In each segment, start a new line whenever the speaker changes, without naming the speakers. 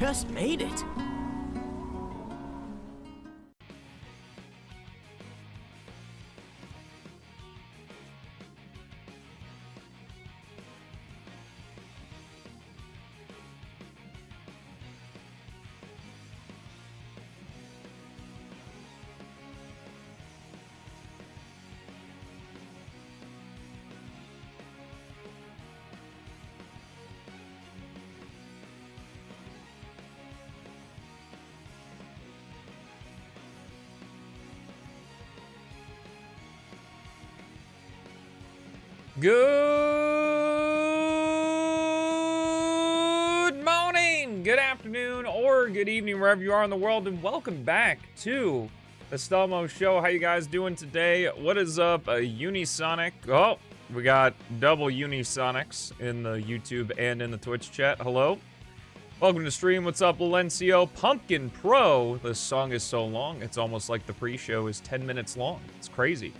Just made it. Good morning, good afternoon, or good evening, wherever you are in the world, and welcome back to the Stelmo Show. How you guys doing today? What is up, Unisonic? Oh, we got double Unisonics in the YouTube and in the Twitch chat. Hello. Welcome to stream. What's up, Valencio? Pumpkin Pro. This song is so long, it's almost like the pre-show is 10 minutes long. It's crazy.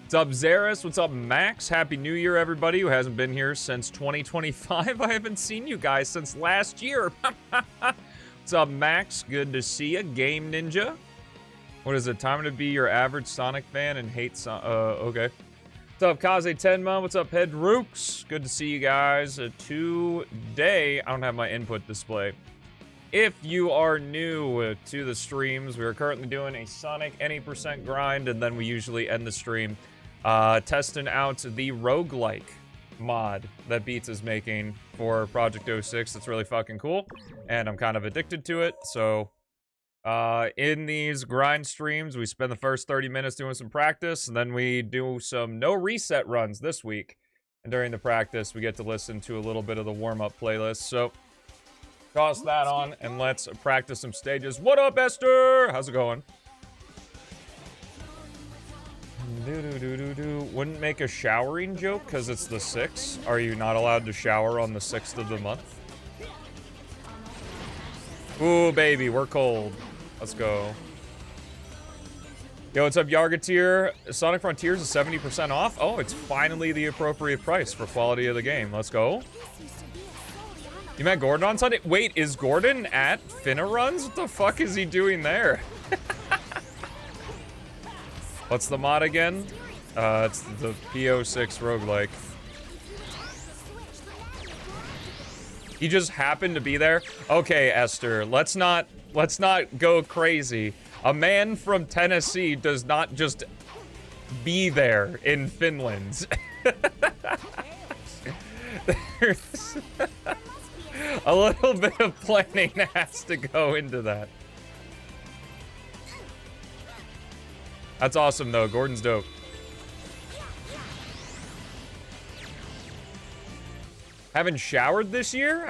What's up, Zaris? What's up, Max? Happy New Year, everybody who hasn't been here since 2025. I haven't seen you guys since last year. What's up, Max? Good to see you. Game Ninja. What is it? Time to be your average Sonic fan and hate okay. What's up, Kaze Tenma? What's up, Head Rooks? Good to see you guys. Today, I don't have my input display. If you are new to the streams, we are currently doing a Sonic any percent grind, and then we usually end the stream testing out the Rougelike mod that Beats is making for Project 06. It's really fucking cool, and I'm kind of addicted to it. So in these grind streams, we spend the first 30 minutes doing some practice, and then we do some no reset runs this week. And during the practice, we get to listen to a little bit of the warm-up playlist. So toss that on, and let's practice some stages. What up, Esther? How's it going? Wouldn't make a showering joke because it's the 6th. Are you not allowed to shower on the 6th of the month? Ooh, baby, we're cold. Let's go. Yo, what's up, Yargateer? Sonic Frontiers is 70% off. Oh, it's finally the appropriate price for quality of the game. Let's go. You met Gordon on Sunday? Wait, is Gordon at Finna Runs? What the fuck is he doing there? What's the mod again? It's the P-06 roguelike. He just happened to be there? Okay, Esther, let's not go crazy. A man from Tennessee does not just be there in Finland. There's a little bit of planning has to go into that. That's awesome, though. Gordon's dope. Haven't showered this year?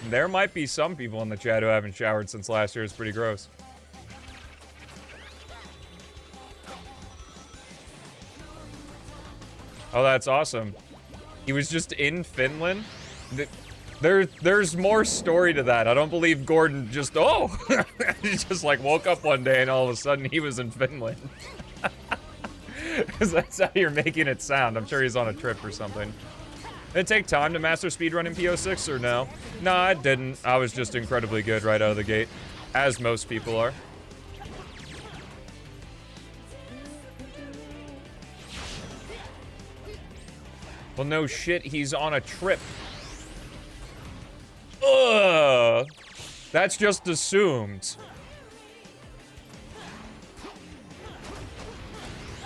There might be some people in the chat who haven't showered since last year. It's pretty gross. Oh, that's awesome. He was just in Finland. There's more story to that. I don't believe Gordon just, he just like woke up one day and all of a sudden he was in Finland. Because that's how you're making it sound. I'm sure he's on a trip or something. Did it take time to master speedrun in P-06 or no? No, it didn't. I was just incredibly good right out of the gate, as most people are. Well, no shit, he's on a trip. Ugh! That's just assumed.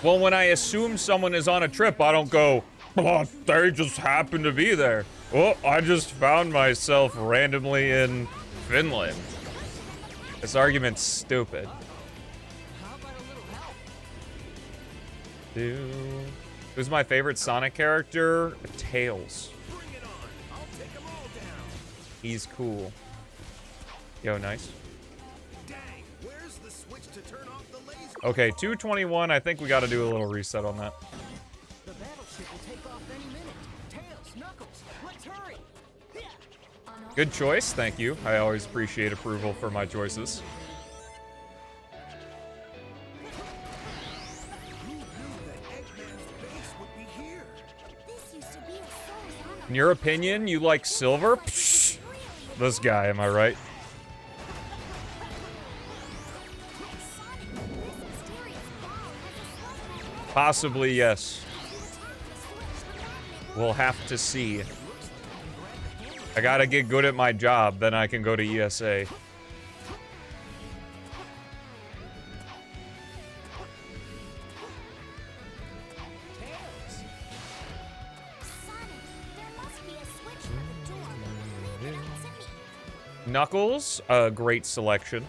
Well, when I assume someone is on a trip, I don't go, oh, they just happened to be there. Oh, I just found myself randomly in Finland. This argument's stupid. Who's my favorite Sonic character? Tails. He's cool. Yo, nice. Okay, 221. I think we got to do a little reset on that. The battleship will take off any minute. Tails, Knuckles, let's hurry. Good choice, thank you. I always appreciate approval for my choices. In your opinion, you like silver? Psh, this guy, am I right? Possibly, yes. We'll have to see. I gotta get good at my job, then I can go to ESA. Knuckles, a great selection.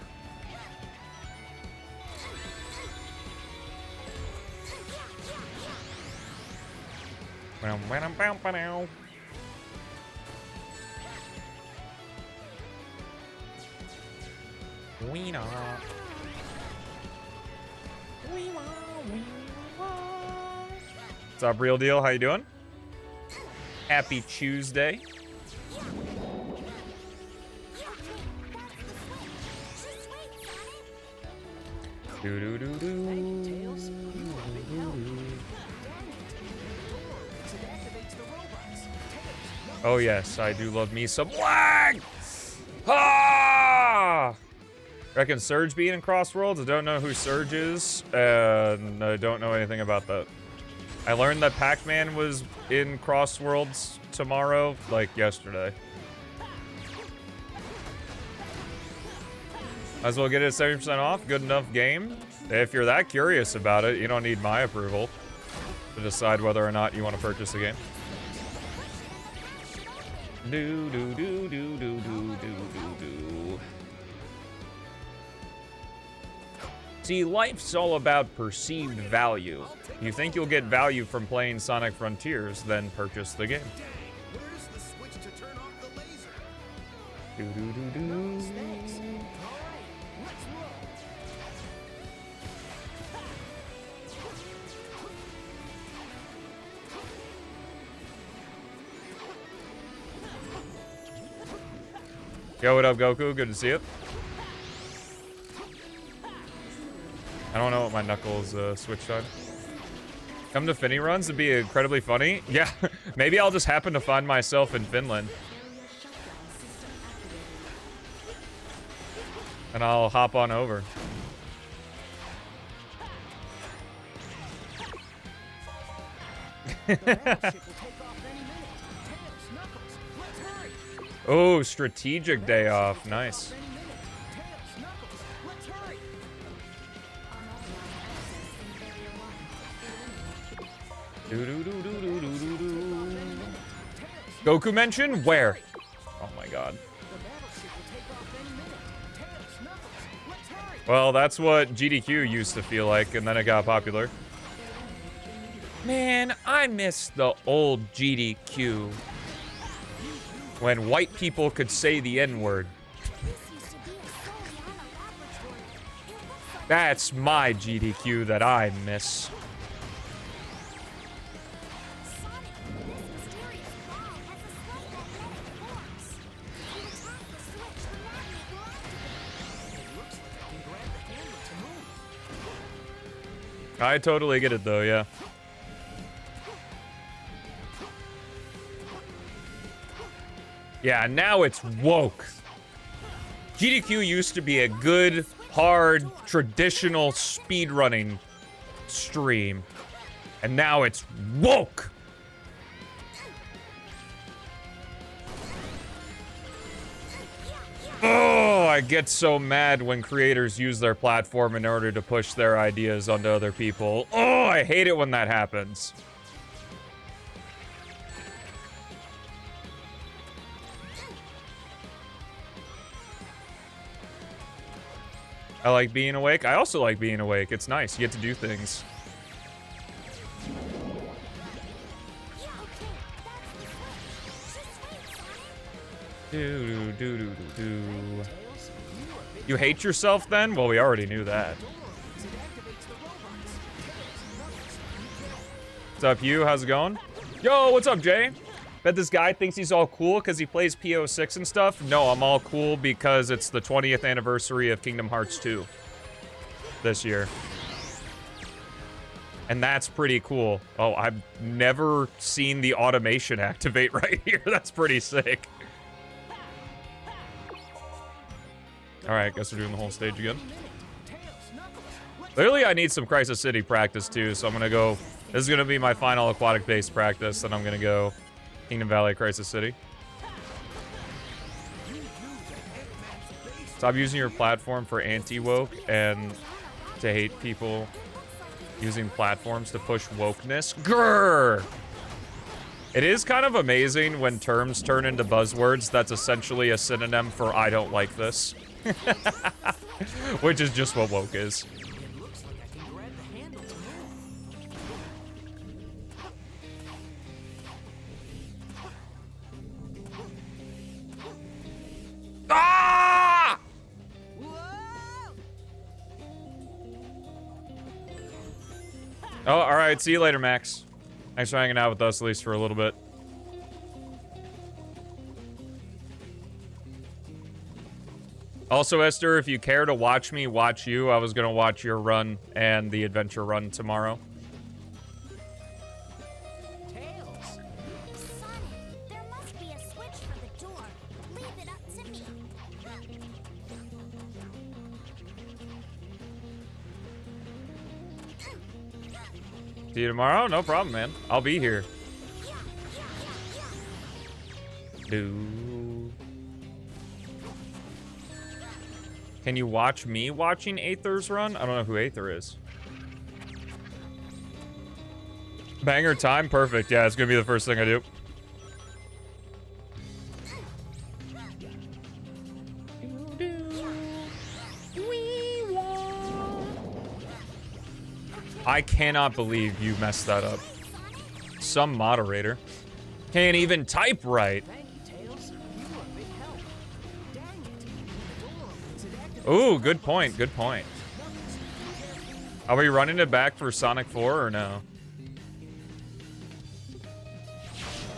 I'm Wiener. What's up, Real Deal? How you doing? Happy Tuesday. Oh yes, I do love me some lag. Ah! Reckon Surge being in Crossworlds? I don't know who Surge is, and I don't know anything about that. I learned that Pac-Man was in Crossworlds tomorrow, like yesterday. Might as well get it at 70% off. Good enough game. If you're that curious about it, you don't need my approval to decide whether or not you want to purchase the game. See, life's all about perceived value. You think you'll get value from playing Sonic Frontiers, then purchase the game.
Where's the switch to turn off the laser?
Yo, what up, Goku? Good to see you. I don't know what my Knuckles switched on. Come to Finny runs would be incredibly funny. Yeah, maybe I'll just happen to find myself in Finland. And I'll hop on over. Oh, strategic day off. Nice. Goku mention? Where? Oh my god. Well, that's what GDQ used to feel like, and then it got popular. Man, I miss the old GDQ. When white people could say the N-word. That's my GDQ that I miss. I totally get it though, yeah. Yeah, now it's woke. GDQ used to be a good, hard, traditional speedrunning stream. And now it's woke! Oh, I get so mad when creators use their platform in order to push their ideas onto other people. Oh, I hate it when that happens. I like being awake. I also like being awake. It's nice. You get to do things. You hate yourself then? Well, we already knew that. What's up, you? How's it going? Yo, what's up, Jay? Bet this guy thinks he's all cool because he plays P-06 and stuff. No, I'm all cool because it's the 20th anniversary of Kingdom Hearts 2 this year. And that's pretty cool. Oh, I've never seen the automation activate right here. That's pretty sick. Alright, guess we're doing the whole stage again. Clearly, I need some Crisis City practice too, so I'm gonna go... This is gonna be my final aquatic-based practice, and I'm gonna go Kingdom Valley, Crisis City. Stop using your platform for anti-woke and to hate people using platforms to push wokeness. Grrr! It is kind of amazing when terms turn into buzzwords that's essentially a synonym for I don't like this. Which is just what woke is. Oh, all right. See you later, Max. Thanks for hanging out with us, at least for a little bit. Also, Esther, if you care to watch me watch you, I was going to watch your run and the adventure run tomorrow.
Tails. Sonic, there must be a switch for the door. Leave it up to me.
See you tomorrow? No problem, man. I'll be here. Can you watch me watching Aether's run? I don't know who Aether is. Banger time? Perfect. Yeah, it's gonna be the first thing I do. I cannot believe you messed that up. Some moderator can't even type right. Ooh, good point, good point. Are we running it back for Sonic 4 or no?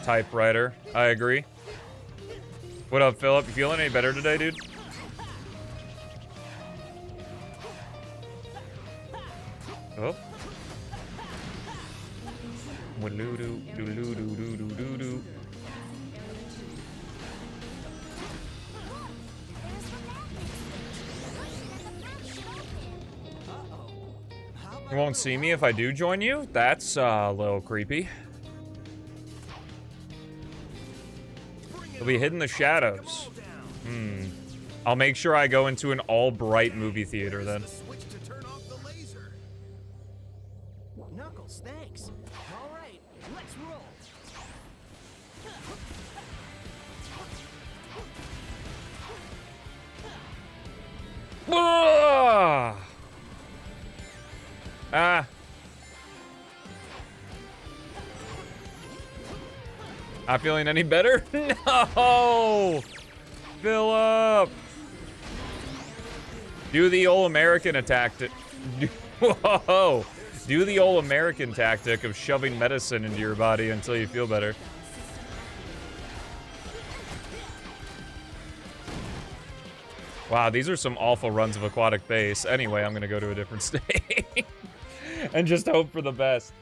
Typewriter, I agree. What up, Philip? You feeling any better today, dude? Oh. You won't see me if I do join you? That's a little creepy. You'll be hidden in the shadows. I'll make sure I go into an all-bright movie theater then.
Knuckles, thanks. All right, let's roll.
Ah. Not feeling any better? No! Philip! Do the old American attack. Whoa! Do the old American tactic of shoving medicine into your body until you feel better. Wow, these are some awful runs of aquatic base. Anyway, I'm gonna go to a different state. And just hope for the best.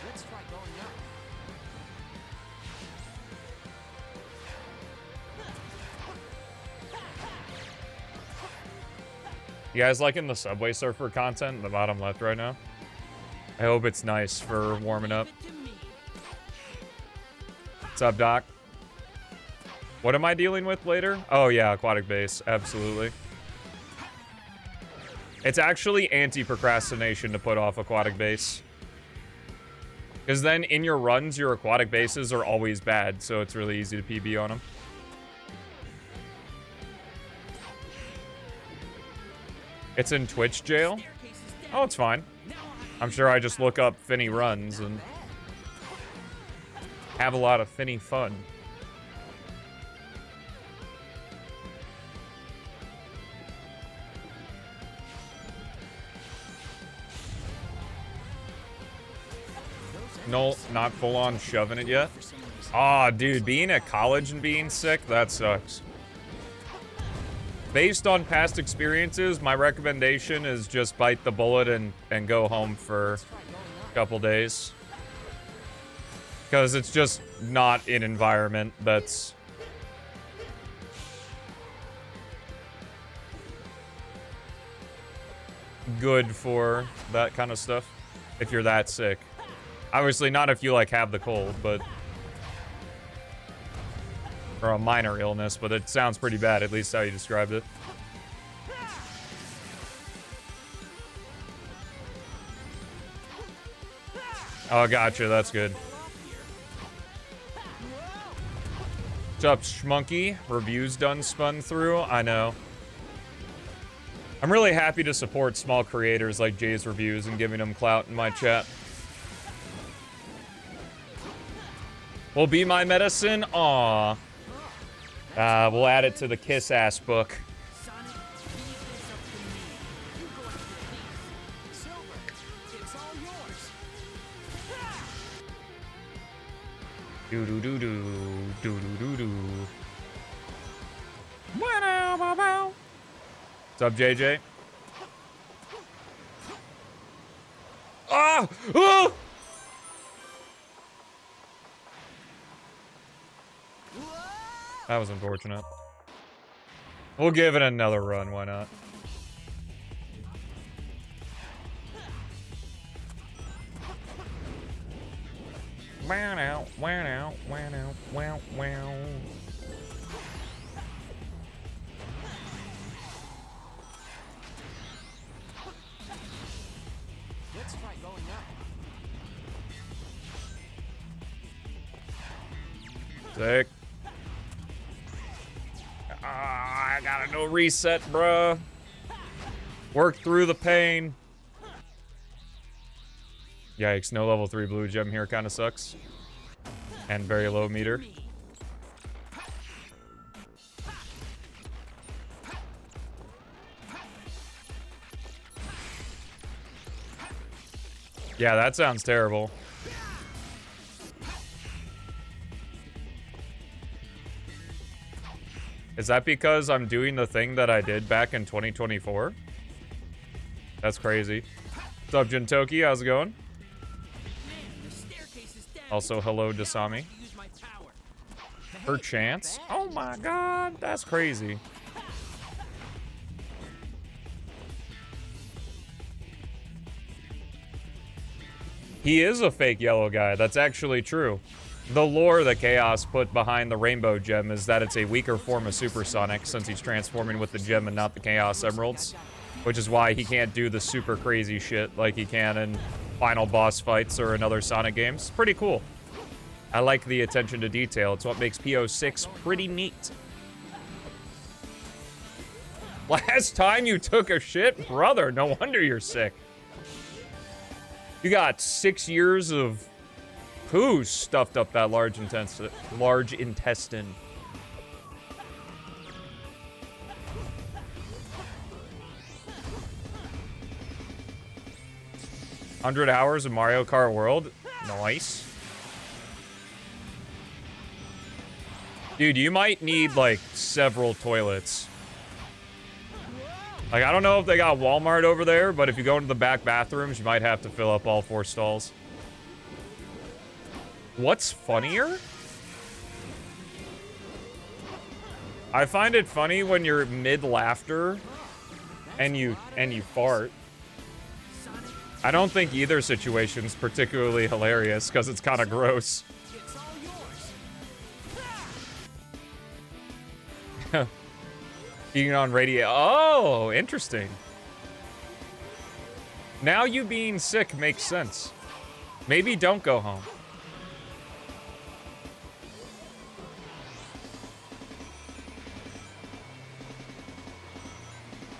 Let's try going up.
You guys liking the Subway Surfer content in the bottom left right now? I hope it's nice for warming up. What's up, Doc? What am I dealing with later? Oh yeah, aquatic base, absolutely. It's actually anti-procrastination to put off aquatic base. Because then in your runs, your aquatic bases are always bad, so it's really easy to PB on them. It's in Twitch jail? Oh, it's fine. I'm sure I just look up Finny runs and have a lot of Finny fun. No, not full on shoving it yet. Aw, dude, being at college and being sick, that sucks. Based on past experiences, my recommendation is just bite the bullet and go home for a couple days. Because it's just not an environment that's good for that kind of stuff, if you're that sick. Obviously not if you, like, have the cold, but... or a minor illness, but it sounds pretty bad, at least how you described it. Oh, gotcha, that's good. What's up, Schmunky? Reviews done spun through? I know. I'm really happy to support small creators like Jay's Reviews and giving them clout in my chat. Will be my medicine? Aw. We'll add it to the kiss ass book.
Sonic, leave this up to me. You go after peace. Silver, it's all yours.
Do do do do do do do do. What's up, JJ? Ah! Oh! That was unfortunate. We'll give it another run, why not? Wow now, wow now, wow now, wow, wow.
Let's try going up.
Sick. I got a no reset, bruh. Work through the pain. Yikes, no level 3 blue gem here kind of sucks. And very low meter. Yeah, that sounds terrible. Is that because I'm doing the thing that I did back in 2024? That's crazy. What's up, Jintoki? How's it going?
Man, the staircase is down.
Also, hello, Dasami.
Use my power.
Per chance? Oh my god, that's crazy. He is a fake yellow guy. That's actually true. The lore that Chaos put behind the Rainbow Gem is that it's a weaker form of Supersonic since he's transforming with the gem and not the Chaos Emeralds. Which is why he can't do the super crazy shit like he can in final boss fights or in other Sonic games. Pretty cool. I like the attention to detail. It's what makes P-06 pretty neat. Last time you took a shit? Brother, no wonder you're sick. You got 6 years of poo stuffed up that large intestine. 100 hours of Mario Kart World? Nice. Dude, you might need, like, several toilets. Like, I don't know if they got Walmart over there, but if you go into the back bathrooms, you might have to fill up all 4 stalls. What's funnier? I find it funny when you're mid-laughter and you fart. I don't think either situation's particularly hilarious because it's kind of gross.
It's all yours.
Eating on radio. Oh, interesting. Now you being sick makes sense. Maybe don't go home.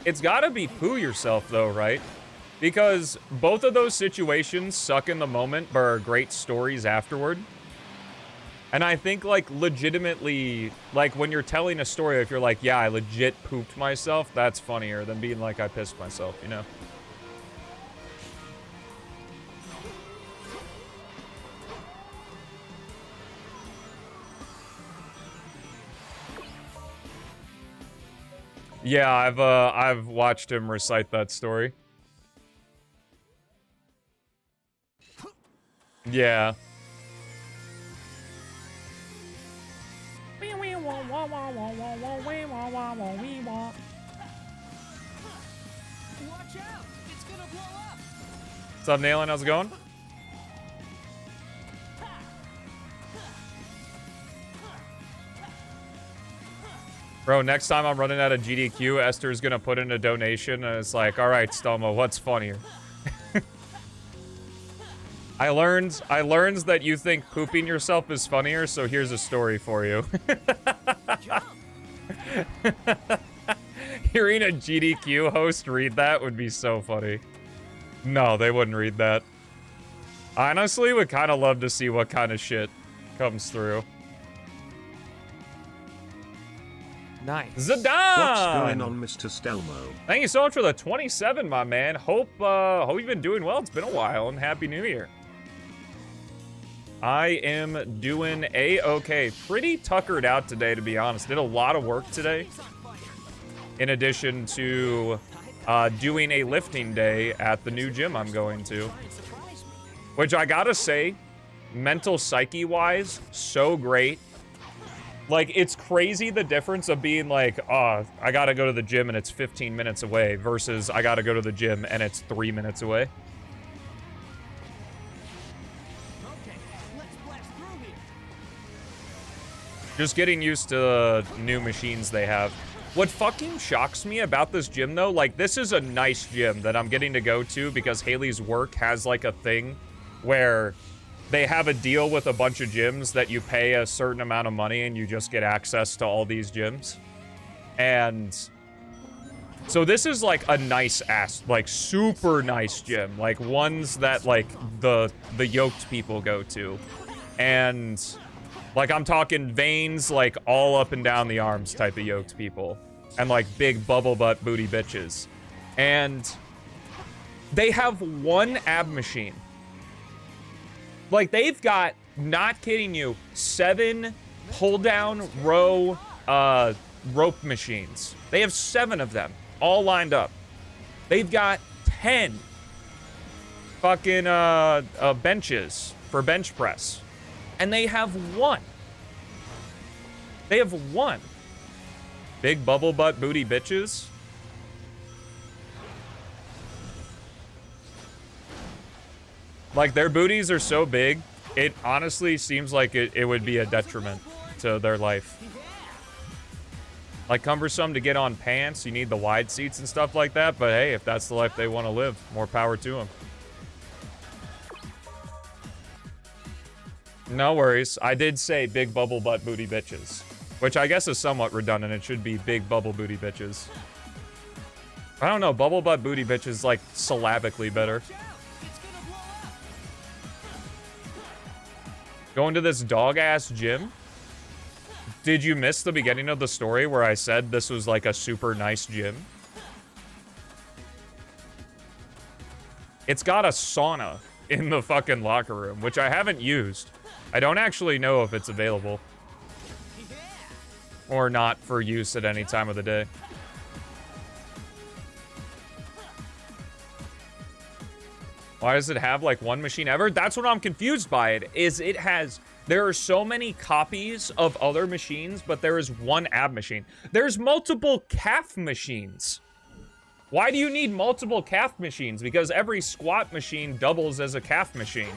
It's gotta be poo yourself though, right? Because both of those situations suck in the moment, but are great stories afterward. And I think, like, legitimately, like, when you're telling a story, if you're like, yeah, I legit pooped myself, that's funnier than being like, I pissed myself, you know? Yeah, I've watched him recite that story. Yeah.
Watch out! It's gonna blow up!
What's up, Nailen? How's it going? Bro, next time I'm running out of GDQ, Esther's gonna put in a donation, and it's like, all right, Stelma, what's funnier? I learned that you think pooping yourself is funnier, so here's a story for you. Hearing a GDQ host read that would be so funny. No, they wouldn't read that. I honestly would kind of love to see what kind of shit comes through.
Nice.
Zidane!
What's going on, Mr. Stelmo?
Thank you so much for the 27, my man. Hope you've been doing well. It's been a while, and Happy New Year. I am doing A-okay. Pretty tuckered out today, to be honest. Did a lot of work today. In addition to doing a lifting day at the new gym I'm going to. Which I gotta say, mental psyche-wise, so great. Like, it's crazy the difference of being like, oh, I gotta go to the gym and it's 15 minutes away versus I gotta go to the gym and it's 3 minutes away.
Okay, let's blast through here.
Just getting used to the new machines they have. What fucking shocks me about this gym, though, like, this is a nice gym that I'm getting to go to because Haley's work has, like, a thing where they have a deal with a bunch of gyms that you pay a certain amount of money and you just get access to all these gyms. And so this is, like, a nice-ass, like, super nice gym. Like, ones that, like, the yoked people go to. And... like, I'm talking veins, like, all up and down the arms type of yoked people. And, like, big bubble butt booty bitches. And they have one ab machine. Like, they've got, not kidding you, 7 pull-down row rope machines. They have 7 of them, all lined up. They've got 10 fucking benches for bench press. And they have 1. They have 1. Big bubble butt booty bitches. Like, their booties are so big, it honestly seems like it would be a detriment to their life. Like, cumbersome to get on pants, you need the wide seats and stuff like that, but hey, if that's the life they want to live, more power to them. No worries. I did say big bubble butt booty bitches, which I guess is somewhat redundant. It should be big bubble booty bitches. I don't know. Bubble butt booty bitches like syllabically better. Going to this dog-ass gym? Did you miss the beginning of the story where I said this was like a super nice gym? It's got a sauna in the fucking locker room, which I haven't used. I don't actually know if it's available or not for use at any time of the day. Why does it have like one machine ever? That's what I'm confused by it, is it has, there are so many copies of other machines, but there is one ab machine. There's multiple calf machines. Why do you need multiple calf machines? Because every squat machine doubles as a calf machine.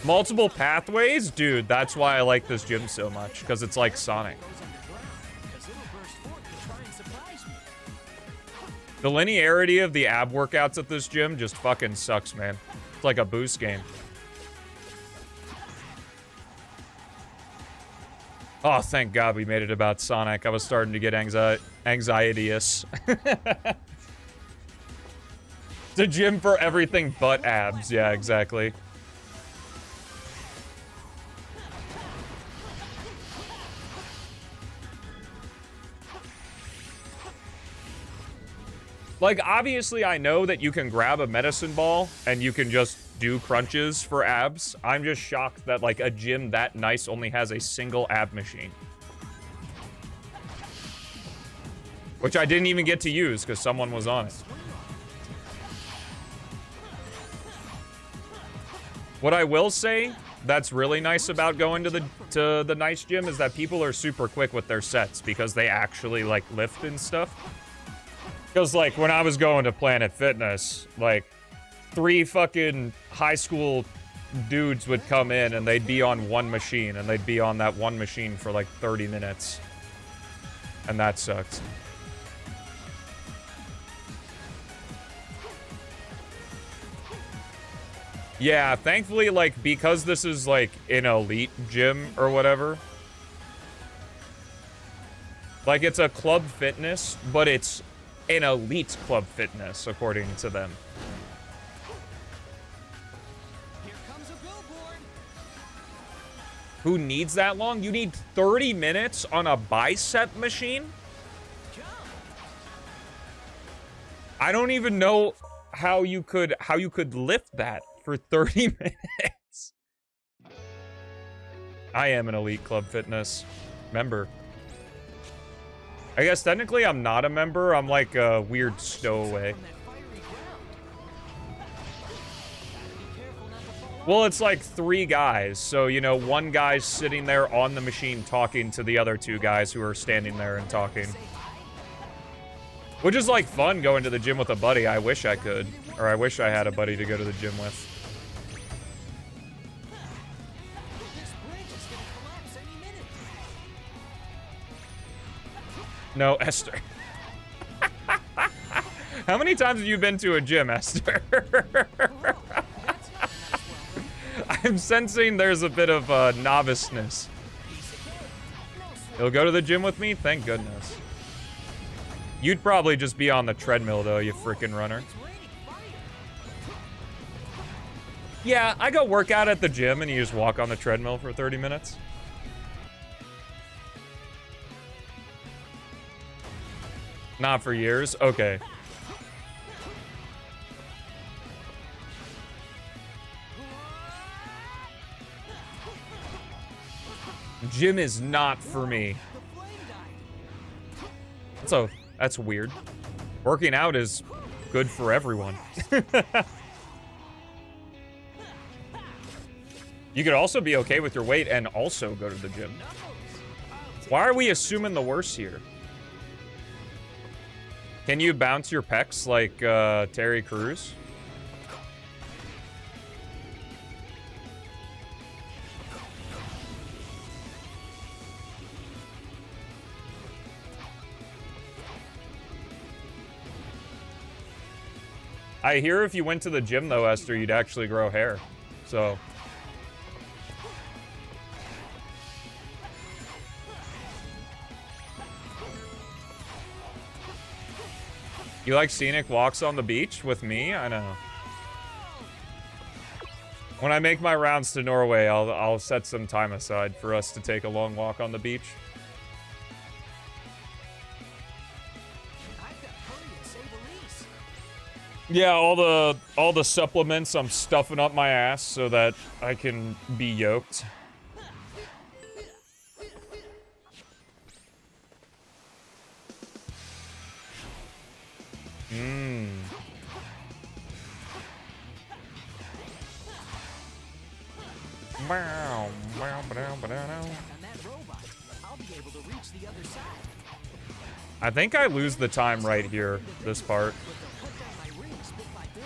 Multiple pathways? Dude, that's why I like this gym so much, because it's like Sonic. The linearity of the ab workouts at this gym just fucking sucks, man. It's like a boost game. Oh, thank God we made it about Sonic. I was starting to get anxiety-ous. It's a gym for everything but abs. Yeah, exactly. Like, obviously, I know that you can grab a medicine ball and you can just do crunches for abs. I'm just shocked that, like, a gym that nice only has a single ab machine. Which I didn't even get to use because someone was on it. What I will say that's really nice about going to the nice gym is that people are super quick with their sets because they actually, like, lift and stuff. Because, like, when I was going to Planet Fitness, like, 3 fucking high school dudes would come in and they'd be on one machine, and they'd be on that one machine for, like, 30 minutes. And that sucked. Yeah, thankfully, like, because this is, like, an elite gym or whatever. Like, it's a club fitness, but it's an elite club fitness, according to them.
Here comes a billboard.
Who needs that long? You need 30 minutes on a bicep machine?
Jump.
I don't even know how you could lift that for 30 minutes. I am an elite club fitness member. I guess technically I'm not a member. I'm like a weird stowaway.
From that fiery ground. Be careful not to fall off.
Well, it's like 3 guys. So, you know, one guy's sitting there on the machine talking to the other 2 guys who are standing there and talking.
Say hi.
Which is like fun going to the gym with a buddy. I wish I could. Or I wish I had a buddy to go to the gym with.
This bridge is gonna collapse any minute.
No, Esther. How many times have you been to a gym, Esther? I'm sensing there's a bit of noviceness. You'll go to the gym with me? Thank goodness. You'd probably just be on the treadmill, though, you freaking runner.
It's raining fire.
Yeah, I go work out at the gym and you just walk on the treadmill for 30 minutes. Not for years? Okay. Gym is not for me.
The flame died.
That's weird. Working out is good for everyone. You could also be okay with your weight and also go to the gym. Why are we assuming the worst here? Can you bounce your pecs like Terry Crews? I hear if you went to the gym, though, Esther, you'd actually grow hair. So... You like scenic walks on the beach with me? I know. When I make my rounds to Norway, I'll set some time aside for us to take a long walk on the beach.
I've got to hurry and save Elise.
Yeah, all the supplements I'm stuffing up my ass so that I can be yoked. Mmm. Wow, wow, ba-dow, ba-dow.
On that robot, I'll be able to reach the other side.
I think I lose the time right here, this part.
But they'll cut down my rings bit by bit.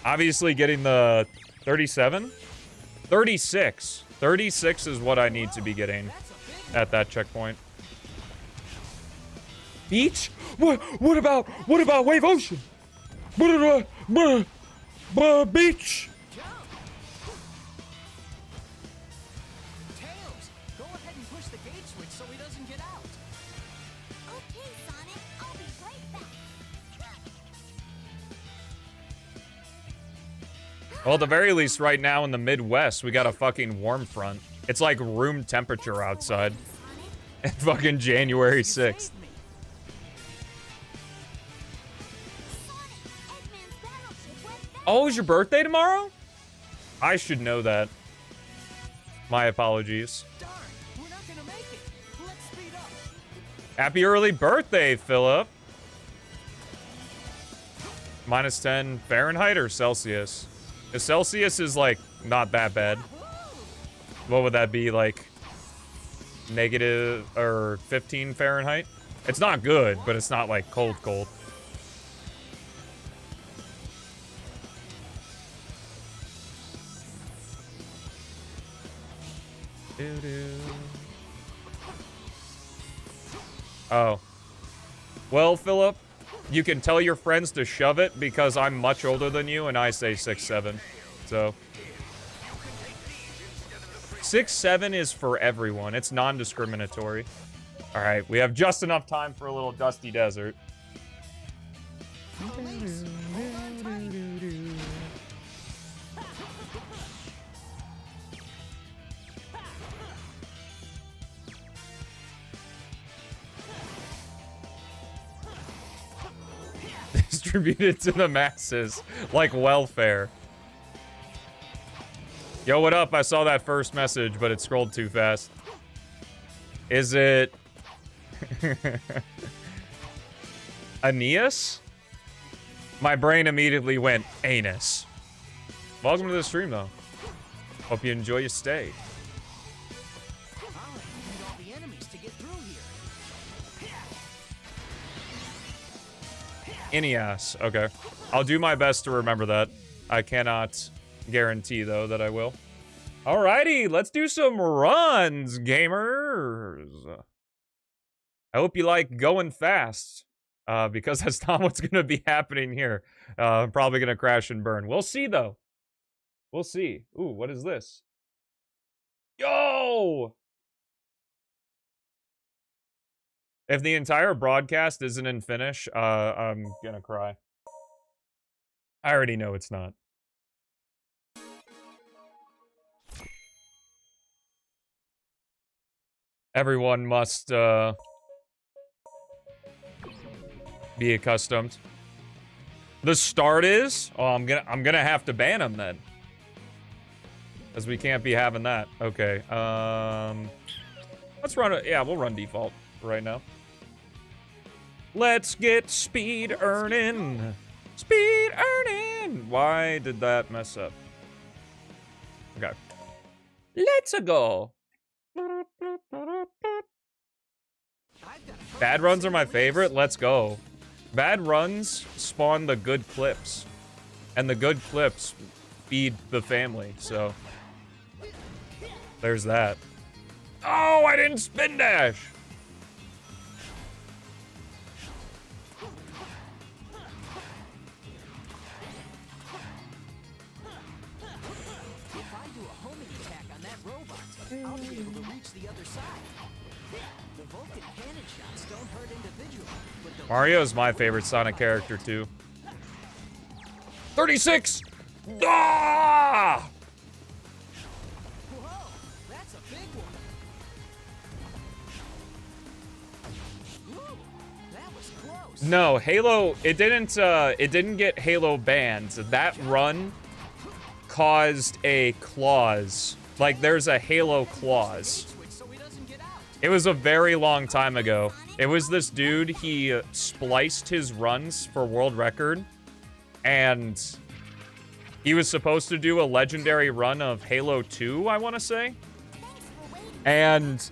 Obviously getting the 37? 36. 36 is what I need to be getting at that checkpoint. Beach? What about Wave Ocean? Beach?
Tails, go ahead and push the gate switch so he doesn't get out.
Okay, Sonic, I'll be right back.
Well, at the very least, right now in the Midwest, we got a fucking warm front. It's like room temperature outside.
Sonic,
Fucking January 6th.
Saved me.
Eggman's battleship went down.
Oh, is your birthday tomorrow? I should know that. My apologies.
Darn, we're not gonna make it. Let's speed up.
Happy early birthday, Philip. Minus 10 Fahrenheit or Celsius? If Celsius is, like, not that bad. What would that be, like, negative or 15 Fahrenheit? It's not good, but it's not, like, cold. Oh. Well, Philip, you can tell your friends to shove it because I'm much older than you and I say 6'7". So 6'7" is for everyone. It's non-discriminatory. All right, we have just enough time for a little Dusty Desert. Distributed to the masses like welfare. Yo, what up? I saw that first message, but it scrolled too fast. Is it Aeneas? My brain immediately went anus. Welcome to the stream, though. Hope you enjoy your stay. Aeneas. Okay. I'll do my best to remember that. I cannot guarantee, though, that I will. Alrighty, let's do some runs, gamers. I hope you like going fast, because that's not what's going to be happening here. I'm probably going to crash and burn. We'll see, though. We'll see. Ooh, what is this? Yo! If the entire broadcast isn't in Finnish, I'm gonna cry. I already know it's not. Everyone must, be accustomed. The start is? Oh, I'm gonna have to ban him then. Because we can't be having that. Okay, let's run it. Yeah, we'll run default right now. Let's get speed earning. Speed earning. Why did that mess up? Okay. Let's go. Bad runs are my favorite. Let's go. Bad runs spawn the good clips. And the good clips feed the family. So there's that. Oh, I didn't spin dash.
I'll be able to reach the other side. The Vulcan cannon shots don't hurt individually, but the
Mario's my favorite Sonic character too. 36! Ah!
Whoa, that's a big one. Ooh, that was close.
No, Halo, it didn't get Halo banned. That run caused a clause. Like, there's a Halo clause. It was a very long time ago. It was this dude, he spliced his runs for world record, and he was supposed to do a legendary run of Halo 2, I want to say. And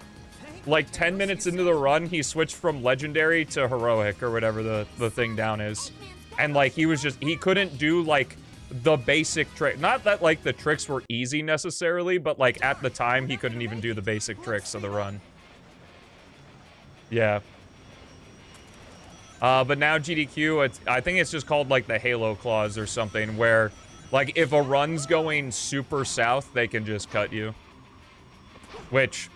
like 10 minutes into the run, he switched from legendary to heroic, or whatever the thing down is. And like, he couldn't do like the basic trick. Not that like the tricks were easy necessarily, but like at the time he couldn't even do the basic tricks of the run. Yeah. But now GDQ, I think it's just called like the Halo clause or something, where like if a run's going super south, they can just cut you. Which,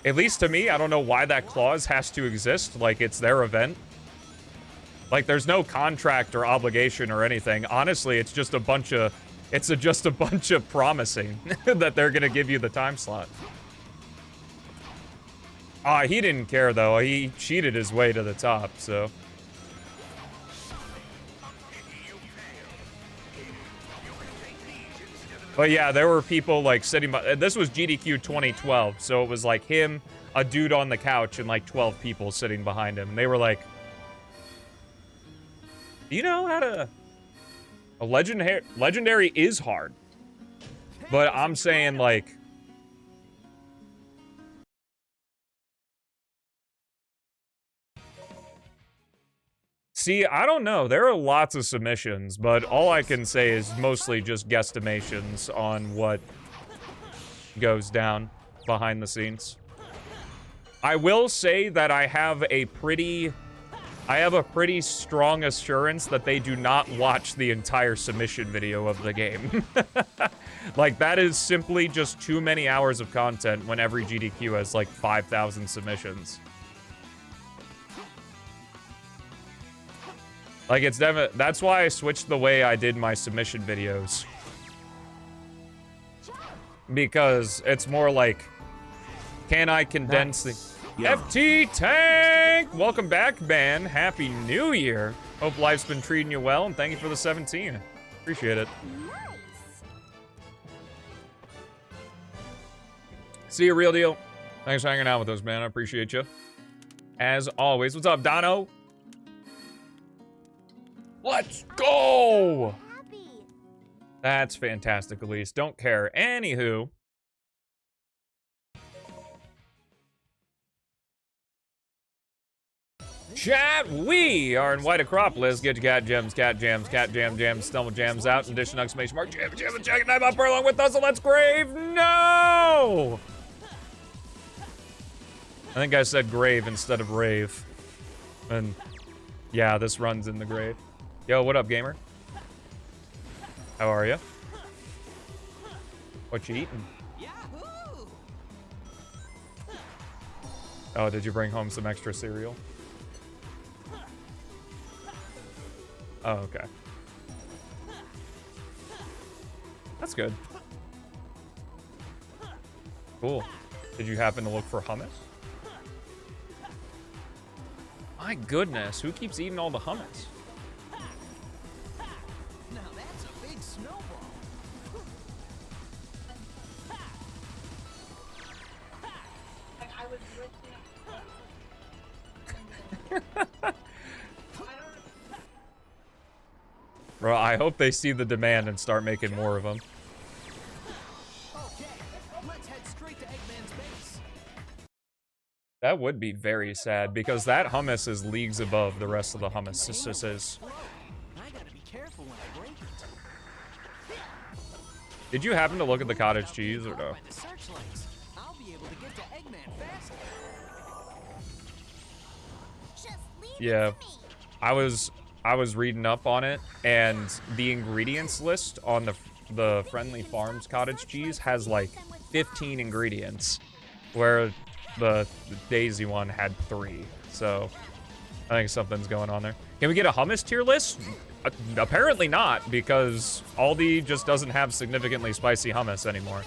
at least to me, I don't know why that clause has to exist. Like, it's their event. Like, there's no contract or obligation or anything. Honestly, it's just a bunch of... It's just a bunch of promising that they're gonna give you the time slot. He didn't care, though. He cheated his way to the top, so... But yeah, there were people, like, sitting by... This was GDQ 2012, so it was, like, him, a dude on the couch, and, like, 12 people sitting behind him. And they were like... Do you know how to... A legendary is hard. But I'm saying, like... See, I don't know. There are lots of submissions, but all I can say is mostly just guesstimations on what goes down behind the scenes. I will say that I have a pretty I have a pretty strong assurance that they do not watch the entire submission video of the game. Like, that is simply just too many hours of content when every GDQ has, like, 5,000 submissions. Like, it's definitely... That's why I switched the way I did my submission videos. Because it's more like, can I condense the...
Yeah.
FT Tank! Welcome back, man. Happy New Year. Hope life's been treating you well, and thank you for the 17. Appreciate it.
Nice.
See you, Real Deal. Thanks for hanging out with us, man. I appreciate you. As always. What's up, Dono? Let's go!
Happy.
That's fantastic, Elise. Don't care. Anywho. Chat, we are in White Acropolis. Get your cat gems, cat jams, cat jam jams, stumble jams out, and addition exclamation mark, jam, jam, and check it out for along with us, and let's grave. No! I think I said grave instead of rave. And yeah, this runs in the grave. Yo, what up, gamer? How are you? What you eating?
Yahoo!
Oh, did you bring home some extra cereal? Oh, okay. That's good. Cool. Did you happen to look for hummus? My goodness, who keeps eating all the hummus?
Now that's a big snowball.
Bro, I hope they see the demand and start making more of them.
Okay, let's head straight to Eggman's base.
That would be very sad, because that hummus is leagues above the rest of the hummus.
I gotta be careful when I break it.
Did you happen to look at the cottage cheese or no?
By the searchlights, I'll be able to get to Eggman faster.
Just leave
Yeah.
it to me.
I was reading up on it, and the ingredients list on the Friendly Farms cottage cheese has like 15 ingredients, where the Daisy one had 3. So I think something's going on there. Can we get a hummus tier list? Apparently not, because Aldi just doesn't have significantly spicy hummus anymore,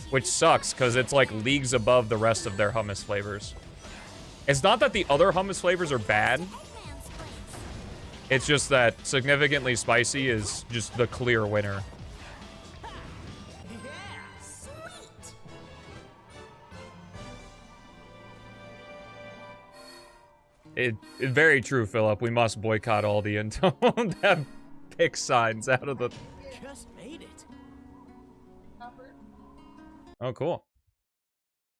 which sucks because it's like leagues above the rest of their hummus flavors. It's not that the other hummus flavors are bad.
Eggman's place.
It's just that significantly spicy is just the clear winner.
Sweet.
It very true, Philip. We must boycott Aldi and don't have pick signs out of the...
Just made it.
Oh, cool.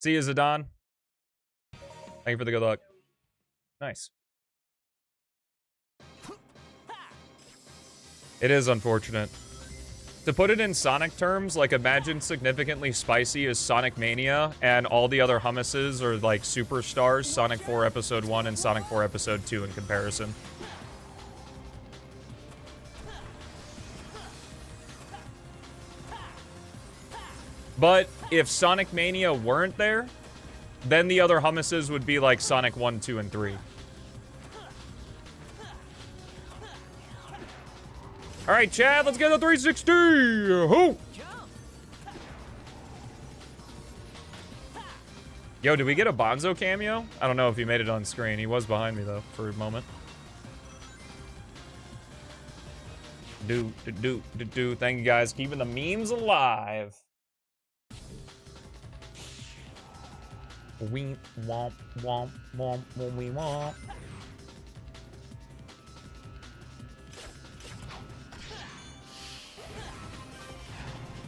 See you, Zidane. Thank you for the good luck. Nice. It is unfortunate. To put it in Sonic terms, like, imagine significantly spicy is Sonic Mania, and all the other hummuses are, like, superstars, Sonic 4 Episode 1 and Sonic 4 Episode 2 in comparison. But if Sonic Mania weren't there, then the other hummuses would be like Sonic 1, 2, and 3. All right, Chad, let's get the 360. Hoo! Yo, did we get a Bonzo cameo? I don't know if he made it on screen. He was behind me, though, for a moment. Thank you, guys. Keeping the memes alive. We womp, womp, womp, when we womp.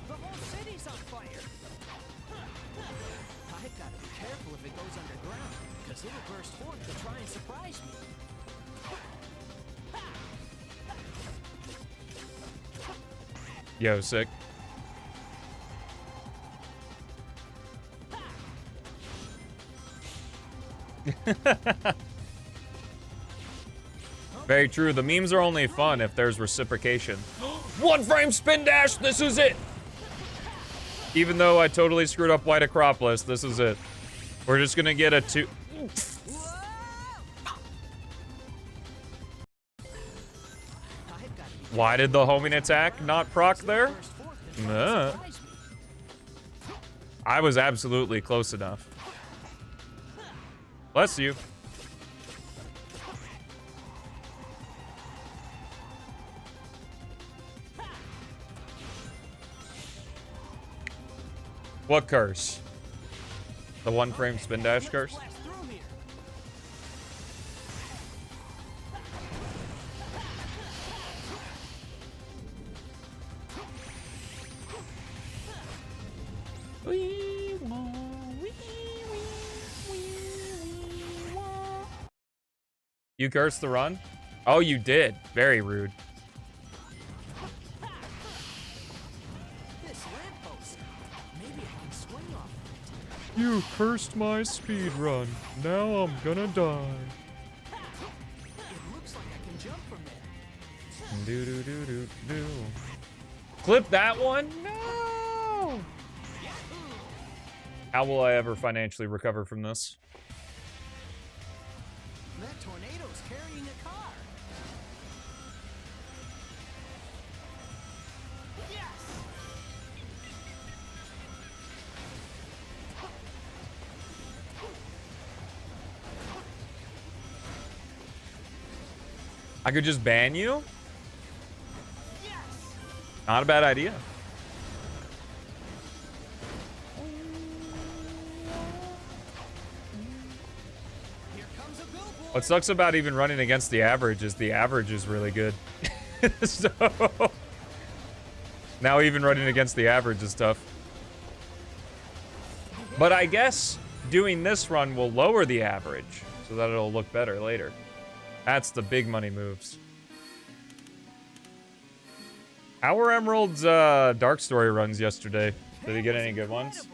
The whole city's on fire. I've got to be careful if it goes underground, because it'll burst forth to try and surprise me.
Yo, sick. Very true. The memes are only fun if there's reciprocation. One frame spin dash, this is it. Even though I totally screwed up White Acropolis, this is it. We're just gonna get a 2. Why did the homing attack not proc there? I was absolutely close enough. Bless you. What curse? The one frame spin dash curse? You cursed the run? Oh, you did. Very rude. You cursed my speed run. Now I'm gonna die.
It looks like I can jump from there.
Do do do do do. Clip that one? No. How will I ever financially recover from this?
That tornado's carrying a car. Yes.
I could just ban you?
Yes.
Not a bad idea.
Here comes a billboard.
What sucks about even running against the average is really good. So now even running against the average is tough. But I guess doing this run will lower the average so that it'll look better later. That's the big money moves. How were Emerald's Dark Story runs yesterday? Did he get any good ones?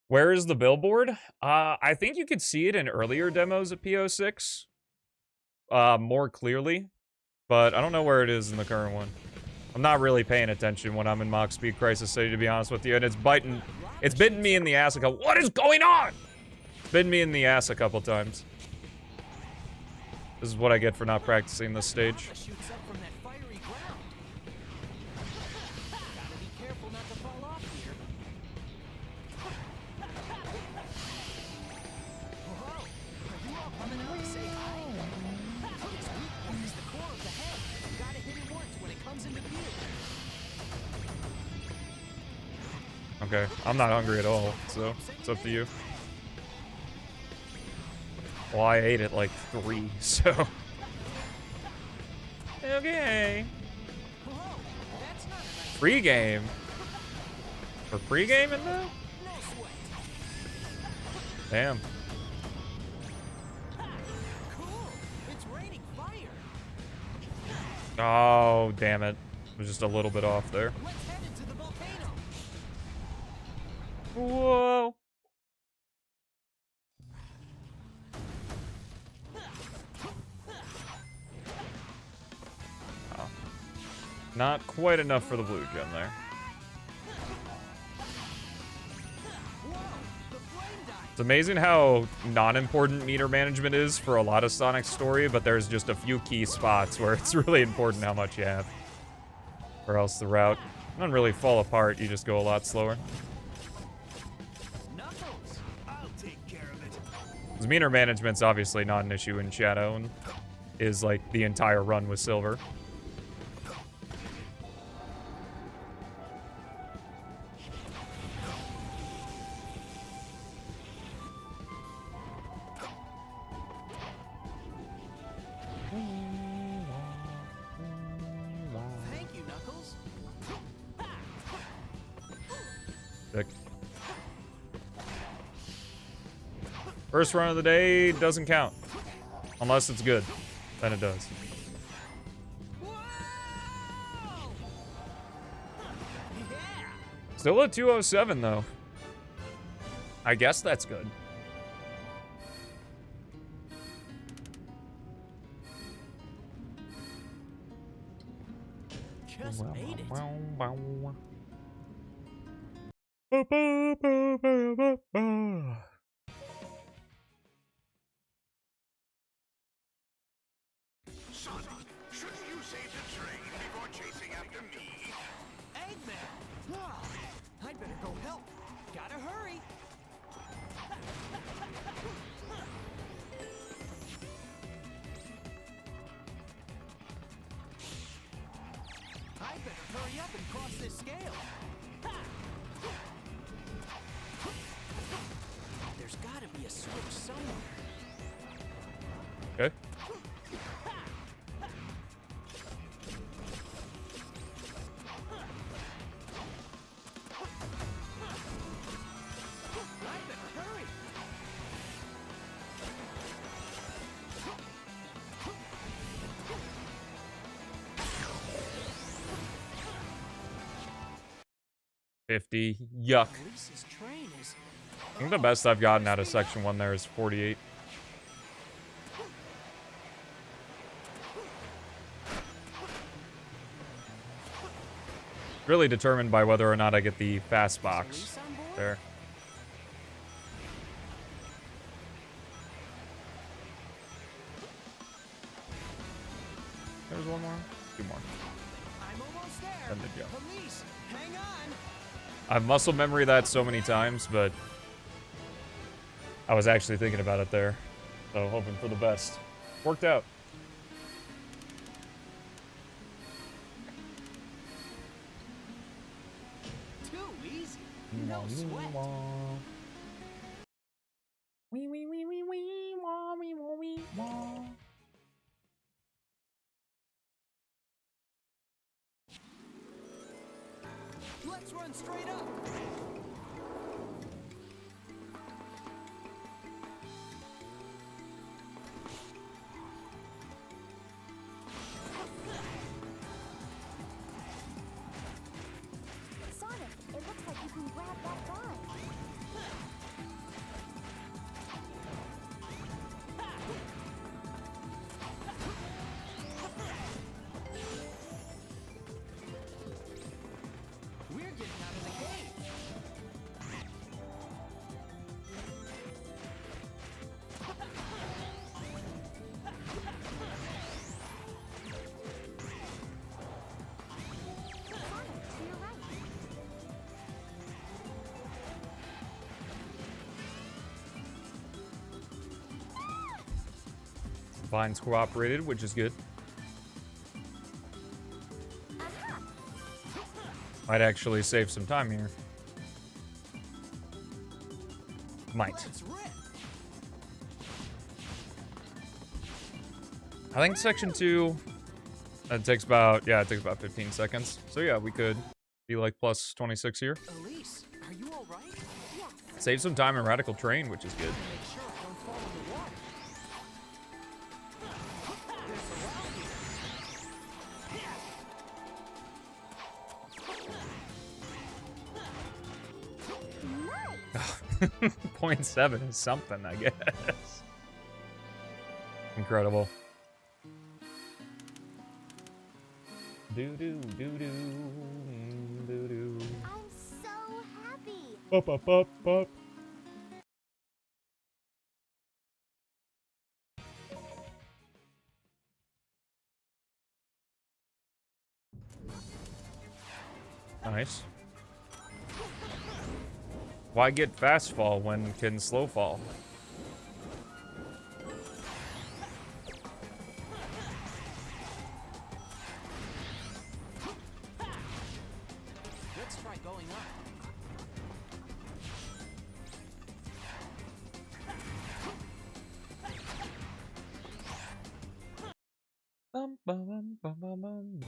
Where is the billboard? I think you could see it in earlier demos at P-06 more clearly, but I don't know where it is in the current one. I'm not really paying attention when I'm in Mach Speed Crisis City, to be honest with you, and it's bitten me in the ass a couple. What is going on? It's bitten me in the ass a couple times. This is what I get for not practicing this stage.
Shoots up from that fiery ground. Gotta be careful not to fall off here. Whoa, are you all coming out to say hi? Its weak point is the core of the head. You gotta hit it once when it comes into view.
Okay, I'm not hungry at all, so it's up to you. Well, I ate it like 3, so. Okay.
Whoa, that's not a nice
Pre-game. For pre-gaming though?
no sweat.
Damn.
Cool, it's raining fire.
Oh, damn it. I was just a little bit off there.
Let's head into the volcano.
Whoa. Oh. Not quite enough for the blue gem there.
Whoa, the flame died.
It's amazing how non-important meter management is for a lot of Sonic's story, but there's just a few key spots where it's really important how much you have. Or else the route doesn't really fall apart, you just go a lot slower.
Knuckles, I'll take care of it.
Because meter management's obviously not an issue in Shadow, and is like the entire run with Silver.
Thank you, Knuckles.
Sick. First run of the day doesn't count. Unless it's good. Then it does.
Whoa! Yeah!
Still at 207 though. I guess that's good.
just made it.
Sonic, shouldn't you save the train before chasing after me?
Eggman! Ah, I'd better go help. Gotta hurry. I better hurry up and cross this scale. Ha! There's gotta be a switch somewhere.
Okay.
I better hurry.
$50. Yuck.
Lisa's train is.
I think the best I've gotten out of section 1 there is 48. Really determined by whether or not I get the fast box
Lisa on board?
there. There's one more. Two more.
I'm almost there.
Then did you?
Police, hang on.
I've muscle memory that so many times, but I was actually thinking about it there. So hoping for the best. Worked out.
Too easy. No sweat. Let's run straight up.
Sonic, it looks like you can grab that vine.
We're getting out of the gate.
Sonic, to your right.
Vines cooperated, which is good. Might actually save some time here. Might.
Let's rip.
I think section 2, it takes about 15 seconds. So yeah, we could be like plus 26 here.
Elise, are you all right?
Yes.
Save some time in Radical Train, which is good.
Make sure I don't fall in the water. There's a route here.
Nice.
0.7 is something, I guess. Incredible. Do do do do do do.
I'm so happy.
Up up up up. Nice. Why get fast fall when can slow fall?
Let's try going up.
Bum, bum, bum, bum, bum, bum.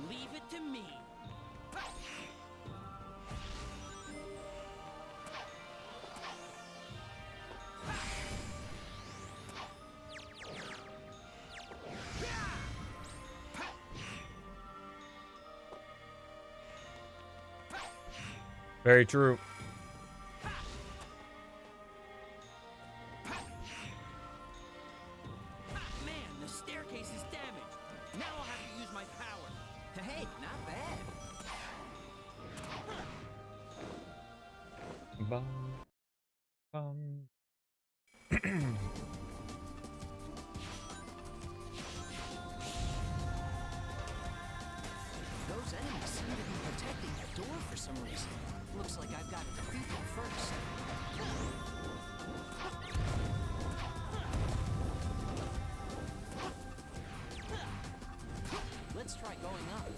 Leave it to me.
Very true.
Man, the staircase is damaged. Now Hey, not bad.
Bum, bum.
Those enemies seem to be protecting the door for some reason. Looks like I've got to defeat them first. Let's try going up.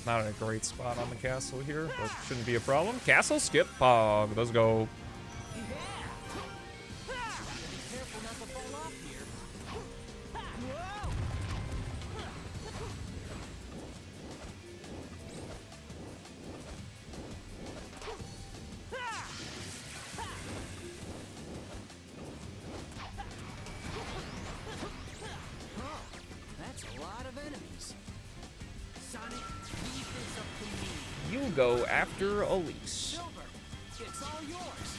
Not in a great spot on the castle here, but shouldn't be a problem. Castle skip pog. Let's go.
Careful not to fall off here. Whoa! Oh, that's a lot of enemies. Sonic, leave this up to me.
You go after Elise.
Silver, it's all yours.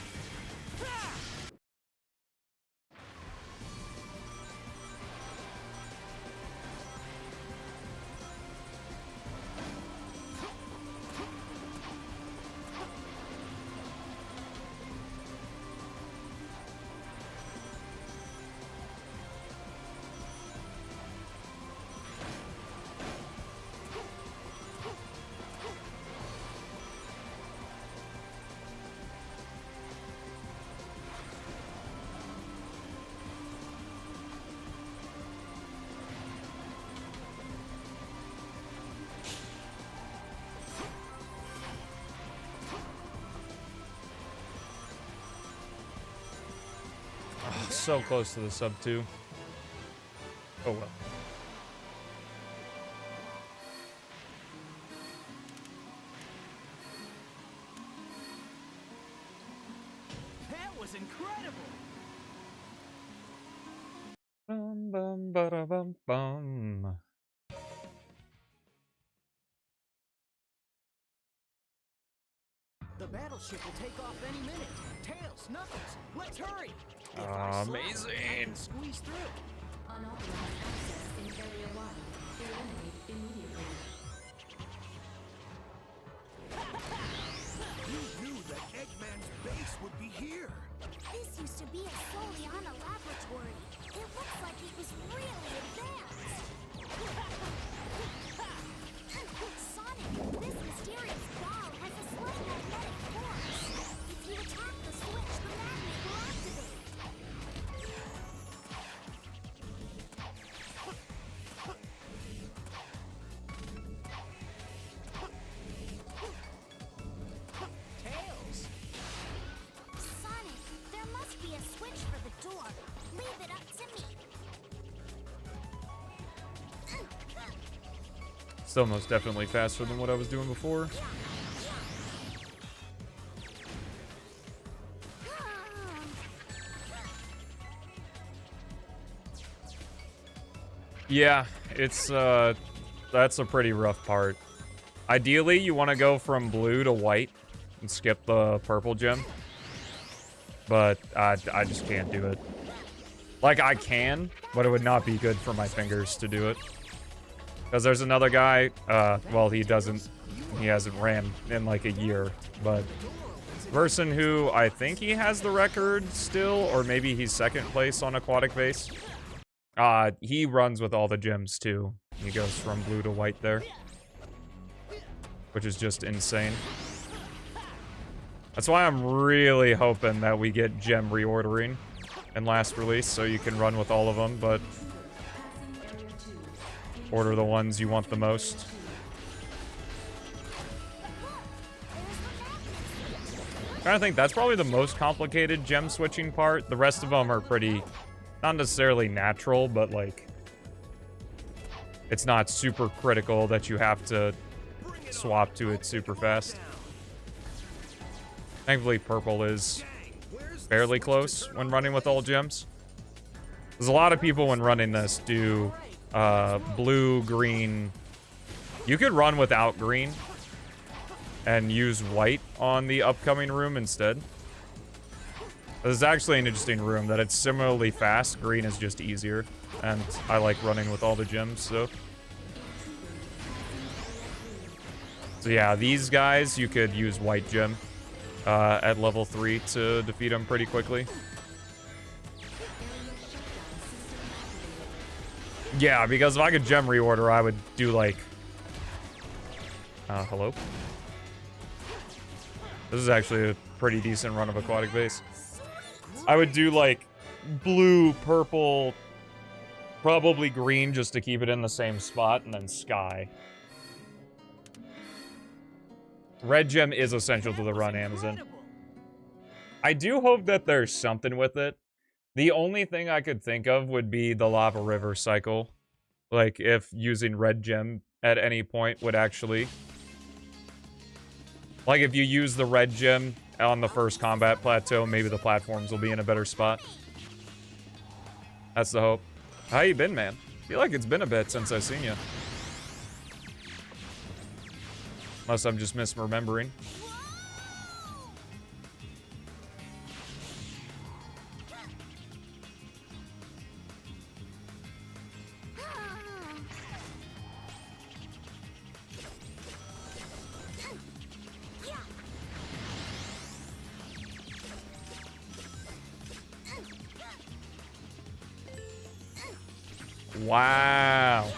Oh, so close to the sub 2. Oh well.
That was incredible.
Bum bum ba bum bum.
The battleship will take off any minute. Tails, Knuckles, let's hurry. If I slip,
Amazing.
I can squeeze through.
Unauthorized access in Area 1. Eliminate immediately.
You knew that Eggman's base would be here.
This used to be a Soliana laboratory. It looks like it was really advanced. Sonic, this mysterious ball has a slight magnetic force. If you attack the switch, the magnet will activate.
Tails.
Sonic, there must be a switch for the door. Leave it up to me.
Still most definitely faster than what I was doing before. Yeah, it's that's a pretty rough part. Ideally, you want to go from blue to white and skip the purple gem. But I just can't do it. Like, I can, but it would not be good for my fingers to do it. Because there's another guy, well, he hasn't ran in like a year, but person who I think he has the record still, or maybe he's second place on aquatic base. He runs with all the gems too. He goes from blue to white there, which is just insane. That's why I'm really hoping that we get gem reordering in last release so you can run with all of them, but order the ones you want the most. I kind of think that's probably the most complicated gem switching part. The rest of them are pretty, not necessarily natural, but like, it's not super critical that you have to swap to it super fast. Thankfully, purple is fairly close when running with all gems. There's a lot of people when running this do blue, green. You could run without green and use white on the upcoming room instead. This is actually an interesting room that it's similarly fast. Green is just easier, and I like running with all the gems, so yeah, these guys, you could use white gem at level 3 to defeat them pretty quickly. Yeah, because if I could gem reorder, I would do like... hello? This is actually a pretty decent run of aquatic base. I would do like blue, purple, probably green just to keep it in the same spot, and then sky. Red gem is essential to the run, Amazon. I do hope that there's something with it. The only thing I could think of would be the lava river cycle. Like, if using red gem at any point would actually... Like, if you use the red gem on the first combat plateau, maybe the platforms will be in a better spot. That's the hope. How you been, man? I feel like it's been a bit since I've seen you. Unless I'm just misremembering. Wow.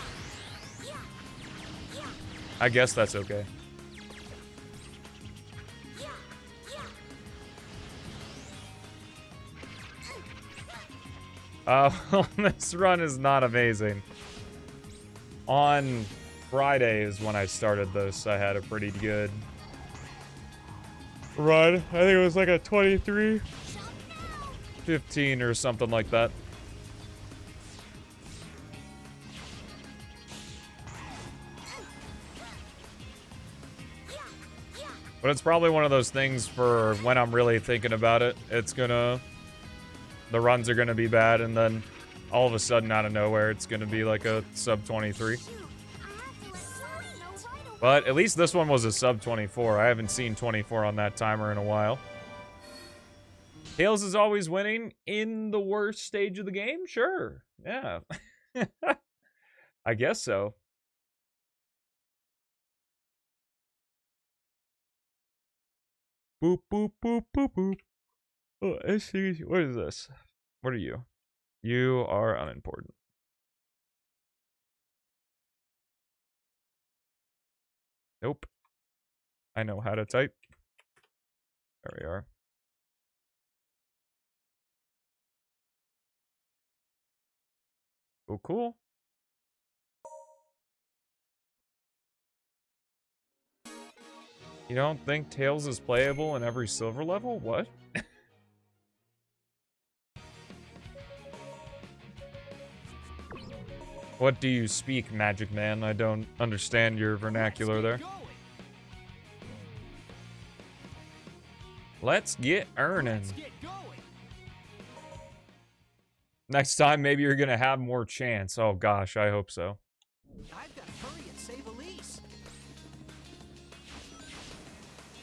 I guess that's okay. This run is not amazing. On Friday is when I started this. I had a pretty good run. I think it was like a 23, 15 or something like that. But it's probably one of those things for when I'm really thinking about it. It's gonna... The runs are gonna be bad, and then all of a sudden, out of nowhere, it's gonna be like a sub 23. But at least this one was a sub 24. I haven't seen 24 on that timer in a while. Tails is always winning in the worst stage of the game? Sure. Yeah. I guess so. Boop, boop, boop, boop, boop. Oh, I see. What is this? What are you? You are unimportant. Nope. I know how to type. There we are. Oh, cool. You don't think Tails is playable in every silver level? What? What do you speak, Magic Man? I don't understand your vernacular there. Let's get earning. Next time, maybe you're gonna have more chance. Oh gosh, I hope so.
I've got to hurry and save Elise.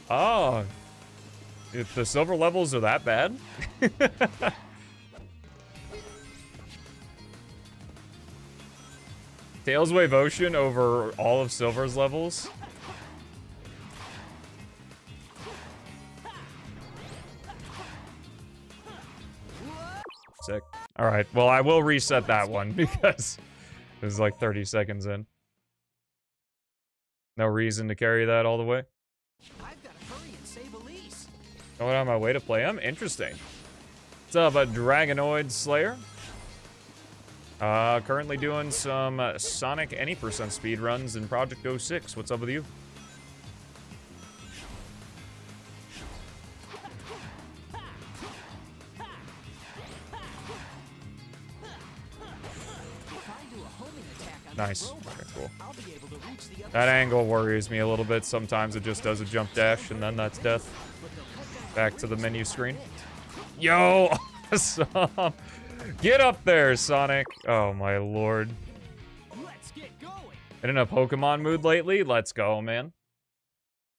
Oh. If the silver levels are that bad? Tails Wave Ocean over all of Silver's levels? Sick. Alright, well, I will reset that one because it was like 30 seconds in. No reason to carry that all the way.
I've got to hurry and save Elise.
Going on my way to play him? Interesting. What's up, a Dragonoid Slayer? Currently doing some Sonic any percent speed runs in Project 06. What's up with you? Nice. Okay, cool. That angle worries me a little bit. Sometimes it just does a jump dash, and then that's death. Back to the menu screen. Yo, awesome. Get up there, Sonic. Oh, my lord.
Let's get going.
Been in a Pokemon mood lately? Let's go, man.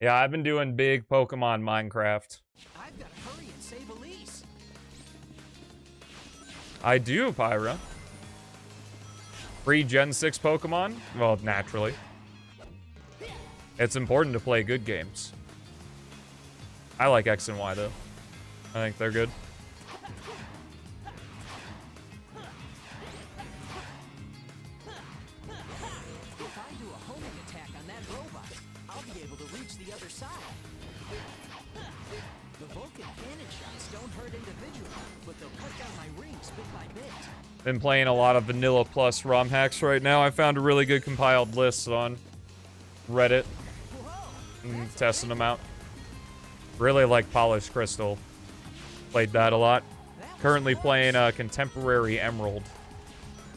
Yeah, I've been doing big Pokemon Minecraft.
I've got to hurry and save Elise.
I do, Pyra. Free Gen 6 Pokemon? Well, naturally. It's important to play good games. I like X and Y, though. I think they're good.
If I do a homing attack on that robot, I'll be able to reach the other side. The Vulcan cannon shots don't hurt individually, but they'll cut down my rings bit by bit.
Been playing a lot of Vanilla Plus ROM hacks right now. I found a really good compiled list on Reddit. Testing them out. Really like Polished Crystal. Played that a lot. Currently playing Contemporary Emerald,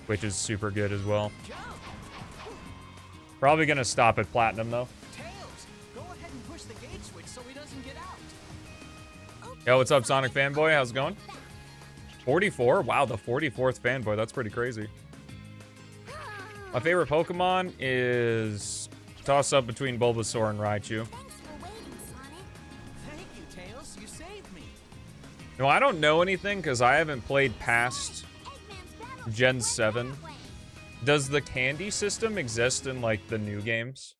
which is super good as well. Probably gonna stop at Platinum though.
Tails, go ahead and push the gate switch so he doesn't get out.
Yo, what's up, Sonic Fanboy? How's it going? 44? Wow, the 44th fanboy. That's pretty crazy. My favorite Pokemon is toss-up between Bulbasaur and Raichu.
Thanks for waiting, Sonic.
Thank you, Tails. You saved me.
No, I don't know anything because I haven't played past
Eggman's battle
Gen
works
7.
that way.
Does the candy system exist in, like, the new games?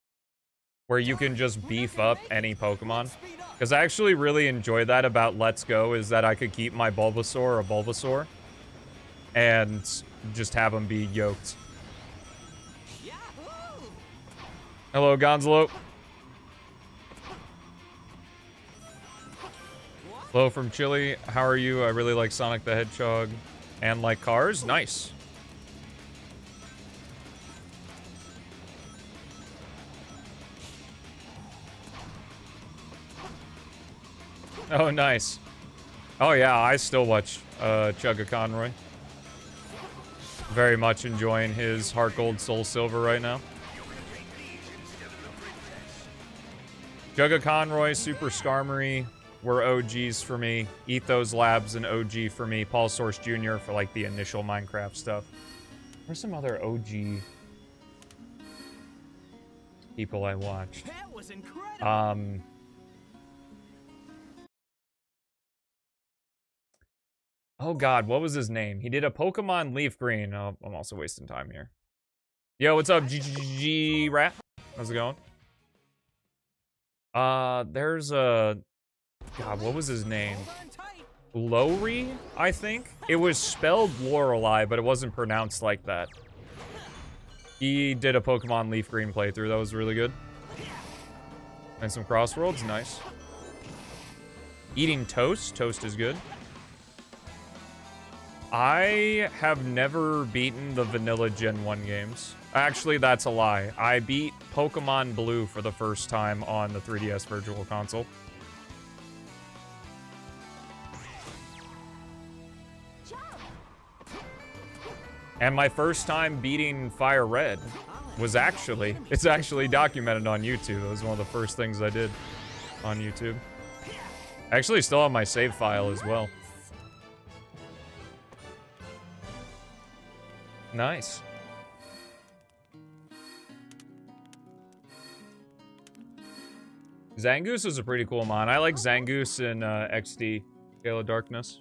Where you can just beef up any Pokemon?
Speed up.
Because I actually really enjoy that about Let's Go, is that I could keep my Bulbasaur a Bulbasaur. And just have them be yoked.
Yahoo!
Hello, Gonzalo. Hello from Chile. How are you? I really like Sonic the Hedgehog and like cars. Nice. Oh, nice. Oh, yeah, I still watch Chugga Conroy. Very much enjoying his Heart Gold, Soul Silver right now. Chugga Conroy, Super Skarmory were OGs for me. Ethos Labs an OG for me. Paul Source Jr. for like the initial Minecraft stuff. There's some other OG people I watched.
That was incredible.
Oh god, what was his name? He did a Pokemon Leaf Green. Oh, I'm also wasting time here. Yo, what's up, GGG Rat? How's it going? There's a... God, what was his name?
Hold on tight.
Lowry, I think? It was spelled Lorelei, but it wasn't pronounced like that. He did a Pokemon Leaf Green playthrough. That was really good. And some Crossworlds, nice. Eating toast. Toast is good. I have never beaten the vanilla Gen 1 games. Actually, that's a lie. I beat Pokemon Blue for the first time on the 3DS Virtual Console. And my first time beating Fire Red was actually, it's actually documented on YouTube. It was one of the first things I did on YouTube. I actually still have my save file as well. Nice. Zangoose is a pretty cool mon. I like Zangoose in XD, Gale of Darkness.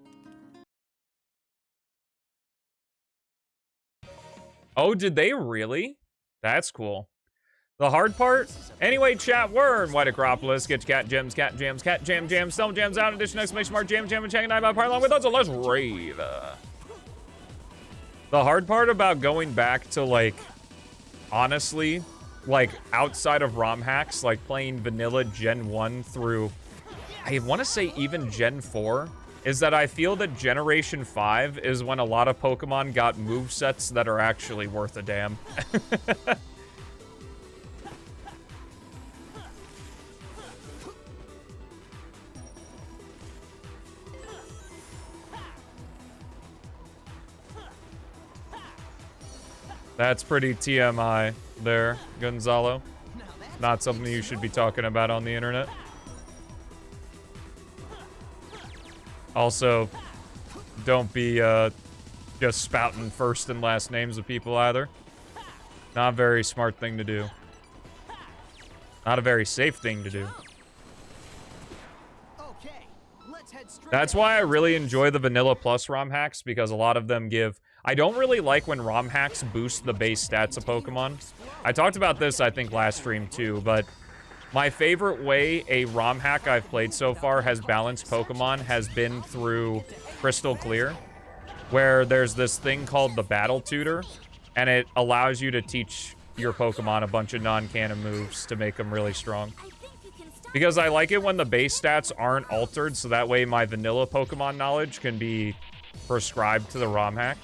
Oh, did they really? That's cool. The hard part? Anyway, chat, we're in White Acropolis. Get your cat gems, cat jams, cat jam jams, stone jams out. Addition, exclamation mark, jam jam, and checking out about part along with us. So let's rave. The hard part about going back to, like, honestly, like, outside of ROM hacks, like playing vanilla Gen 1 through, I want to say even Gen 4, is that I feel that Generation 5 is when a lot of Pokemon got movesets that are actually worth a damn. That's pretty TMI there, Gonzalo. Not something you should be talking about on the internet. Also, Don't be just spouting first and last names of people either. Not a very smart thing to do. Not a very safe thing to do.
Okay, let's head straight.
That's why I really enjoy the Vanilla Plus ROM hacks, because a lot of them give... I don't really like when ROM hacks boost the base stats of Pokemon. I talked about this, I think, last stream too, but my favorite way a ROM hack I've played so far has balanced Pokemon has been through Crystal Clear, where there's this thing called the Battle Tutor, and it allows you to teach your Pokemon a bunch of non-canon moves to make them really strong.
I think you can start.
Because I like it when the base stats aren't altered, so that way my vanilla Pokemon knowledge can be prescribed to the ROM hack.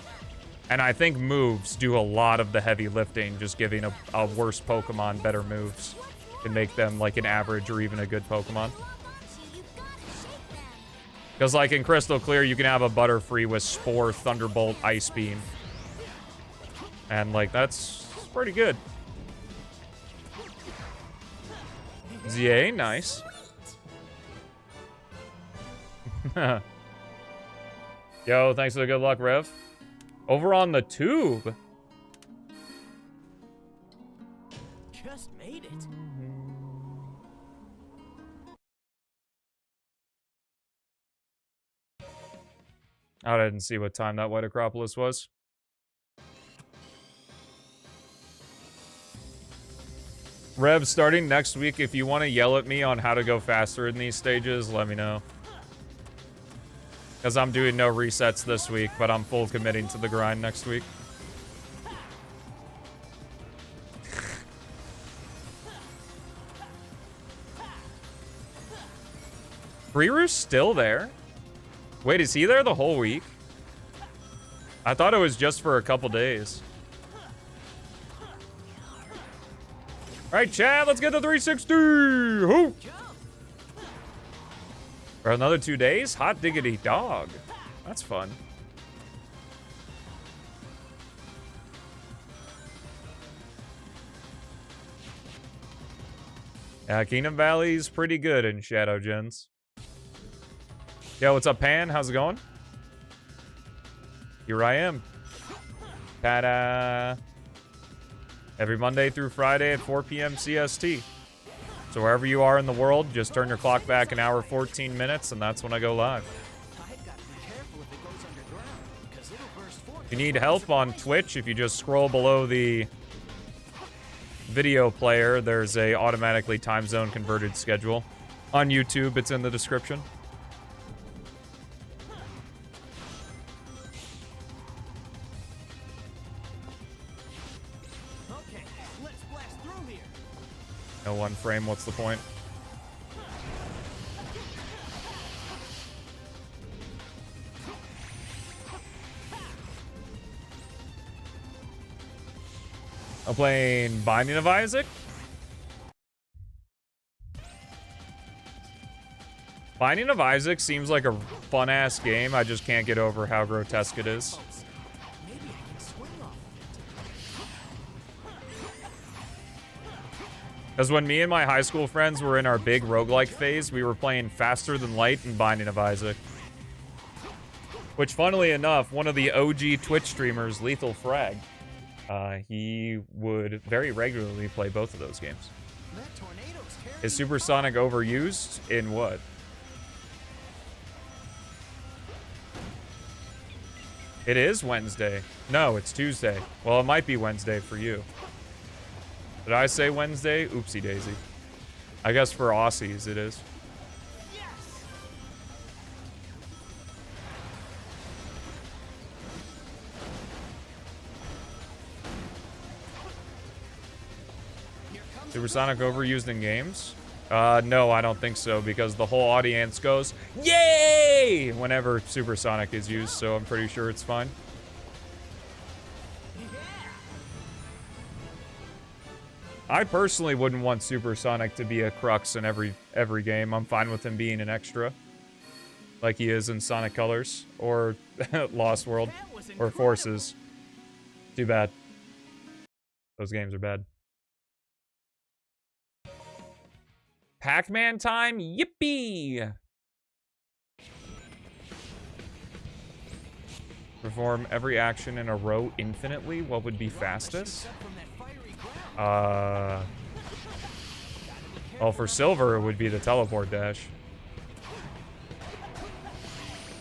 And I think moves do a lot of the heavy lifting, just giving a worse Pokemon better moves can make them like an average or even a good Pokemon.
You've got to shake them.
Because like in Crystal Clear, you can have a Butterfree with Spore, Thunderbolt, Ice Beam. And like, that's pretty good. ZA, nice. Yo, thanks for the good luck, Rev. Over on the tube.
Just made it.
I didn't see what time that White Acropolis was. Rev, starting next week, if you want to yell at me on how to go faster in these stages, let me know. Because I'm doing no resets this week, but I'm full committing to the grind next week. Riru's still there? Wait, is he there the whole week? I thought it was just for a couple days. Alright, Chad, let's get the 360! Hoo! For another 2 days? Hot diggity dog. That's fun. Yeah, Kingdom Valley's pretty good in Shadow Gens. Yo, what's up, Pan? How's it going? Here I am. Ta-da! Every Monday through Friday at 4 p.m. CST. So wherever you are in the world, just turn your clock back an hour 14 minutes, and that's when I go live.
I've got to be careful if it goes underground, because it'll burst forth.
If you need help on Twitch, if you just scroll below the video player, there's a automatically time zone converted schedule. On YouTube, it's in the description.
Okay, let's blast through here.
No one frame, what's the point? I'm playing Binding of Isaac. Binding of Isaac seems like a fun-ass game. I just can't get over how grotesque it is.
Maybe I can swing off
Because when me and my high school friends were in our big roguelike phase, we were playing Faster Than Light and Binding of Isaac. Which, funnily enough, one of the OG Twitch streamers, Lethal Frag, he would very regularly play both of those games.
that tornado's carrying.
Is Supersonic overused? In what? It is Wednesday. No, it's Tuesday. Well, it might be Wednesday for you. Did I say Wednesday? Oopsie daisy. I guess for Aussies it is. Supersonic overused in games? No, I don't think so, because the whole audience goes, yay! Whenever Supersonic is used, so I'm pretty sure it's fine. I personally wouldn't want Supersonic to be a crux in every game. I'm fine with him being an extra. Like he is in Sonic Colors, or Lost World, or Forces. Too bad. Those games are bad. Pac-Man time? Yippee! Perform every action in a row infinitely. What would be fastest? Well, for Silver, it would be the teleport dash.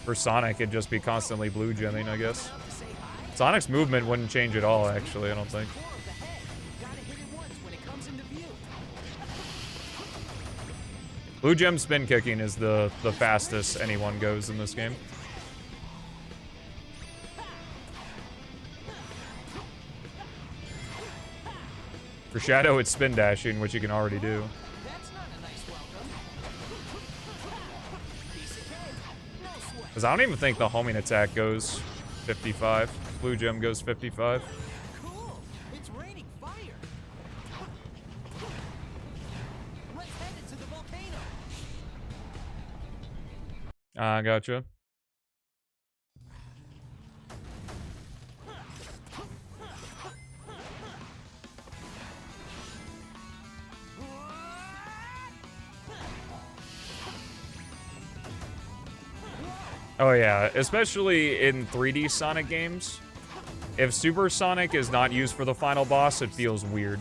For Sonic, it'd just be constantly blue gemming, I guess. Sonic's movement wouldn't change at all, actually, I don't think. Blue gem spin kicking is the fastest anyone goes in this game. For Shadow, it's spin dashing, which you can already do. Because I don't even think the homing attack goes 55. Blue gem goes 55.
Cool. It's raining fire. Let's head into the volcano.
Gotcha. Oh yeah, especially in 3D Sonic games. If Super Sonic is not used for the final boss, it feels weird.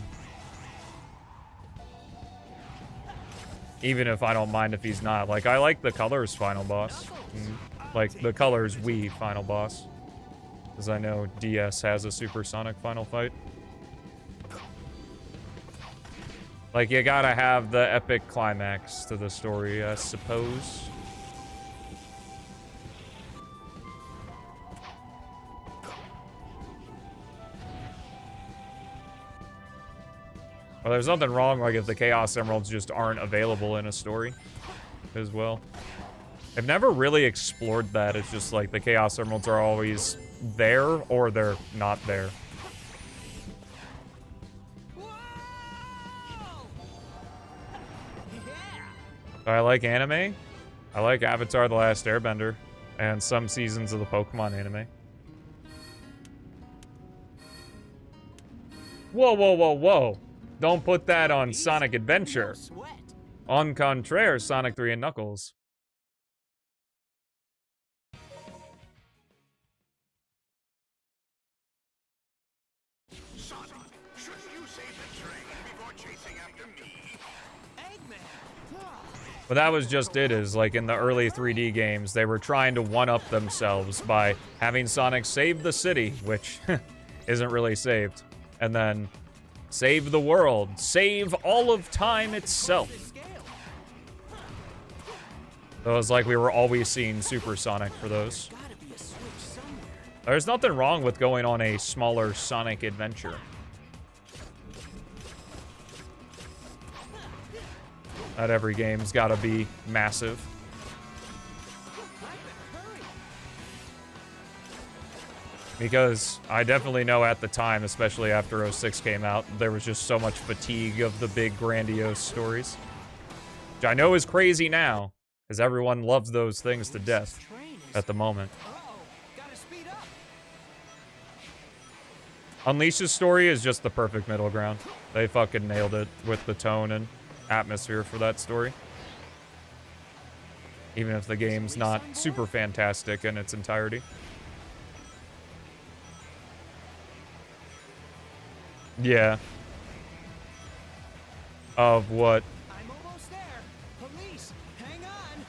Even if I don't mind if he's not. Like, I like the Colors final boss. Like, the Colors Wii final boss. Because I know DS has a Super Sonic final fight. Like, you gotta have the epic climax to the story, I suppose. Well, there's nothing wrong, like, if the Chaos Emeralds just aren't available in a story as well. I've never really explored that. It's just, like, the Chaos Emeralds are always there, or they're not there. I like anime. I like Avatar: The Last Airbender, and some seasons of the Pokemon anime. Whoa, whoa, whoa, whoa. Don't put that on Sonic Adventure. On contraire, Sonic 3 and Knuckles.
Sonic, shouldn't you save the train before chasing after me?
But that was just it, is like in the early 3D games, they were trying to one-up themselves by having Sonic save the city, which isn't really saved. And then save the world, save all of time itself. So it was like we were always seeing Super Sonic for those. There's nothing wrong with going on a smaller Sonic adventure. Not every game's gotta be massive. Because I definitely know at the time, especially after 06 came out, there was just so much fatigue of the big grandiose stories. Which I know is crazy now, because everyone loves those things to death at the moment. Unleash's story is just the perfect middle ground. They fucking nailed it with the tone and atmosphere for that story. Even if the game's not super fantastic in its entirety. Yeah. Of what?
I'm almost there. Police, hang on.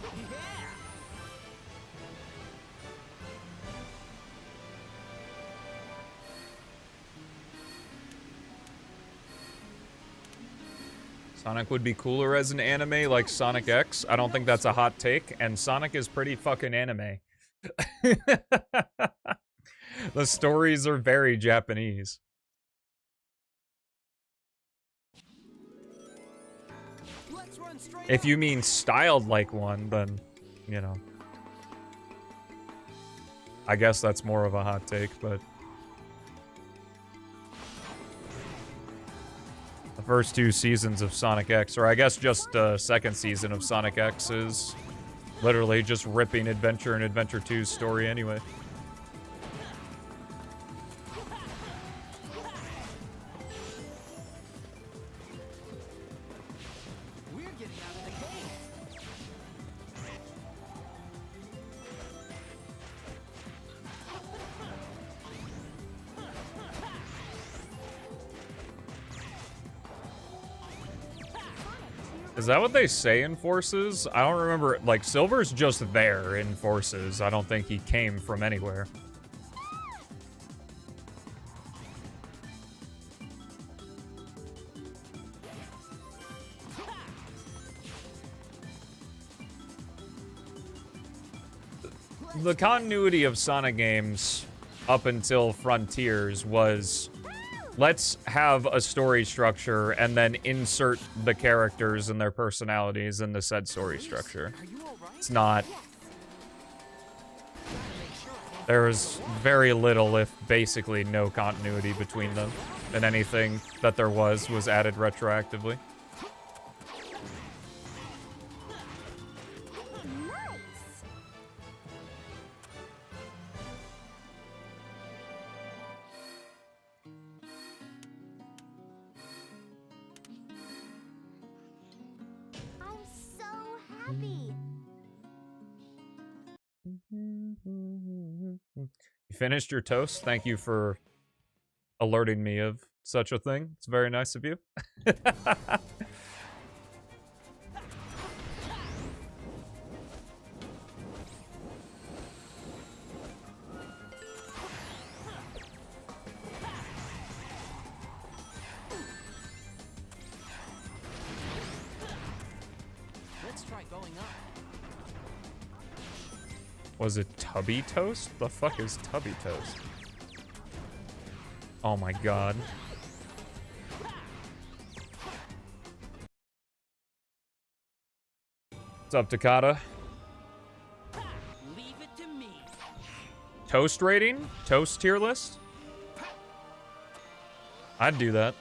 Yeah.
Sonic would be cooler as an anime like Sonic X. I don't think that's a hot take, and Sonic is pretty fucking anime. The stories are very Japanese.
Let's run straight
If
up.
you mean styled like one, then, you know. I guess that's more of a hot take, but... The first two seasons of Sonic X, or I guess just second season of Sonic X, is literally just ripping Adventure and Adventure 2's story anyway.
We're getting out of the cave.
Is that what they say in Forces? I don't remember. Like, Silver's just there in Forces. I don't think he came from anywhere. The continuity of Sonic games up until Frontiers was, let's have a story structure and then insert the characters and their personalities in the said story structure.
Are you all right?
It's not. There was very little, if basically no continuity between them, and anything that there was added retroactively.
Nice. I'm so happy.
You finished your toast? Thank you for alerting me of such a thing. It's very nice of you.
Let's try going up.
Was it Tubby Toast? The fuck is Tubby Toast? Oh my god. What's up, Takata?
Leave it to me.
Toast rating? Toast tier list? I'd do that.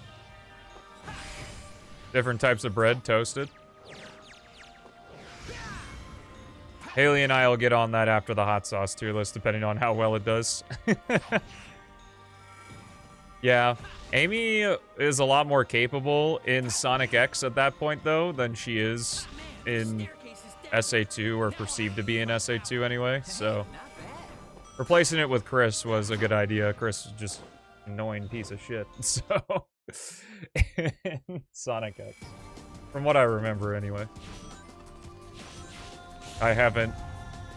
Different types of bread toasted. Haley and I will get on that after the hot sauce tier list, depending on how well it does. Yeah, Amy is a lot more capable in Sonic X at that point, though, than she is in SA2, or perceived to be in SA2 anyway, so replacing it with Chris was a good idea. Chris is just an annoying piece of shit, so Sonic X, from what I remember anyway. I haven't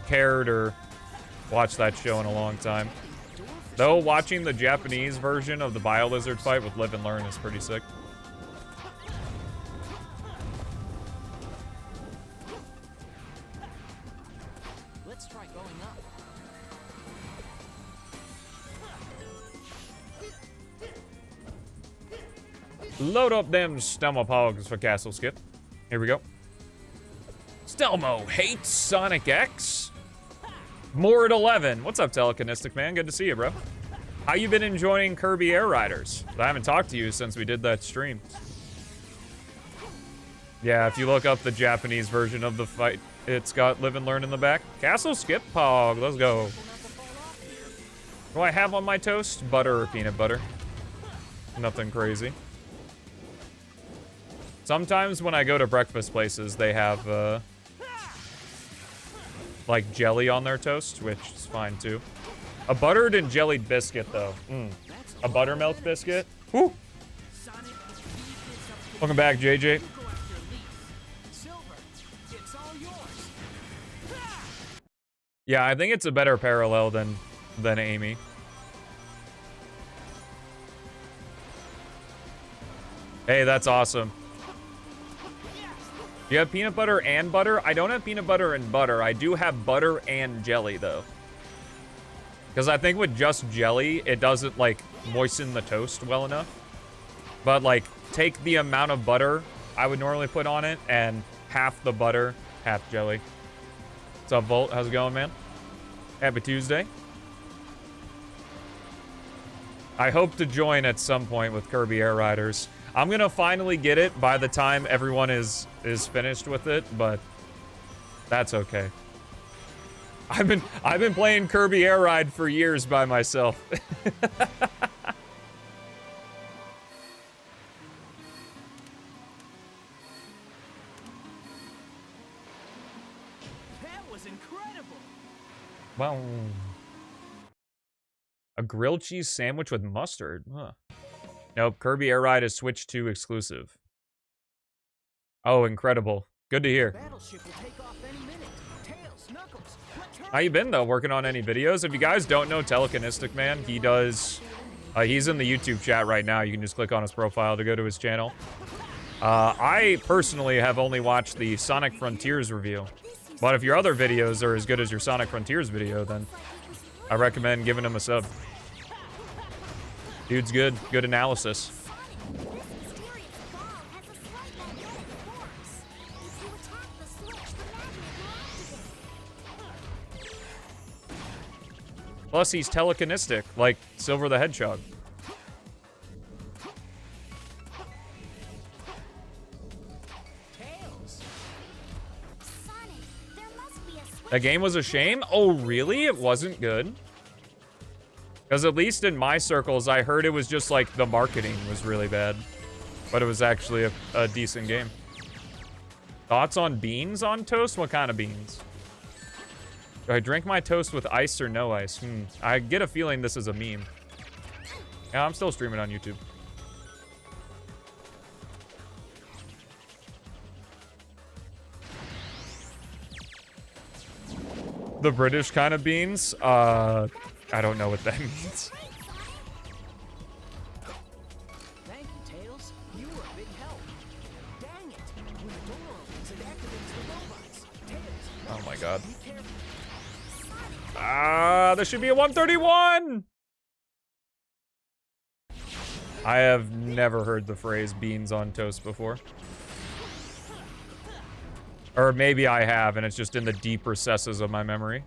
cared or watched that show in a long time. Though watching the Japanese version of the Bio-Lizard fight with Live and Learn is pretty sick.
Let's try going up.
Load up them Stelmo Pogs for Castle Skip. Here we go. Stelmo hates Sonic X. More at 11. What's up, Telekinestic Man? Good to see you, bro. How you been enjoying Kirby Air Riders? I haven't talked to you since we did that stream. Yeah, if you look up the Japanese version of the fight, it's got Live and Learn in the back. Castle Skip Pog, let's go. What do I have on my toast? Butter or peanut butter? Nothing crazy. Sometimes when I go to breakfast places, they have, like jelly on their toast, which is fine too. A buttered and jellied biscuit, though. A buttermilk biscuit. Whew. Welcome back, JJ. Yeah, I think it's a better parallel than Amy. Hey, that's awesome. You have peanut butter and butter? I don't have peanut butter and butter. I do have butter and jelly, though. Because I think with just jelly, it doesn't, like, moisten the toast well enough. But, like, take the amount of butter I would normally put on it, and half the butter, half jelly. What's up, Volt? How's it going, man? Happy Tuesday. I hope to join at some point with Kirby Air Riders. I'm gonna finally get it by the time everyone is finished with it, but that's okay. I've been playing Kirby Air Ride for years by myself.
That was incredible.
Wow. A grilled cheese sandwich with mustard. Huh. Nope, Kirby Air Ride is Switch 2 exclusive. Oh, incredible. Good to hear.
Battleship will take off any minute. Tails, Knuckles, return.
How you been, though? Working on any videos? If you guys don't know Telekinetic Man, he does... he's in the YouTube chat right now. You can just click on his profile to go to his channel. I personally have only watched the Sonic Frontiers review. But if your other videos are as good as your Sonic Frontiers video, then I recommend giving him a sub. Dude's good. Good analysis.
This mysterious ball has a slight magnetic force. If you attack the switch, the magnet will activate.
Plus, he's telekinetic, like Silver the Hedgehog.
Tails.
Sonic, there must be a switch.
That game was a shame? Oh, really? It wasn't good? Because at least in my circles, I heard it was just like the marketing was really bad. But it was actually a decent game. Thoughts on beans on toast? What kind of beans? Do I drink my toast with ice or no ice? I get a feeling this is a meme. Yeah, I'm still streaming on YouTube. The British kind of beans? I don't know what that means.
Thank you, Tails. You were a big help. Dang it. When the door opens, it activates the robots. Tails.
Oh my god.
Be careful.
There should be a 131! I have never heard the phrase beans on toast before. Or maybe I have, and it's just in the deep recesses of my memory.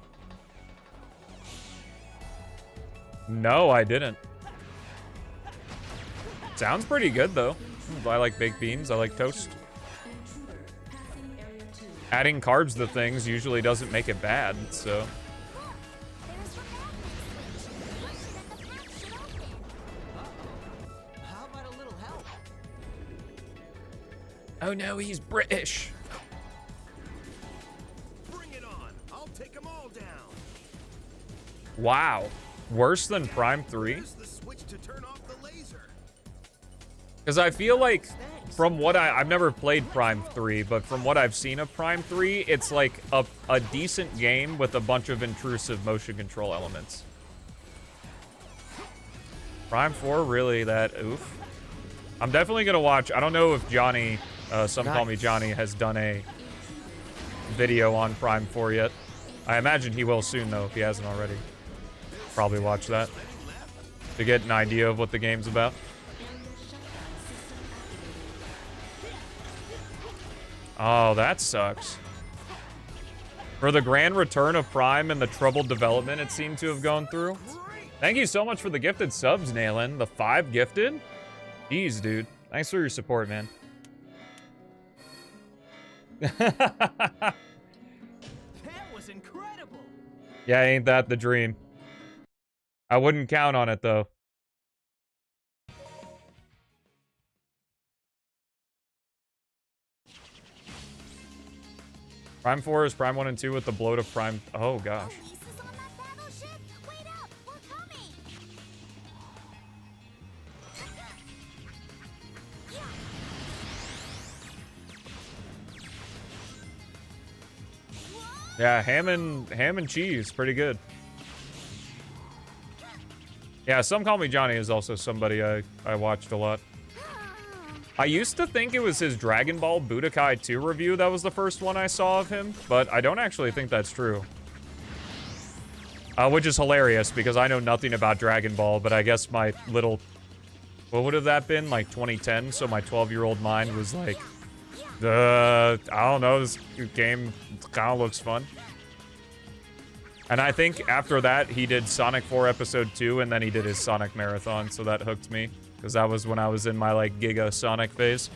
No, I didn't. Sounds pretty good, though. I like baked beans. I like toast. Adding carbs to things usually doesn't make it bad, so...
There's the magnet switch. Push it and the path should open.
How about a little help?
Oh no, he's British.
Bring it on. I'll take them all down.
Wow. Worse than Prime 3?
Use the switch to turn off the laser.
Because I feel like, from what I've never played Prime 3, but from what I've seen of Prime 3, it's like a decent game with a bunch of intrusive motion control elements. Prime 4, really that oof? I'm definitely going to watch, I don't know if Johnny, some call me Johnny, has done a video on Prime 4 yet. I imagine he will soon, though, if he hasn't already. Probably watch that to get an idea of what the game's about. Oh, that sucks. For the grand return of Prime and the troubled development it seemed to have gone through. Thank you so much for the gifted subs, Naylin. The 5 gifted? Jeez, dude. Thanks for your support, man.
That was incredible.
Yeah, ain't that the dream? I wouldn't count on it, though. Prime 4 is Prime 1 and 2 with the bloat of Prime... Oh, gosh.
Police is on that battleship. Wait up, we're coming.
Yeah, ham and cheese. Pretty good. Yeah, Some Call Me Johnny is also somebody I watched a lot. I used to think it was his Dragon Ball Budokai 2 review that was the first one I saw of him, but I don't actually think that's true. Which is hilarious, because I know nothing about Dragon Ball, but I guess my little... What would have that been? Like 2010? So my 12-year-old mind was like, I don't know, this game kind of looks fun. And I think after that, he did Sonic 4 Episode 2, and then he did his Sonic Marathon, so that hooked me. Because that was when I was in my, like, Giga Sonic phase.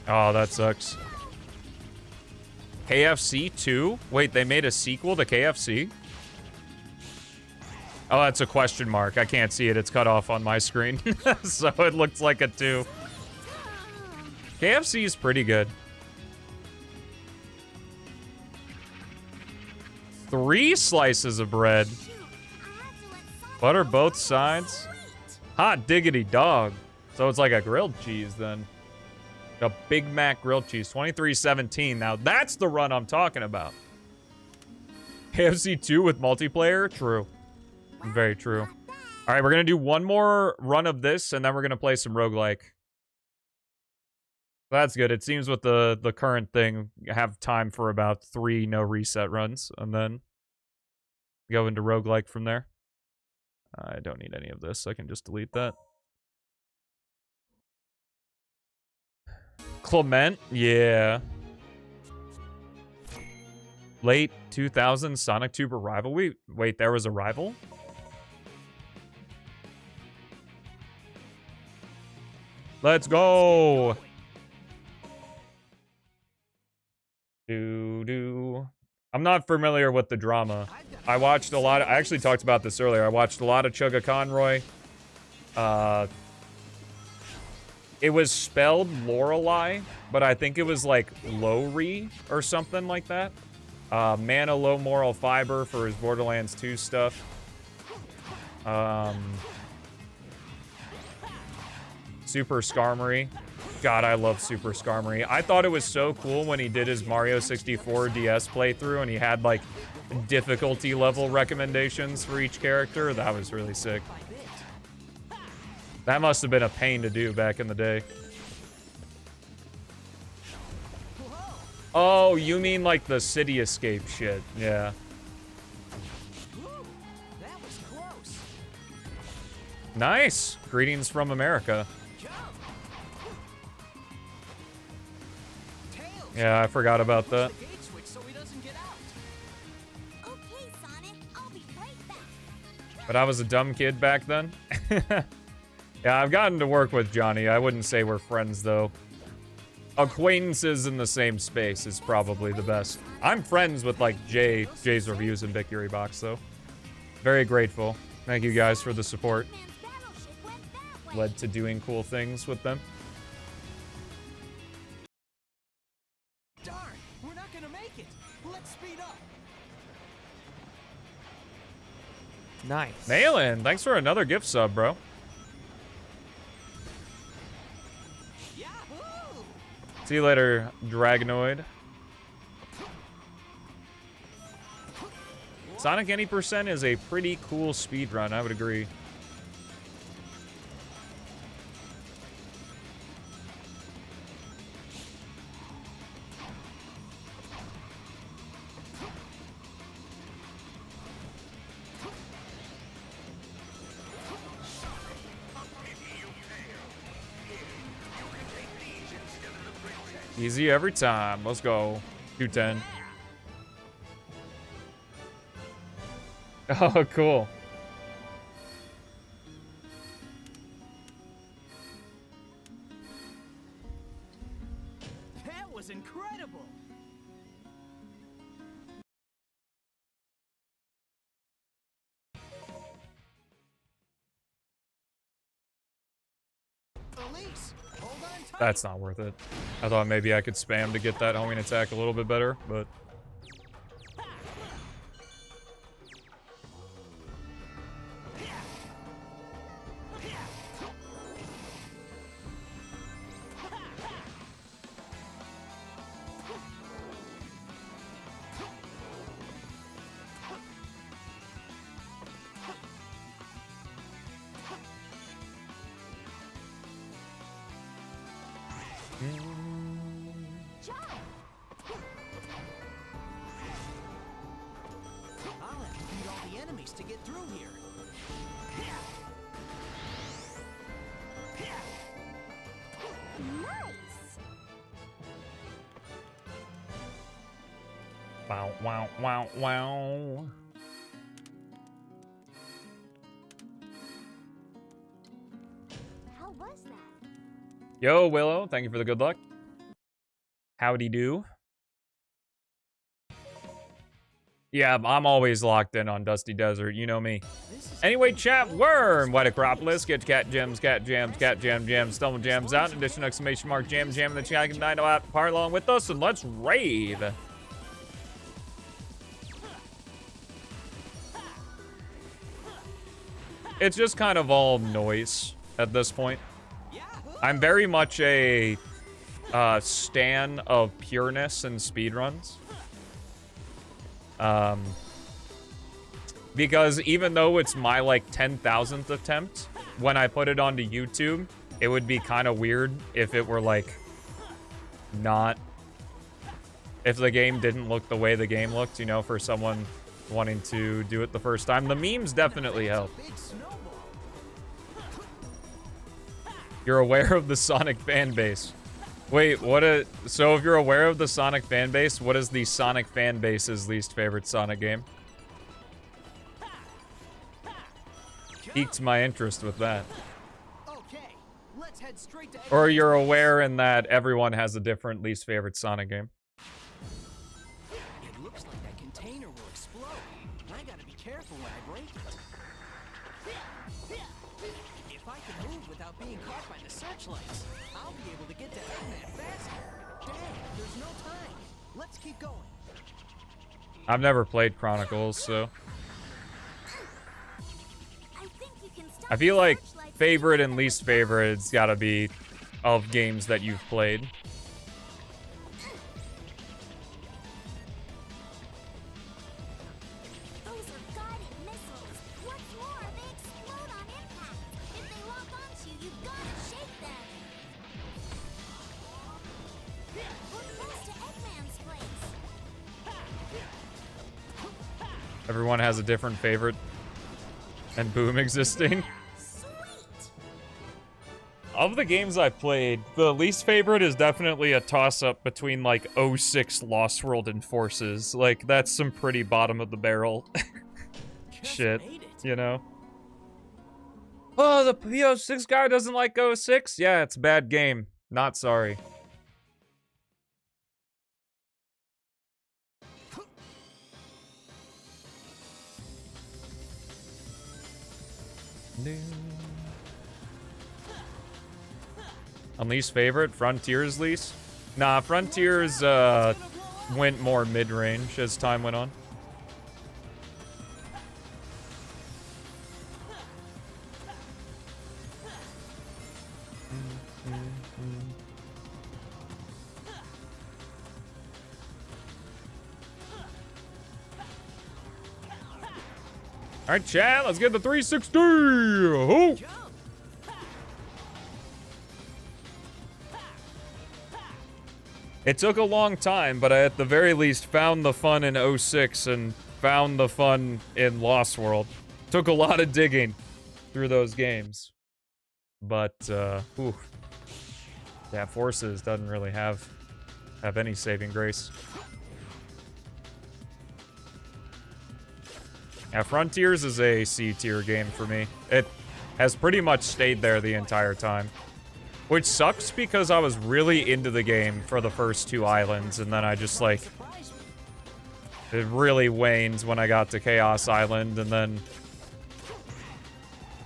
Oh, that sucks. KFC 2? Wait, they made a sequel to KFC? Oh, that's a question mark. I can't see it. It's cut off on my screen. So it looks like a 2. KFC is pretty good. 3 slices of bread.
Shoot, I had to let
Butter both sides. Hot diggity dog. So it's like a grilled cheese then. A Big Mac grilled cheese. 23.17. Now that's the run I'm talking about. KFC 2 with multiplayer? True. Very true. All right, we're going to do one more run of this, and then we're going to play some roguelike. That's good. It seems with the current thing, have time for about 3 no reset runs, and then go into roguelike from there. I don't need any of this. I can just delete that. Clement? Yeah. Late 2000s Sonic Tuber rival. Wait, there was a rival? Let's go. I'm not familiar with the drama. I watched a lot. I actually talked about this earlier. I watched a lot of Chugga Conroy. It was spelled Lorelei, but I think it was like Lowry or something like that. Man of low moral fiber for his Borderlands 2 stuff. Super Skarmory. God, I love Super Skarmory. I thought it was so cool when he did his Mario 64 DS playthrough and he had like difficulty level recommendations for each character. That was really sick. That must have been a pain to do back in the day. Oh, you mean like the city escape shit. Yeah.
That was close.
Nice. Greetings from America. Yeah, I forgot about that.
The gate switch so he doesn't get out.
Okay, Sonic, I'll be right back.
But I was a dumb kid back then. Yeah, I've gotten to work with Johnny. I wouldn't say we're friends, though. Acquaintances in the same space is probably the best. I'm friends with, like, Jay's reviews and Victory Box, though. Very grateful. Thank you guys for the support.
Man's battleship went that way.
Led to doing cool things with them.
Darn, we're not gonna make it. Let's speed up.
Nice.
Malin, thanks for another gift sub, bro.
Yahoo!
See you later, Dragonoid. Sonic Any Percent is a pretty cool speedrun, I would agree. Easy every time. Let's go. 210. Oh, cool.
That was incredible. Elise, hold on tight.
That's not worth it. I thought maybe I could spam to get that homing attack a little bit better, but...
I'll have to beat all the enemies to get through here.
Nice.
Wow, wow, wow, wow.
How was that?
Yo, Willow, thank you for the good luck. Howdy do. Yeah, I'm always locked in on Dusty Desert. You know me. Anyway, chat, worm, White Acropolis, get cat gems, cat jams, cat jam jams, stumble jams out. In addition, exclamation mark jam jam in the chat. Can dine out part along with us and let's rave. it's just kind of all noise at this point. I'm very much a stan of pureness and speedruns. Because even though it's my, like, 10,000th attempt, when I put it onto YouTube, it would be kind of weird if it were, like, not... If the game didn't look the way the game looked, you know, for someone wanting to do it the first time. The memes definitely help. You're aware of the Sonic fan base. Wait, so if you're aware of the Sonic fan base, what is the Sonic fan base's least favorite Sonic game? Piqued my interest with that.
Okay, let's head straight to
Or you're aware in that everyone has a different least favorite Sonic game.
It looks like that container will explode. I gotta be careful when I break it. If I can move without being caught by the searchlights, I'll be able to get to Eggman faster. Dang, there's no time. Let's keep going.
I've never played Chronicles, so... I feel like favorite and least favorite, it's gotta be of games that you've played.
Those are guided missiles. What's more, they explode on impact. If they lock onto you, you've gotta shake them. We're close to Eggman's place.
Everyone has a different favorite. And boom existing. Of the games I played, the least favorite is definitely a toss-up between, like, 06 Lost World and Forces. Like, that's some pretty bottom-of-the-barrel shit, you know? Oh, the P-06 guy doesn't like 06? Yeah, it's a bad game. Not sorry. On least favorite? Frontiers least? Nah, Frontiers went more mid-range as time went on. Alright, chat, let's get the 360! Oh! It took a long time, but I at the very least found the fun in 06 and found the fun in Lost World. Took a lot of digging through those games. But, whew. Yeah, Forces doesn't really have any saving grace. Yeah, Frontiers is a C-tier game for me. It has pretty much stayed there the entire time. Which sucks because I was really into the game for the first 2 islands, and then I just, like... It really wanes when I got to Chaos Island, and then...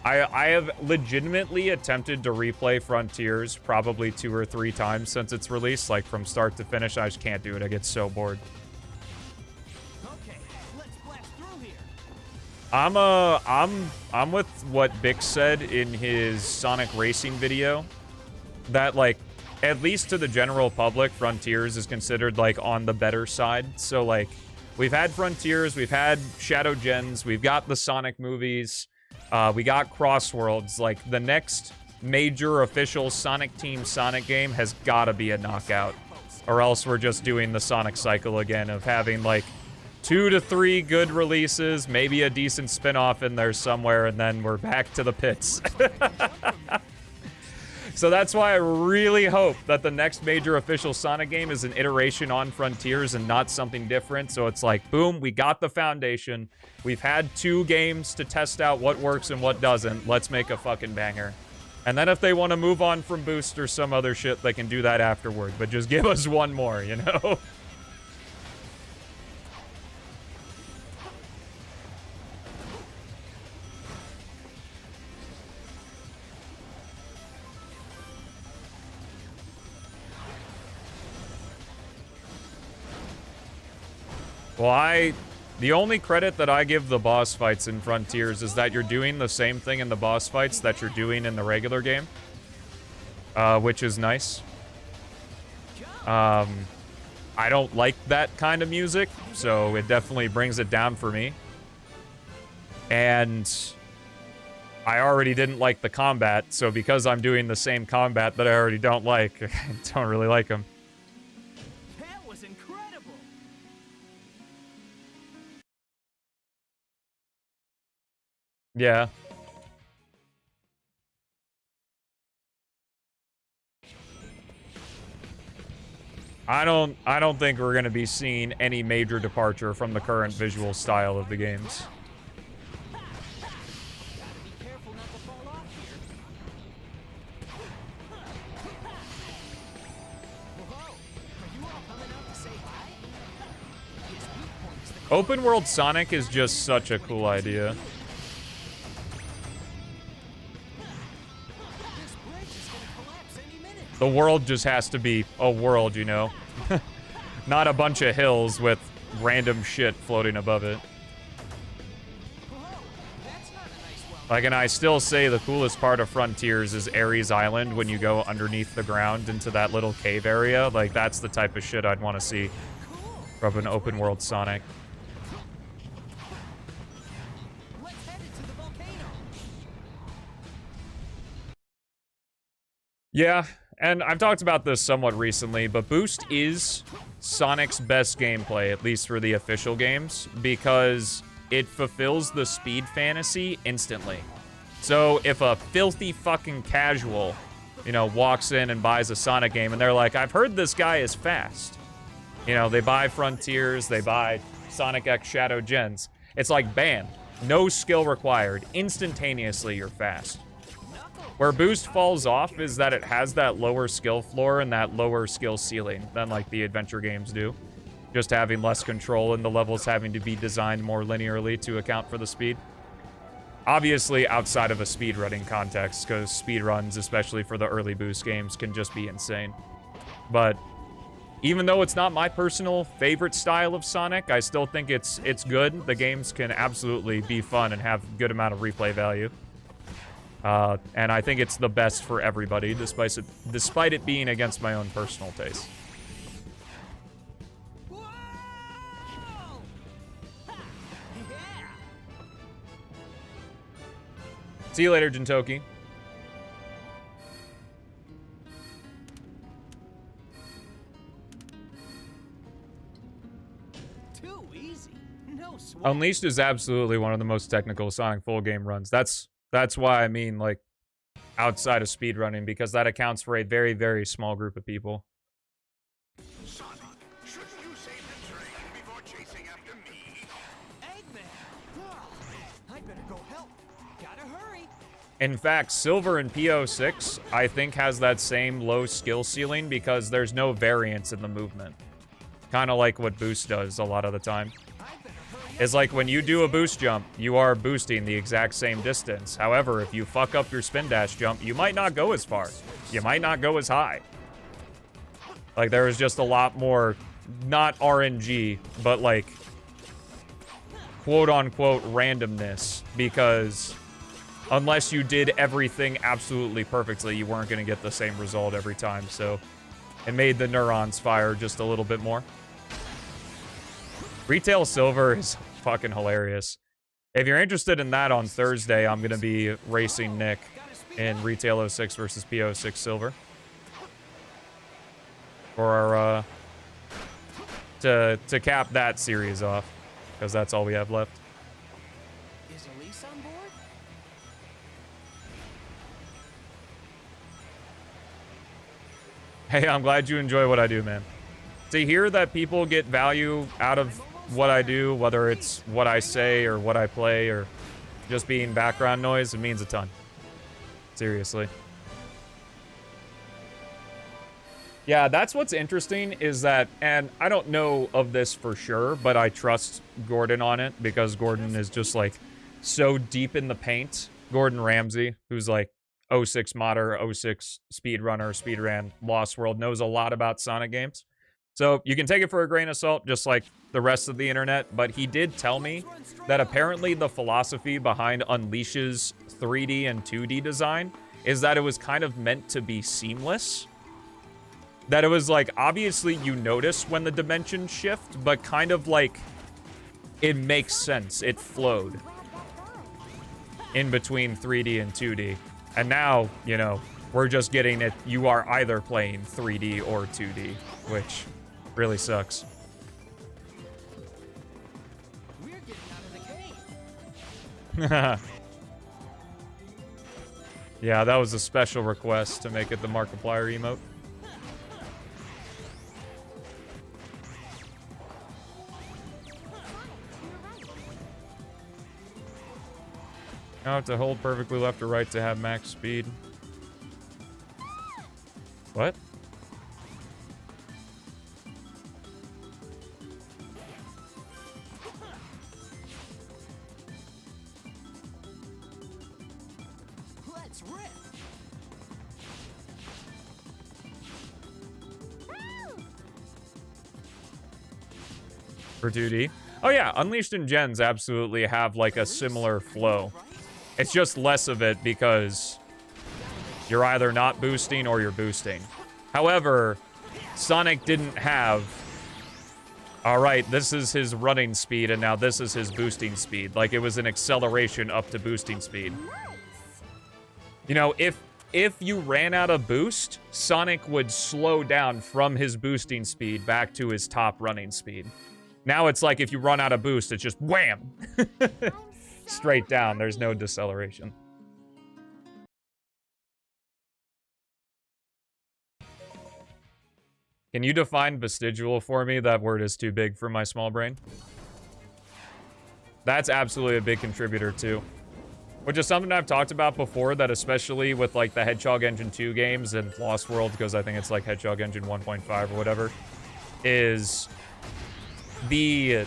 I have legitimately attempted to replay Frontiers probably 2 or 3 times since its release, like from start to finish. I just can't do it. I get so bored. I'm with what Bix said in his Sonic Racing video. That, like, at least to the general public, Frontiers is considered, like, on the better side. So, like, we've had Frontiers, we've had Shadow Gens, we've got the Sonic movies, we got Crossworlds. Like, the next major official Sonic Team Sonic game has gotta be a knockout. Or else we're just doing the Sonic cycle again of having, like, 2 to 3 good releases, maybe a decent spin-off in there somewhere, and then we're back to the pits. So that's why I really hope that the next major official Sonic game is an iteration on Frontiers and not something different. So it's like, boom, we got the foundation. We've had 2 games to test out what works and what doesn't. Let's make a fucking banger. And then if they want to move on from Boost or some other shit, they can do that afterward. But just give us one more, you know? Well, The only credit that I give the boss fights in Frontiers is that you're doing the same thing in the boss fights that you're doing in the regular game. Which is nice. I don't like that kind of music, so it definitely brings it down for me. And I already didn't like the combat, so because I'm doing the same combat that I already don't like, I don't really like them.
That was incredible.
Yeah. I don't think we're gonna be seeing any major departure from the current visual style of the games.
Gotta be careful not to fall off here. Whoa, are you all coming out to say hi? His weak point is the
Open world Sonic is just such a cool idea.
this bridge is gonna collapse any minute.
The world just has to be a world, you know? Not a bunch of hills with random shit floating above it.
Whoa, that's not a nice well.
Like, and I still say the coolest part of Frontiers is Ares Island when you go underneath the ground into that little cave area. Like, that's the type of shit I'd want to see from an open world Sonic.
Let's head into the volcano.
Yeah, and I've talked about this somewhat recently, but Boost is Sonic's best gameplay, at least for the official games, because it fulfills the speed fantasy instantly. So if a filthy fucking casual, you know, walks in and buys a Sonic game and they're like, I've heard this guy is fast. You know, they buy Frontiers, they buy Sonic X Shadow Gens. It's like, bam, no skill required. Instantaneously, you're fast. Where Boost falls off is that it has that lower skill floor and that lower skill ceiling than like the adventure games do. Just having less control and the levels having to be designed more linearly to account for the speed. Obviously outside of a speedrunning context, because speedruns, especially for the early Boost games, can just be insane. But even though it's not my personal favorite style of Sonic, I still think it's good. The games can absolutely be fun and have a good amount of replay value. And I think it's the best for everybody, despite it being against my own personal taste.
Whoa! Yeah.
See you later, Jintoki.
Too easy. No sweat.
Unleashed is absolutely one of the most technical Sonic full game runs. That's why I mean, like, outside of speedrunning, because that accounts for a very, very small group of people.
Sonic, shouldn't you save the train before chasing after me?
Eggman! Oh, I better go help. Gotta hurry.
In fact, Silver in P-06, I think, has that same low skill ceiling because there's no variance in the movement. Kind of like what Boost does a lot of the time.
I better hurry up.
It's like when you do a boost jump, you are boosting the exact same distance. However, if you fuck up your spin dash jump, you might not go as far. You might not go as high. Like, there is just a lot more, not RNG, but like, quote-unquote randomness, because unless you did everything absolutely perfectly, you weren't going to get the same result every time, so it made the neurons fire just a little bit more. Retail Silver is fucking hilarious. If you're interested in that on Thursday, I'm going to be racing Nick in Retail 06 versus P-06 Silver. For our, to cap that series off, because that's all we have left.
Is Elise on board?
Hey, I'm glad you enjoy what I do, man. To hear that people get value out of what I do, whether it's what I say or what I play or just being background noise, it means a ton. Seriously. Yeah, that's what's interesting is that, and I don't know of this for sure, but I trust Gordon on it because Gordon is just like so deep in the paint. Gordon Ramsay, who's like 06 modder, 06 speedrunner, speedran, Lost World, knows a lot about Sonic games. So you can take it for a grain of salt, just like the rest of the internet, but he did tell me that apparently the philosophy behind Unleash's 3D and 2D design is that it was kind of meant to be seamless. That it was like, obviously you notice when the dimensions shift, but kind of like it makes sense. It flowed in between 3D and 2D. And now, you know, we're just getting it. You are either playing 3D or 2D, which really sucks.
We're getting out of the cave.
Yeah, that was a special request to make it the Markiplier emote. I have to hold perfectly left or right to have max speed. What?
Let's rip.
For 2D? Oh yeah, Unleashed and Gens absolutely have like a similar flow. It's just less of it because you're either not boosting or you're boosting. However, Sonic didn't have, all right, this is his running speed and now this is his boosting speed. Like it was an acceleration up to boosting speed. You know, if you ran out of boost, Sonic would slow down from his boosting speed back to his top running speed. Now it's like if you run out of boost, it's just wham! Straight down, there's no deceleration. Can you define vestigial for me? That word is too big for my small brain. That's absolutely a big contributor too. Which is something I've talked about before, that especially with like the Hedgehog Engine 2 games and Lost World, because I think it's like Hedgehog Engine 1.5 or whatever, is the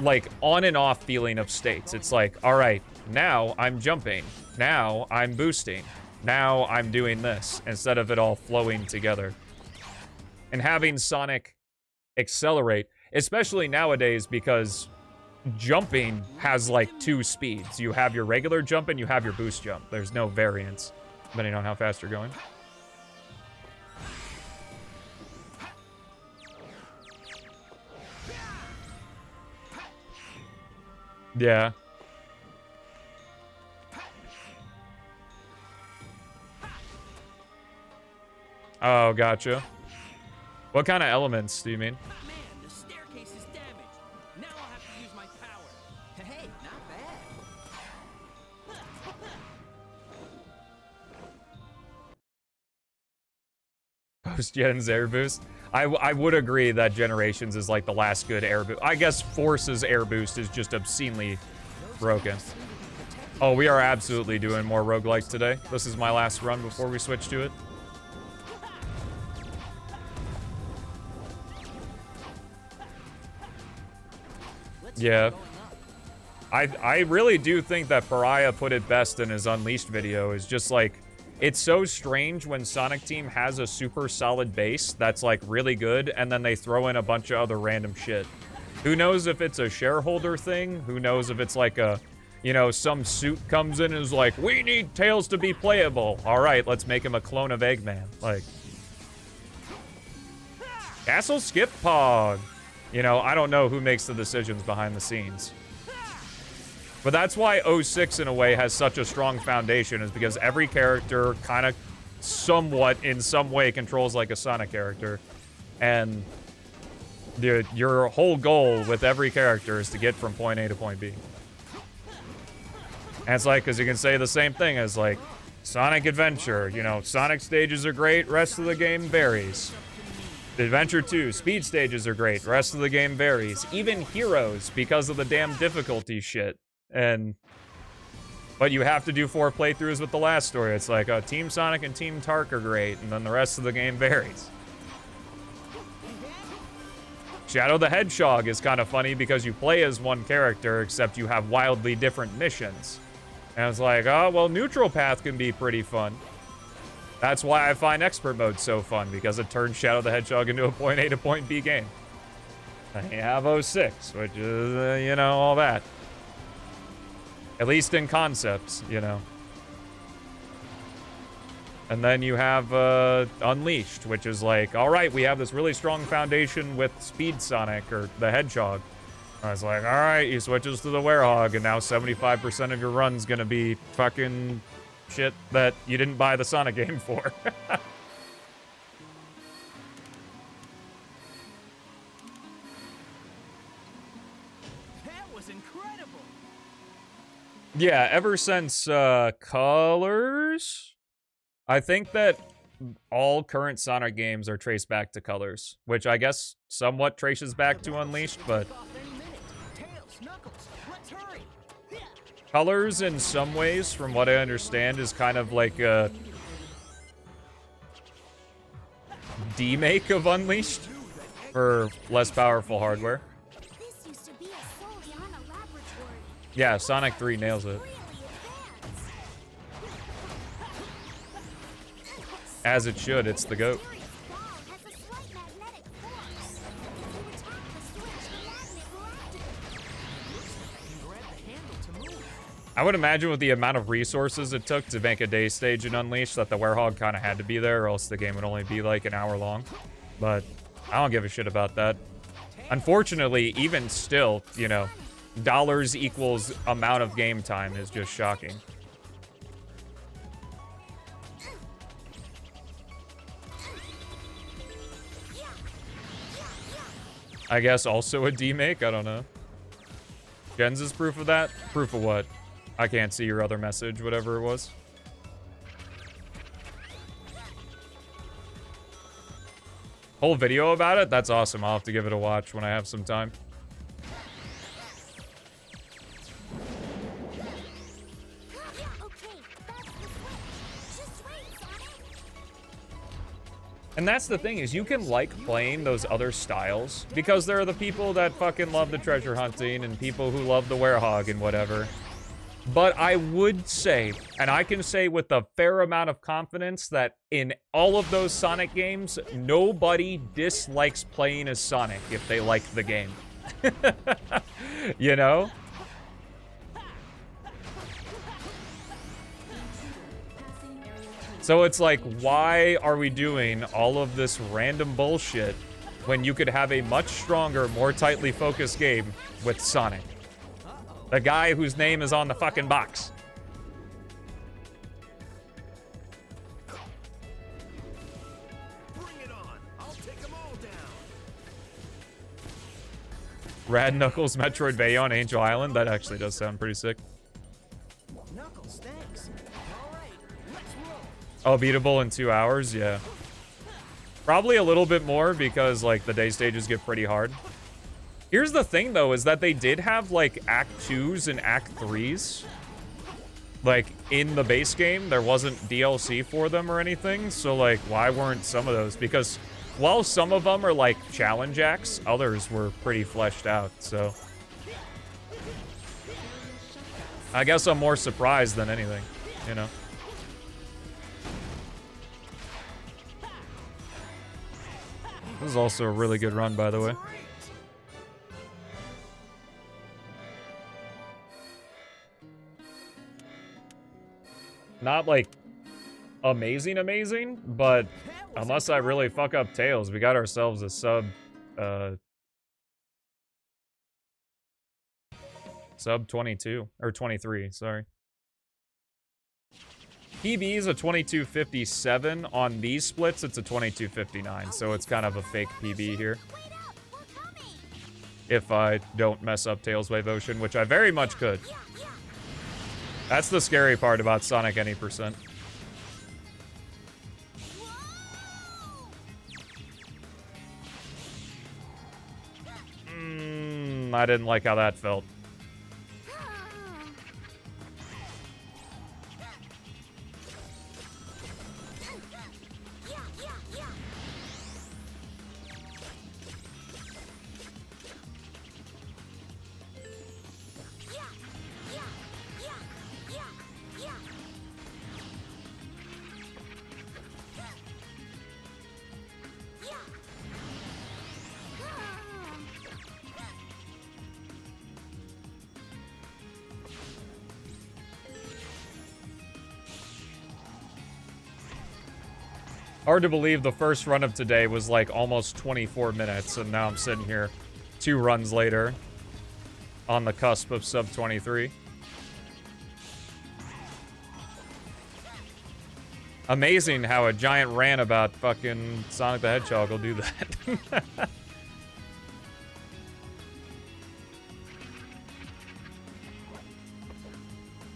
like on and off feeling of states. It's like, all right, now I'm jumping, now I'm boosting, now I'm doing this, instead of it all flowing together. And having Sonic accelerate, especially nowadays, because jumping has like 2 speeds. You have your regular jump and you have your boost jump. There's no variance depending on how fast you're going. Yeah. Oh, gotcha. What kind of elements do you mean?
Man, the staircase is damaged. Now I'll have to use my power. Hey, not bad.
Post-Gen's air boost. I would agree that Generations is like the last good air boost. I guess Force's air boost is just obscenely broken. Oh, we are absolutely doing more roguelikes today. This is my last run before we switch to it. Yeah. I really do think that Pariah put it best in his Unleashed video, is just like, it's so strange when Sonic Team has a super solid base that's like really good, and then they throw in a bunch of other random shit. Who knows if it's a shareholder thing? Who knows if it's like a, you know, some suit comes in and is like, we need Tails to be playable. All right, let's make him a clone of Eggman. Like, Castle Skip Pog. You know, I don't know who makes the decisions behind the scenes. But that's why 06 in a way has such a strong foundation, is because every character kind of somewhat in some way controls like a Sonic character. And your whole goal with every character is to get from point A to point B. And it's like, because you can say the same thing as like Sonic Adventure, you know, Sonic stages are great, rest of the game varies. Adventure 2, speed stages are great, rest of the game varies. Even Heroes, because of the damn difficulty shit. But you have to do 4 playthroughs with the last story. It's like, Team Sonic and Team Tark are great, and then the rest of the game varies. Shadow the Hedgehog is kind of funny because you play as one character, except you have wildly different missions. And it's like, oh, well, Neutral Path can be pretty fun. That's why I find expert mode so fun, because it turns Shadow the Hedgehog into a point A to point B game. And you have 06, which is, you know, all that. At least in concepts, you know. And then you have Unleashed, which is like, all right, we have this really strong foundation with Speed Sonic, or the Hedgehog. I was like, all right, he switches to the Werehog, and now 75% of your run's gonna be fucking shit that you didn't buy the Sonic game for.
That was incredible.
Yeah, ever since Colors, I think that all current Sonic games are traced back to Colors, which I guess somewhat traces back to Unleashed, but
Off any minute. Tails, Knuckles, let's hurry.
Colors in some ways, from what I understand, is kind of like a demake of Unleashed for less powerful hardware.
This used to be a Soliana laboratory.
Yeah, Sonic 3 nails it.
Really advanced.
As it should, it's the GOAT.
Mysterious ball has a slight magnetic force. If you attack the switch, the magnet will activate.
And grab the handle to move.
I would imagine with the amount of resources it took to make a day stage in Unleashed that the Werehog kind of had to be there, or else the game would only be like an hour long. But I don't give a shit about that. Unfortunately, even still, you know, dollars equals amount of game time is just shocking. I guess also a demake? I don't know. Gens is proof of that? Proof of what? I can't see your other message, whatever it was. Whole video about it? That's awesome. I'll have to give it a watch when I have some time.
Okay, that's the switch. Just wait, Sonic.
And that's the thing, is you can like playing those other styles because there are the people that fucking love the treasure hunting and people who love the Werehog and whatever. But I would say, and I can say with a fair amount of confidence, that in all of those Sonic games, nobody dislikes playing as Sonic if they like the game. You know? So it's like, why are we doing all of this random bullshit when you could have a much stronger, more tightly focused game with Sonic? The guy whose name is on the fucking box.
Bring it on. I'll take them all down.
Rad Knuckles Metroidvania on Angel Island? That actually does sound pretty sick.
Knuckles, thanks. All right, let's roll.
Oh, beatable in 2 hours? Yeah. Probably a little bit more because, like, the day stages get pretty hard. Here's the thing, though, is that they did have, like, Act 2s and Act 3s. Like, in the base game, there wasn't DLC for them or anything, so, like, why weren't some of those? Because while some of them are, like, challenge acts, others were pretty fleshed out, so... I guess I'm more surprised than anything, you know? This is also a really good run, by the way. Not, like, amazing, but unless I really fuck up Tails, we got ourselves a sub 22, or 23, sorry. PB is a 2257. On these splits, it's a 2259, so it's kind of a fake PB here.
Wait up, we're coming.
If I don't mess up Tails Wave Ocean, which I very much could. That's the scary part about Sonic any percent. I didn't like how that felt. Hard to believe the first run of today was like almost 24 minutes, and now I'm sitting here 2 runs later on the cusp of sub 23. Amazing how a giant rant about fucking Sonic the Hedgehog will do that.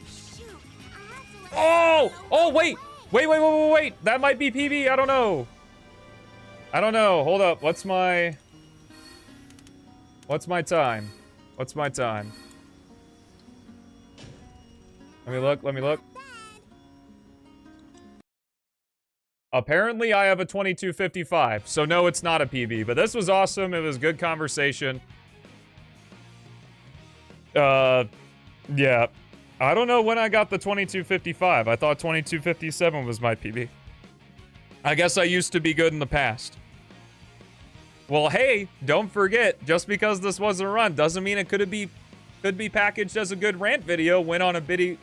Shoot, I have to let
Oh! Oh, wait! Wait. That might be PB. I don't know. Hold up. What's my time? What's my time? Let me look. Apparently, I have a 22:55. So, no, it's not a PB. But this was awesome. It was good conversation. Yeah. I don't know when I got the 22:55. I thought 22:57 was my PB. I guess I used to be good in the past. Well, hey, don't forget, just because this wasn't a run doesn't mean it could be packaged as a good rant video. Went on a pretty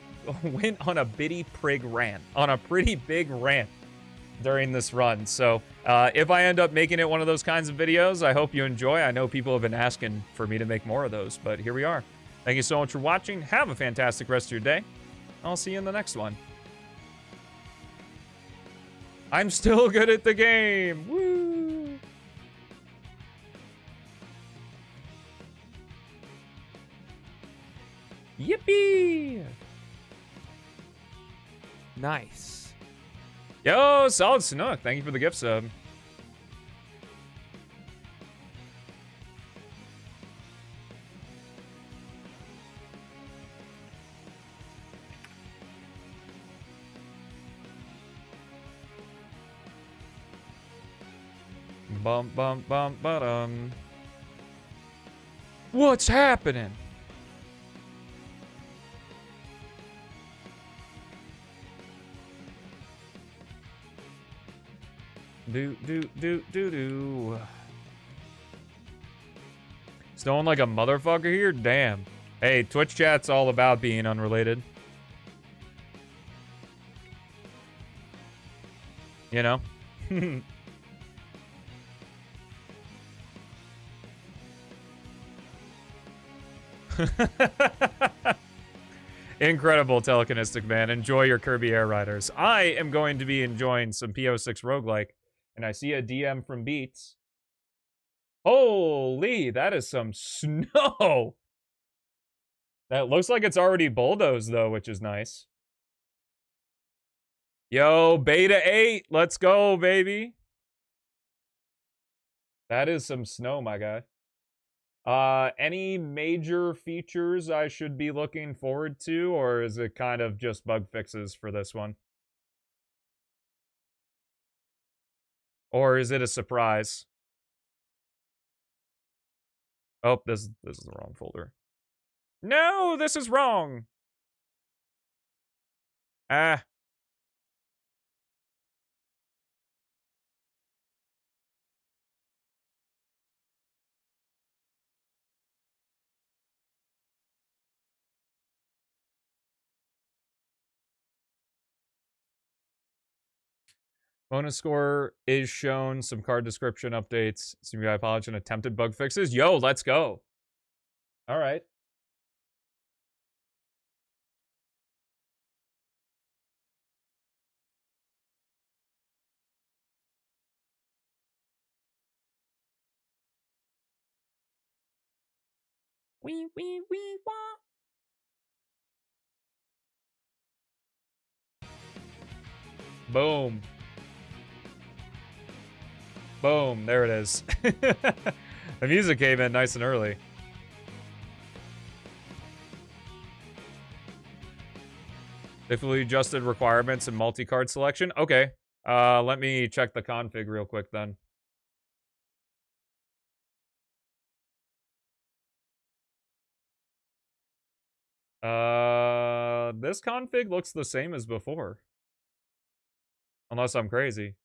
big rant during this run. So, if I end up making it one of those kinds of videos, I hope you enjoy. I know people have been asking for me to make more of those, but here we are. Thank you so much for watching. Have a fantastic rest of your day. I'll see you in the next one. I'm still good at the game. Woo! Yippee!
Nice.
Yo, Solid Snook. Thank you for the gift sub. Bum bum bum ba-dum. What's happening? Do. Snowing like a motherfucker here? Damn. Hey, Twitch chat's all about being unrelated. You know? Incredible, Telekinestic Man. Enjoy your Kirby Air Riders. I am going to be enjoying some P-06 Roguelike, and I see a DM from Beats. Holy, that is some snow! That looks like it's already bulldozed, though, which is nice. Yo, Beta 8, let's go, baby. That is some snow, my guy. Any major features I should be looking forward to, or is it kind of just bug fixes for this one? Or is it a surprise? Oh, this is the wrong folder. No, this is wrong. Ah. Bonus score is shown. Some card description updates. Some UI polish and attempted bug fixes. Yo, let's go. All right. Wee, wah. Boom. Boom, there it is. The music came in nice and early. Difficulty adjusted requirements and multi-card selection. Okay. Let me check the config real quick then. This config looks the same as before. Unless I'm crazy.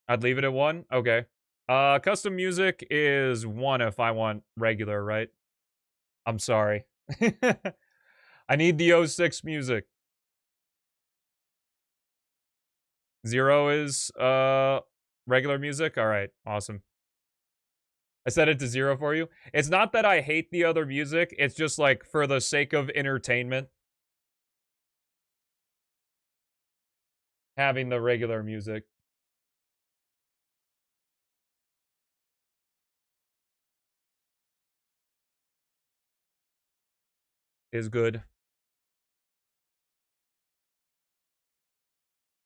I'd leave it at 1? Okay. Custom music is 1 if I want regular, right? I'm sorry. I need the 06 music. 0 is regular music. All right, awesome. I set it to 0 for you. It's not that I hate the other music. It's just like for the sake of entertainment, having the regular music. Is good.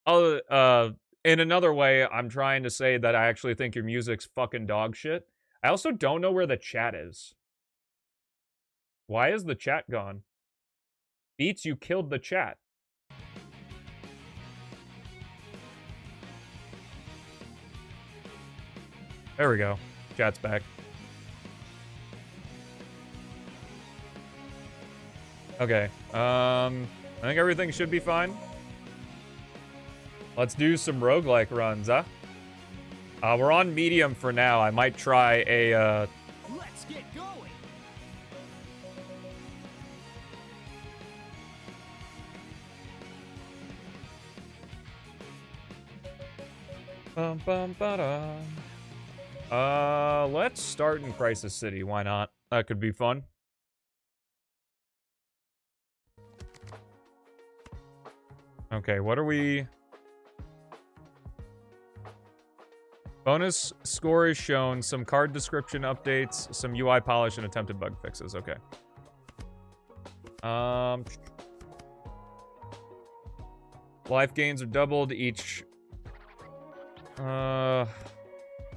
Oh, in another way, I'm trying to say that I actually think your music's fucking dog shit. I also don't know where the chat is. Why is the chat gone? Beats, you killed the chat. There we go. Chat's back. Okay. I think everything should be fine. Let's do some roguelike runs, huh? We're on medium for now. I might try a,
Let's get going.
Let's start in Crisis City. Why not? That could be fun. Okay, what are we... Bonus score is shown, some card description updates, some UI polish, and attempted bug fixes. Okay. Life gains are doubled each... well,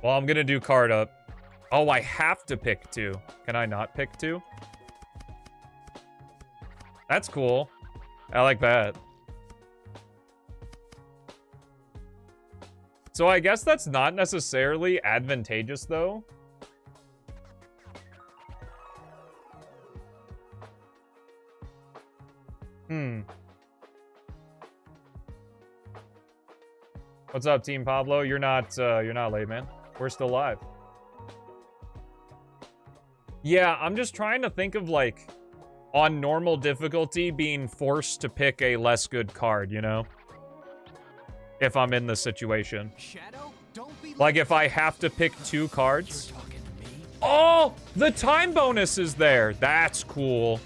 I'm gonna do card up. Oh, I have to pick 2. Can I not pick 2? That's cool. I like that. So I guess that's not necessarily advantageous, though. What's up, Team Pablo? You're not late, man. We're still live. Yeah, I'm just trying to think of, like, on normal difficulty, being forced to pick a less good card, you know? If I'm in the situation.
Shadow, don't be
like if I have to pick 2 cards. Oh, the time bonus is there. That's cool.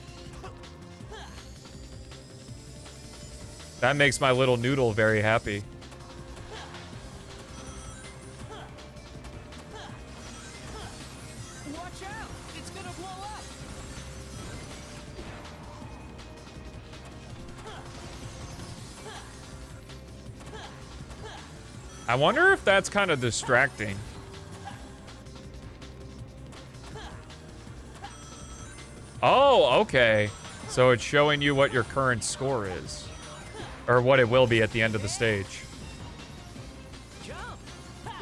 That makes my little noodle very happy.
Watch out! It's gonna blow up.
I wonder if that's kind of distracting. Oh, okay. So it's showing you what your current score is. Or what it will be at the end of the stage.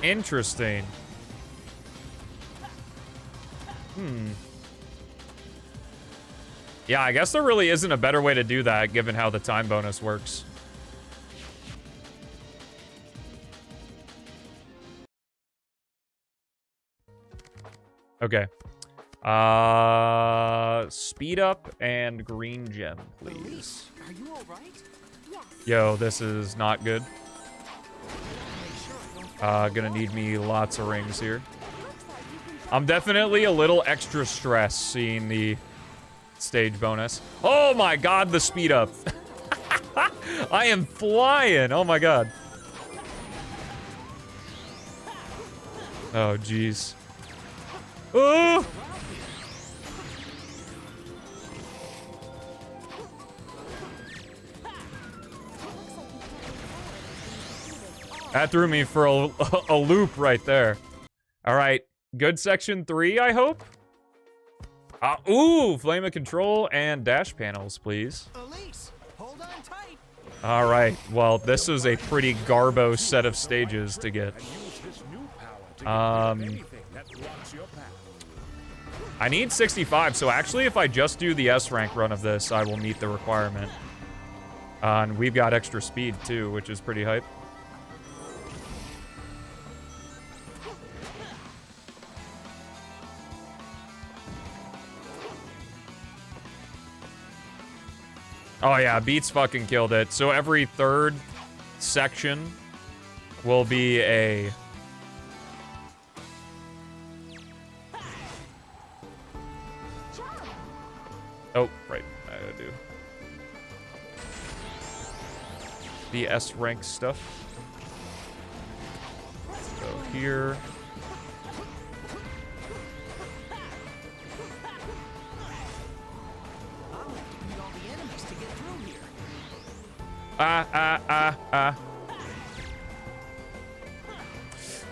Interesting. Yeah, I guess there really isn't a better way to do that, given how the time bonus works. Okay. Speed up and green gem, please.
Are you all right?
Yes.
Yo, this is not good. Gonna need me lots of rings here. I'm definitely a little extra stressed seeing the stage bonus. Oh my god, the speed up. I am flying. Oh my god. Oh, jeez. Oh! That threw me for a loop right there. All right, good section 3, I hope. Ooh, flame of control and dash panels, please.
Elise, hold on tight.
All right, well, this is a pretty garbo set of stages to get. I need 65, so actually if I just do the S rank run of this, I will meet the requirement. And we've got extra speed too, which is pretty hype. Oh yeah, Beats fucking killed it. So every third section will be a... Oh, right. I gotta do the S rank stuff. Go here.
I'll have to beat all the enemies to get through here.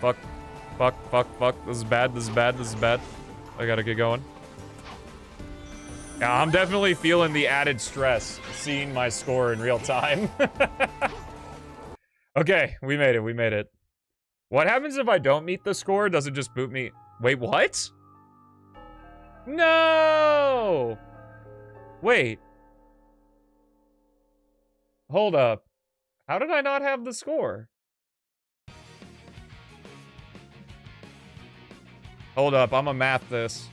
Fuck. Fuck, fuck, fuck. This is bad, this is bad, this is bad. I gotta get going. Yeah, I'm definitely feeling the added stress seeing my score in real time. Okay, we made it, we made it. What happens if I don't meet the score? Does it just boot me? Wait, what? No! Wait. Hold up. How did I not have the score? Hold up, I'ma math this.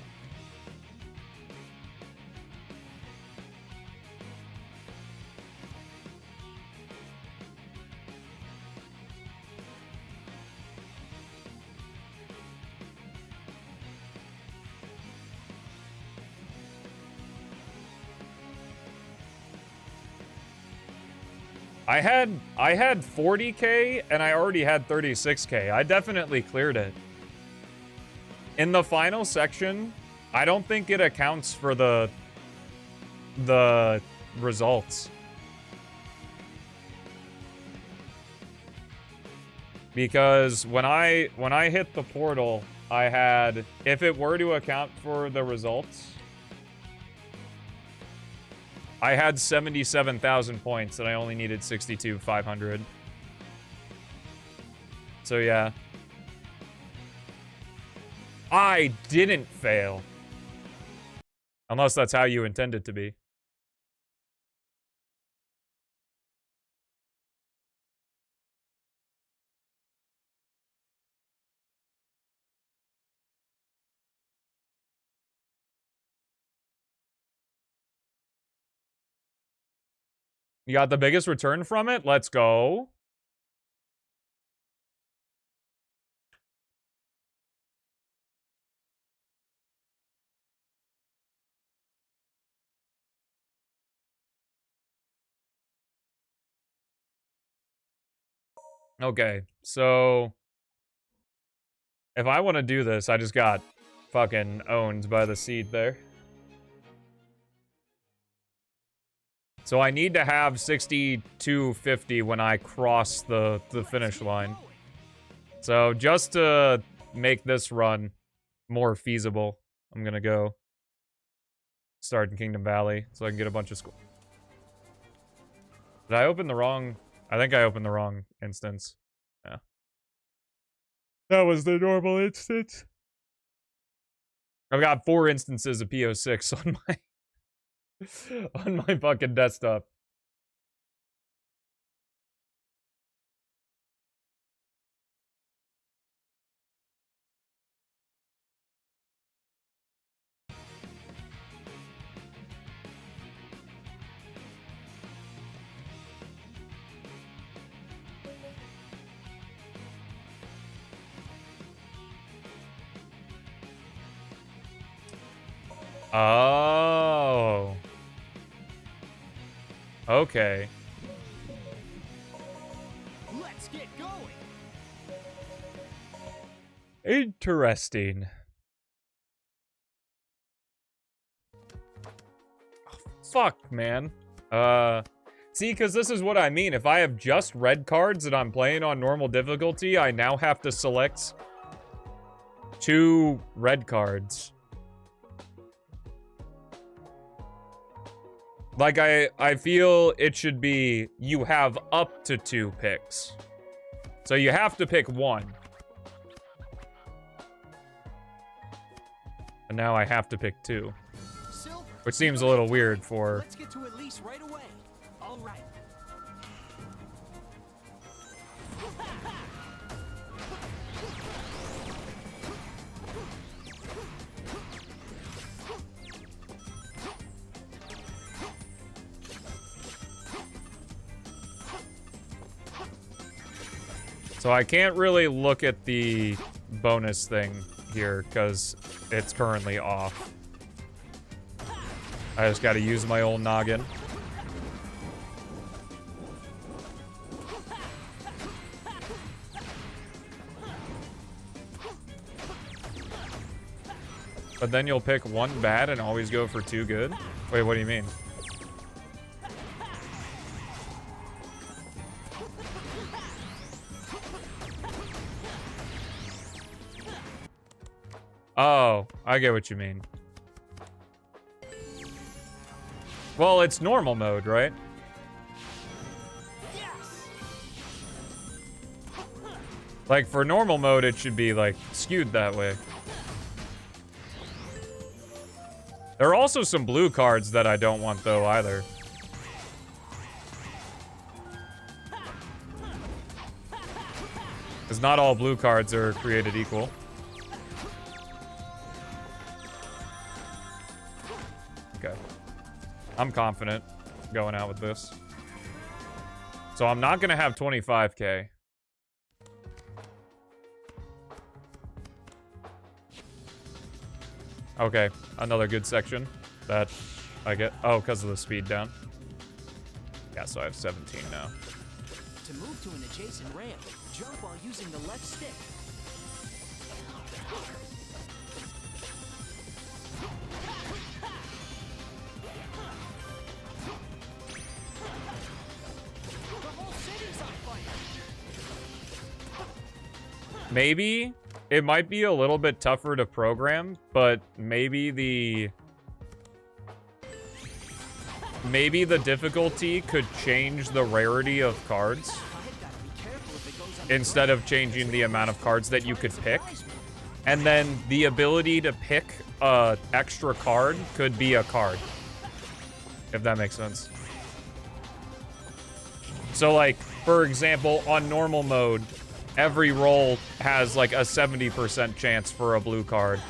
I had 40K and I already had 36K. I definitely cleared it. In the final section, I don't think it accounts for the results. Because when I hit the portal, I had, if it were to account for the results, I had 77,000 points and I only needed 62,500. So yeah. I didn't fail. Unless that's how you intend it to be. You got the biggest return from it? Let's go. Okay, so if I want to do this, I just got fucking owned by the seed there. So I need to have 6250 when I cross the finish line. So just to make this run more feasible, I'm gonna go start in Kingdom Valley so I can get a bunch of score. Did I open the wrong... I think I opened the wrong instance. Yeah. That was the normal instance. I've got 4 instances of P-06 on my... on my fucking desktop. Oh. Okay.
Let's get going.
Interesting. Oh, fuck, man. See, because this is what I mean. If I have just red cards and I'm playing on normal difficulty, I now have to select 2 red cards. Like, I feel it should be, you have up to 2 picks. So you have to pick 1. And now I have to pick 2.
Silver.
Which seems a little weird for...
Let's get to at least right away. All right.
So I can't really look at the bonus thing here because it's currently off. I just got to use my old noggin. But then you'll pick one bad and always go for two good? Wait, what do you mean? Oh, I get what you mean. Well, it's normal mode, right? Like, for normal mode, it should be, like, skewed that way. There are also some blue cards that I don't want, though, either. Because not all blue cards are created equal. Okay. I'm confident going out with this. So I'm not going to have 25k. Okay, another good section that I get. Oh, because of the speed down. Yeah, so I have 17 now.
To move to an adjacent rail, jump while using the left stick. The whole city's on fire.
Maybe it might be a little bit tougher to program, but maybe the difficulty could change the rarity of cards instead of changing the amount of cards that you could pick. And then the ability to pick a extra card could be a card, if that makes sense. So, like, for example, on normal mode, every roll has like a 70% chance for a blue card,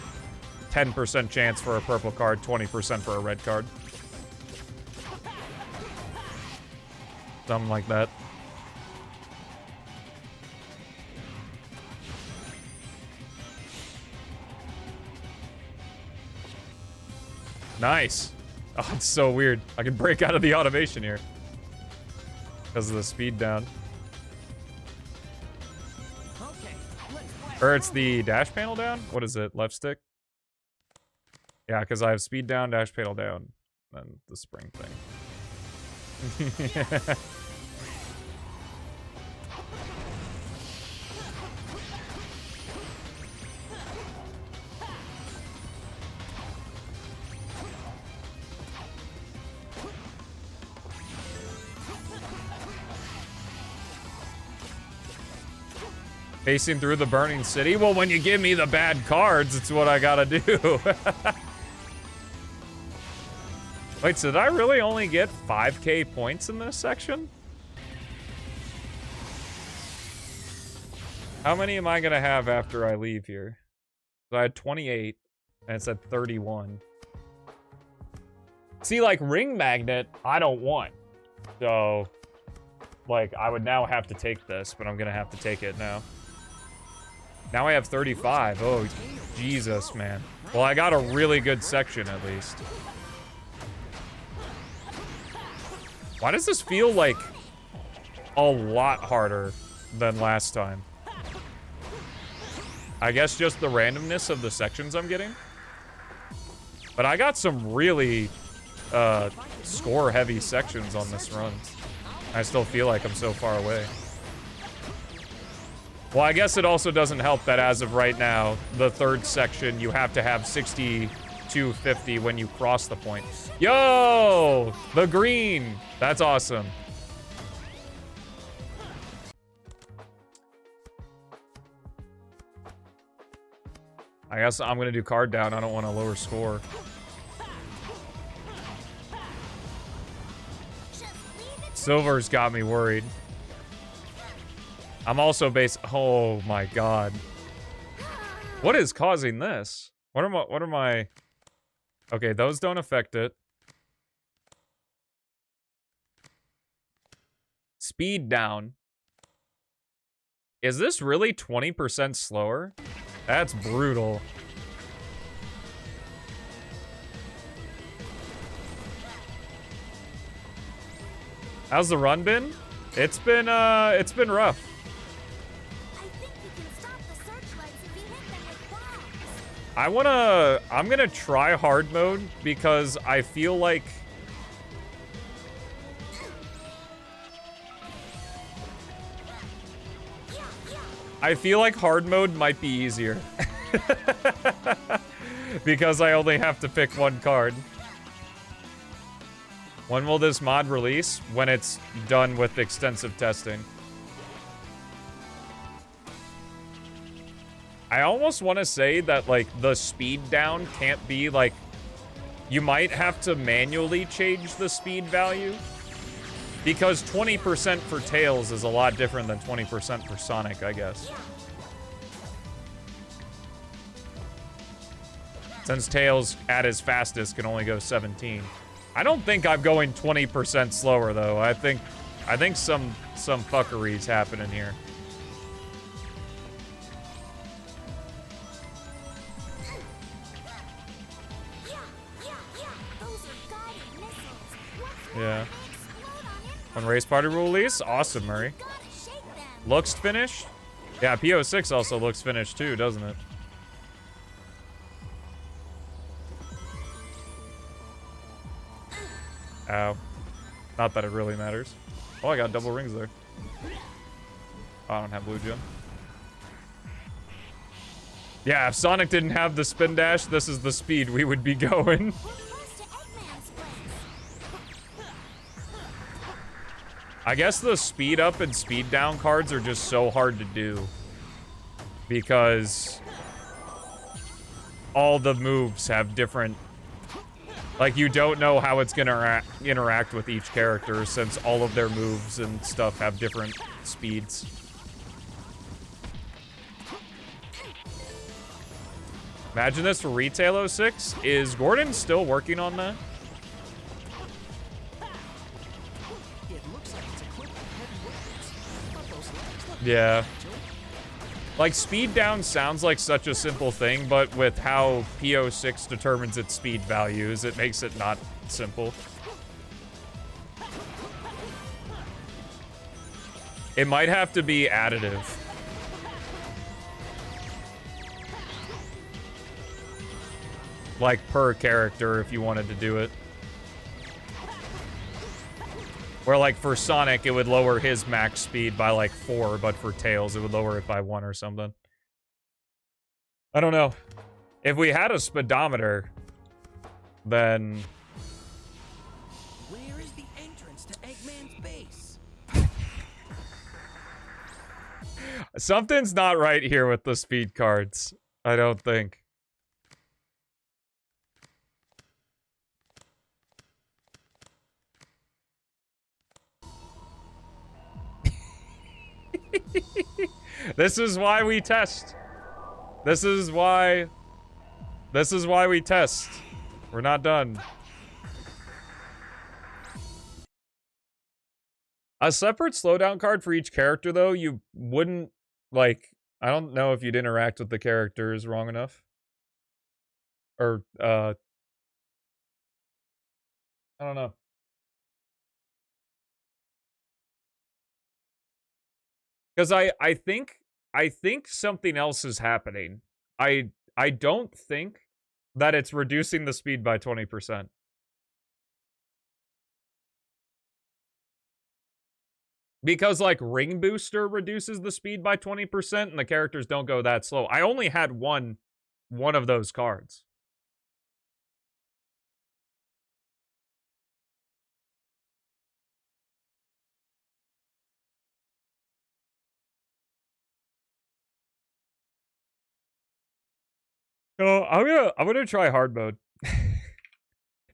10% chance for a purple card, 20% for a red card. Something like that. Nice. Oh, it's so weird. I can break out of the automation here because of the speed down. Or it's the dash panel down? What is it? Left stick? Yeah, because I have speed down, dash panel down, and the spring thing. Pacing through the burning city? Well, when you give me the bad cards, it's what I gotta do. Wait, so did I really only get 5k points in this section? How many am I gonna have after I leave here? So I had 28, and it said 31. See, like, Ring Magnet, I don't want. So, like, I would now have to take this, but I'm gonna have to take it now. Now I have 35. Oh, Jesus, man. Well, I got a really good section, at least. Why does this feel like a lot harder than last time? I guess just the randomness of the sections I'm getting. But I got some really score-heavy sections on this run. I still feel like I'm so far away. Well, I guess it also doesn't help that as of right now, the third section, you have to have 6250 when you cross the point. Yo! The green! That's awesome. I guess I'm gonna do card down. I don't want a lower score. Silver's got me worried. I'm also oh my god. What is causing this? What are my... Okay, those don't affect it. Speed down. Is this really 20% slower? That's brutal. How's the run been? It's been rough.
I think you can stop the searchlights if you hit them with bombs.
I'm gonna try hard mode because I feel like hard mode might be easier. Because I only have to pick one card. When will this mod release? When it's done with extensive testing. I almost want to say that, like, the speed down can't be, like... You might have to manually change the speed value. Because 20% for Tails is a lot different than 20% for Sonic, I guess. Since Tails, at his fastest, can only go 17. I don't think I'm going 20% slower, though. I think some fuckery's happening here. Yeah. When race party will release? Awesome, Murray. Looks finished? Yeah, P-06 also looks finished too, doesn't it? Ow. Not that it really matters. Oh, I got double rings there. Oh, I don't have blue gem. Yeah, if Sonic didn't have the spin dash, this is the speed we would be going. I guess the speed up and speed down cards are just so hard to do. Because all the moves have different... Like, you don't know how it's gonna interact with each character since all of their moves and stuff have different speeds. Imagine this for Retail 06. Is Gordon still working on that? Yeah. Like, speed down sounds like such a simple thing, but with how P-06 determines its speed values, it makes it not simple. It might have to be additive. Like, per character, if you wanted to do it. Where, like, for Sonic, it would lower his max speed by, like, 4, but for Tails, it would lower it by 1 or something. I don't know. If we had a speedometer, then...
Where is the entrance to Eggman's base?
Something's not right here with the speed cards. I don't think. This is why we test. This is why we test. We're not done. A separate slowdown card for each character, though, you wouldn't, like, I don't know if you'd interact with the characters wrong enough. Or, I don't know. Because I think something else is happening. I don't think that it's reducing the speed by 20%. Because, like, Ring Booster reduces the speed by 20% and the characters don't go that slow. I only had one of those cards. So I'm gonna try hard mode.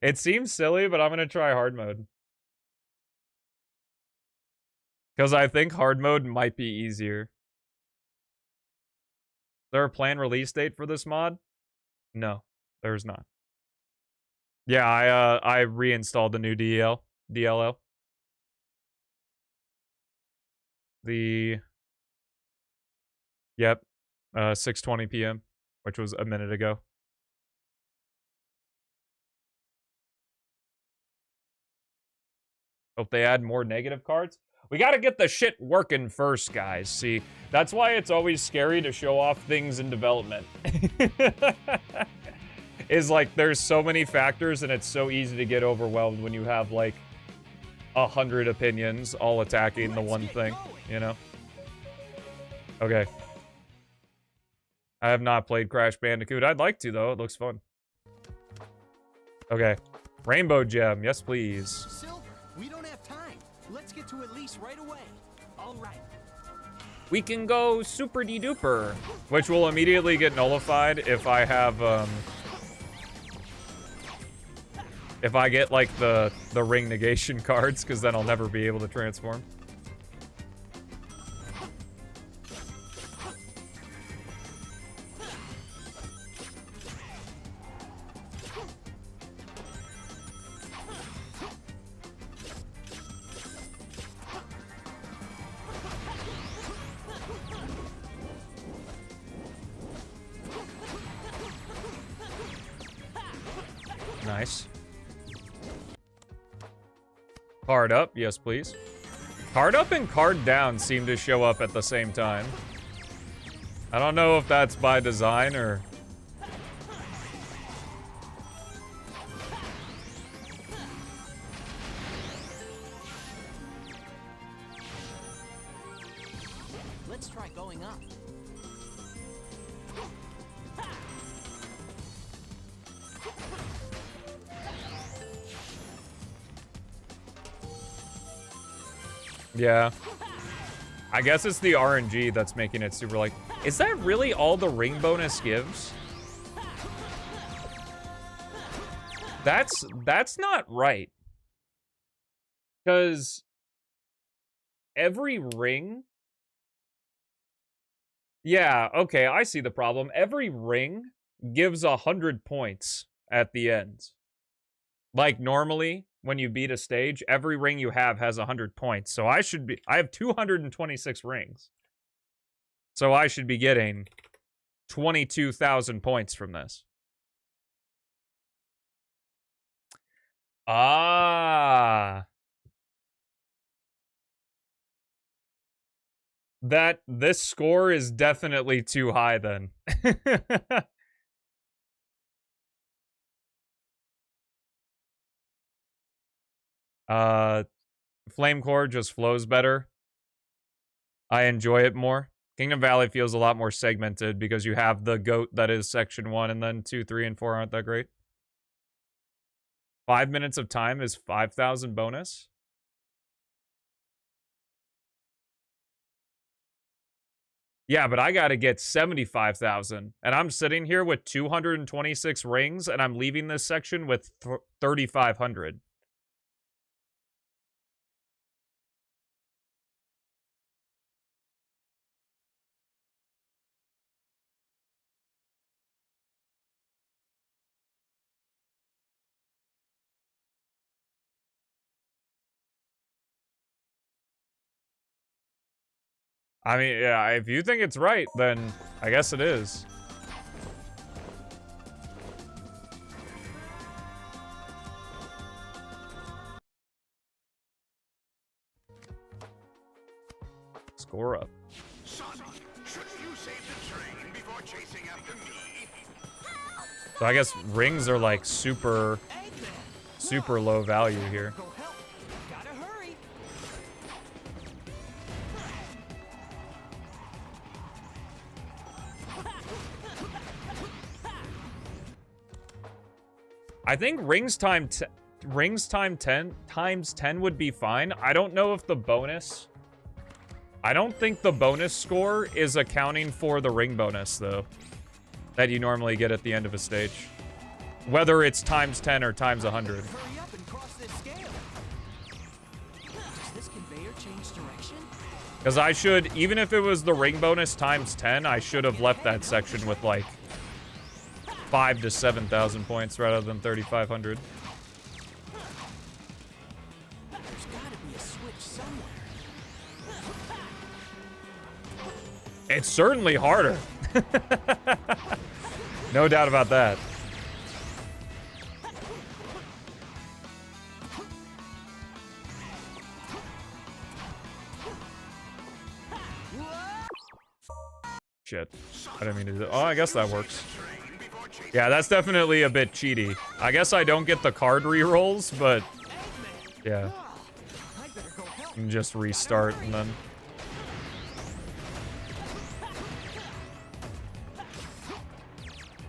It seems silly, but I'm gonna try hard mode. Because I think hard mode might be easier. Is there a planned release date for this mod? No, there's not. Yeah, I reinstalled the new DLL. Yep. 6:20 p.m., which was a minute ago. Hope they add more negative cards. We gotta get the shit working first, guys. See, that's why it's always scary to show off things in development. Is like, there's so many factors and it's so easy to get overwhelmed when you have like 100 opinions all attacking the one thing, you know? Okay. I have not played Crash Bandicoot. I'd like to, though. It looks fun. Okay. Rainbow Gem. Yes, please.
Silver, we don't have time. Let's get to Elise right away. All right.
We can go super-de-duper, which will immediately get nullified if I have, if I get, like, the ring negation cards, because then I'll never be able to transform. Nice. Card up, yes please. Card up and card down seem to show up at the same time. I don't know if that's by design or...
Let's try going up.
Yeah. I guess it's the RNG that's making it super like... Is that really all the ring bonus gives? That's not right. Because every ring... Yeah, okay, I see the problem. Every ring gives 100 points at the end. Like normally, when you beat a stage, every ring you have has 100 points. So I have 226 rings. So I should be getting 22,000 points from this. Ah. This score is definitely too high then. Flame Core just flows better. I enjoy it more. Kingdom Valley feels a lot more segmented because you have the goat that is section 1 and then 2, 3, and 4 aren't that great. 5 minutes of time is 5,000 bonus. Yeah, but I gotta get 75,000. And I'm sitting here with 226 rings and I'm leaving this section with 3,500. I mean, yeah, if you think it's right, then I guess it is. Score up.
Son, shouldn't you save the train before chasing after me?
So I guess rings are like super low value here.
Go help. Gotta hurry.
I think rings times 10 times 10 would be fine. I don't know if the bonus... I don't think the bonus score is accounting for the ring bonus, though, that you normally get at the end of a stage. Whether it's times 10 or times 100.
Hurry up and cross this scale. Does this conveyor change direction?
Because I should, even if it was the ring bonus times 10, I should have left that section with like 5,000 to 7,000 points rather than 3,500.
There's gotta be a switch somewhere.
It's certainly harder. No doubt about that. Shit. I didn't mean to do that. Oh, I guess that works. Yeah, that's definitely a bit cheaty. I guess I don't get the card re-rolls, but... yeah. And just restart and then...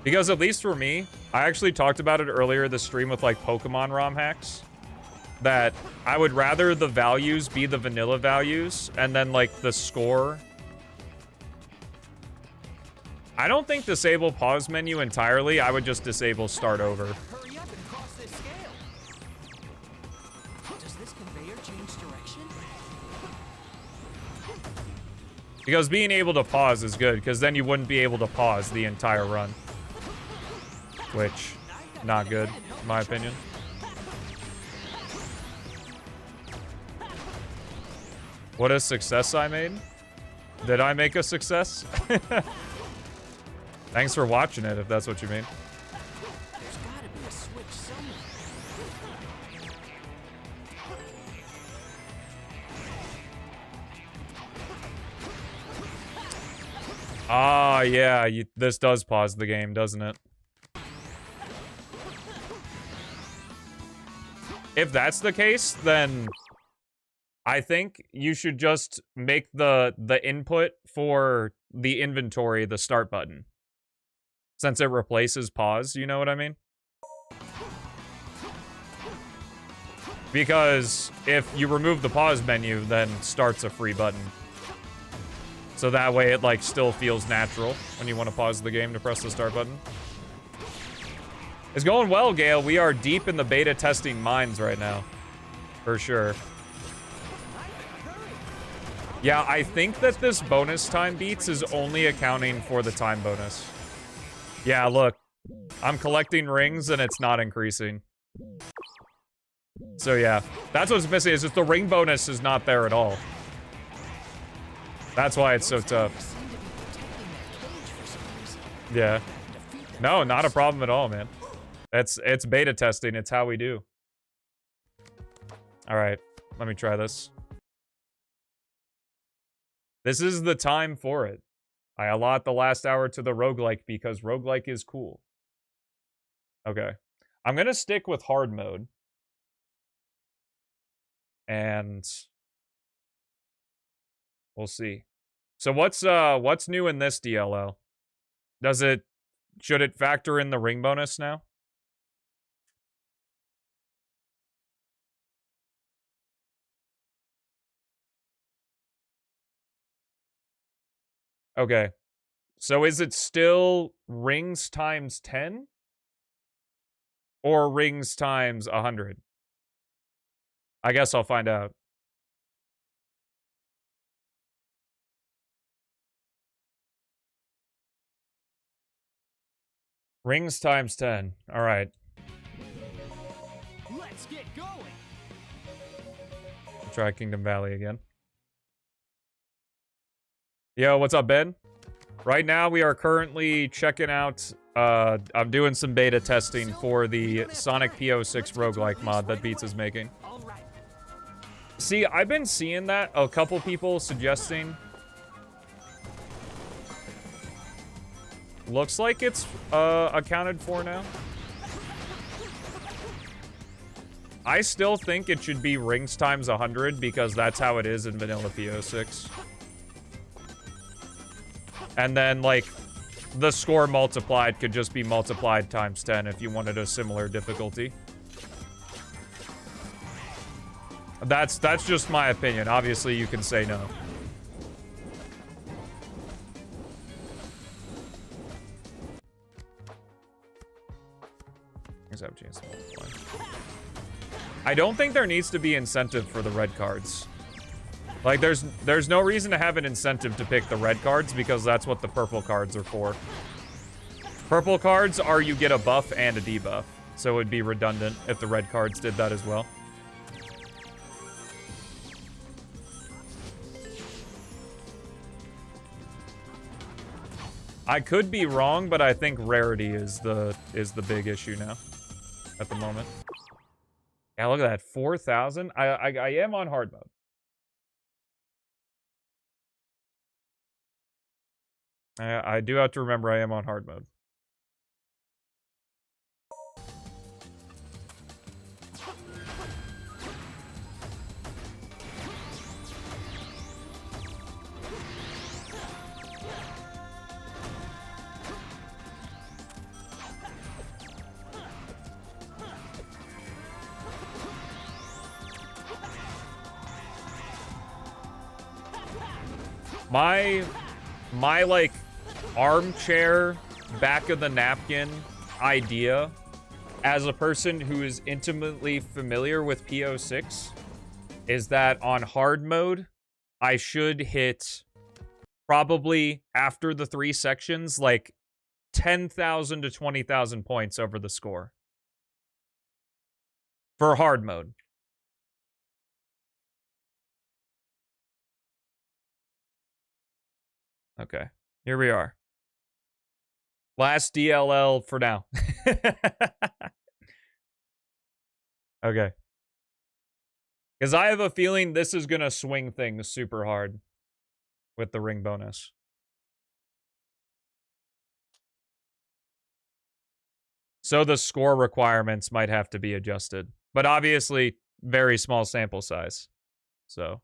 because at least for me, I actually talked about it earlier this stream with like Pokemon ROM hacks. That I would rather the values be the vanilla values and then like the score. I don't think disable pause menu entirely. I would just disable start over.
Hurry up and cross this scale. Does this conveyor change direction?
Because being able to pause is good, because then you wouldn't be able to pause the entire run. Which, not good, in my opinion. What a success I made. Did I make a success? Thanks for watching it, if that's what you mean.
There's gotta be a switch somewhere.
Ah, yeah, this does pause the game, doesn't it? If that's the case, then I think you should just make the input for the inventory the start button. Since it replaces pause, you know what I mean? Because if you remove the pause menu, then start's a free button. So that way it like still feels natural when you want to pause the game to press the start button. It's going well, Gale. We are deep in the beta testing mines right now. For sure. Yeah, I think that this bonus time beats is only accounting for the time bonus. Yeah, look. I'm collecting rings and it's not increasing. So yeah, that's what's missing, is just the ring bonus is not there at all. That's why it's so tough. Yeah. No, not a problem at all, man. It's beta testing. It's how we do. All right, let me try this. This is the time for it. I allot the last hour to the roguelike because roguelike is cool. Okay. I'm going to stick with hard mode. And we'll see. So what's new in this DLL? Should it factor in the ring bonus now? Okay. So is it still rings times 10? Or rings times 100? I guess I'll find out. Rings times 10. All right.
Let's get going.
I'll try Kingdom Valley again. Yo, what's up, Ben? Right now, we are currently checking out... I'm doing some beta testing for the Sonic P-06 roguelike mod that Beats is making. See, I've been seeing that. A couple people suggesting... Looks like it's accounted for now. I still think it should be rings times 100 because that's how it is in vanilla P-06. And then, like, the score multiplied could just be multiplied times 10 if you wanted a similar difficulty. That's just my opinion. Obviously, you can say no. Have a chance to multiply. I don't think there needs to be incentive for the red cards. Like, there's no reason to have an incentive to pick the red cards because that's what the purple cards are for. Purple cards are you get a buff and a debuff, so it would be redundant if the red cards did that as well. I could be wrong, but I think rarity is the big issue now at the moment. Yeah, look at that, 4,000. I am on hard mode. I do have to remember I am on hard mode. My like armchair back of the napkin idea as a person who is intimately familiar with P-06 is that on hard mode I should hit probably after the 3 sections like 10,000 to 20,000 points over the score for hard mode. Okay, here we are. Last DLL for now. Okay. Because I have a feeling this is going to swing things super hard with the ring bonus. So the score requirements might have to be adjusted. But obviously, very small sample size. So...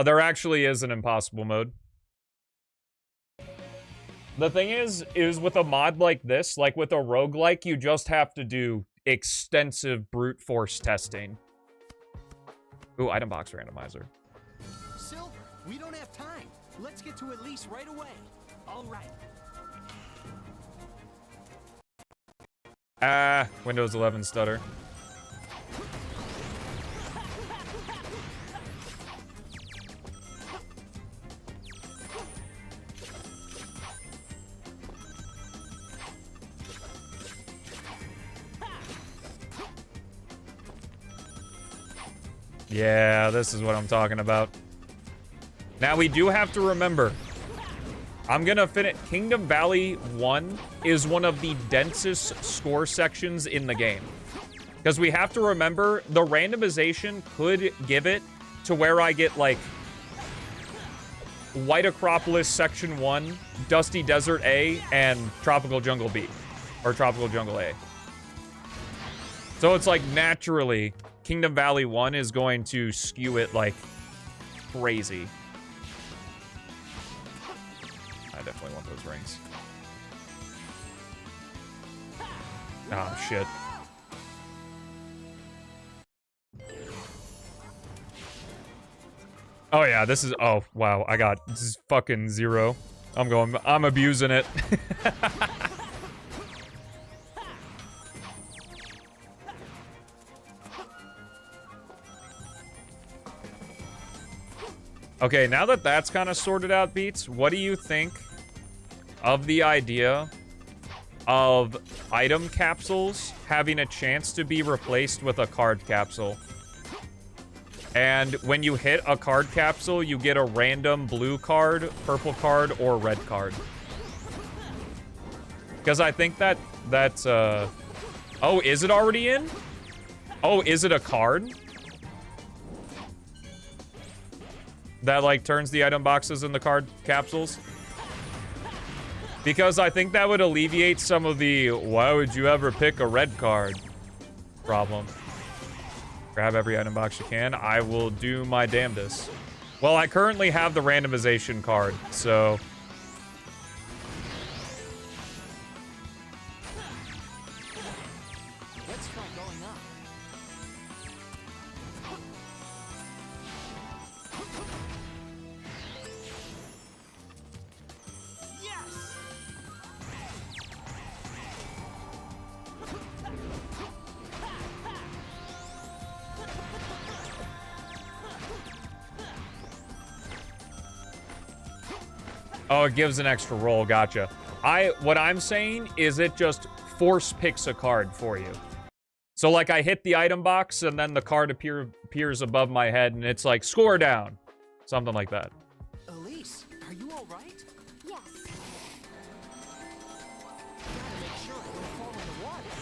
there actually is an impossible mode. The thing is with a mod like this, like with a roguelike, you just have to do extensive brute force testing. Ooh, item box randomizer.
Silver, we don't have time. Let's get to Elise right away. All right.
Windows 11 stutter. Yeah, this is what I'm talking about. Now, we do have to remember, I'm gonna finish... Kingdom Valley 1 is one of the densest score sections in the game. Because we have to remember, the randomization could give it to where I get, like, White Acropolis Section 1, Dusty Desert A, and Tropical Jungle B. Or Tropical Jungle A. So it's like, naturally... Kingdom Valley 1 is going to skew it like crazy. I definitely want those rings. Oh, shit. Oh, yeah, this is... Oh, wow, I got... This is fucking 0. I'm abusing it. Okay, now that that's kind of sorted out, Beats, what do you think of the idea of item capsules having a chance to be replaced with a card capsule? And when you hit a card capsule, you get a random blue card, purple card, or red card. Because I think that's... Oh, is it already in? Oh, is it a card? That, like, turns the item boxes in the card capsules? Because I think that would alleviate some of the, why would you ever pick a red card problem. Grab every item box you can. I will do my damnedest. Well, I currently have the randomization card, so...
Let's try going up.
Oh, it gives an extra roll. Gotcha. What I'm saying is it just force picks a card for you. So like I hit the item box and then the card appears above my head and it's like score down. Something like that.
Elise, are you all right?
Yes.
Gotta make sure I don't fall in the water.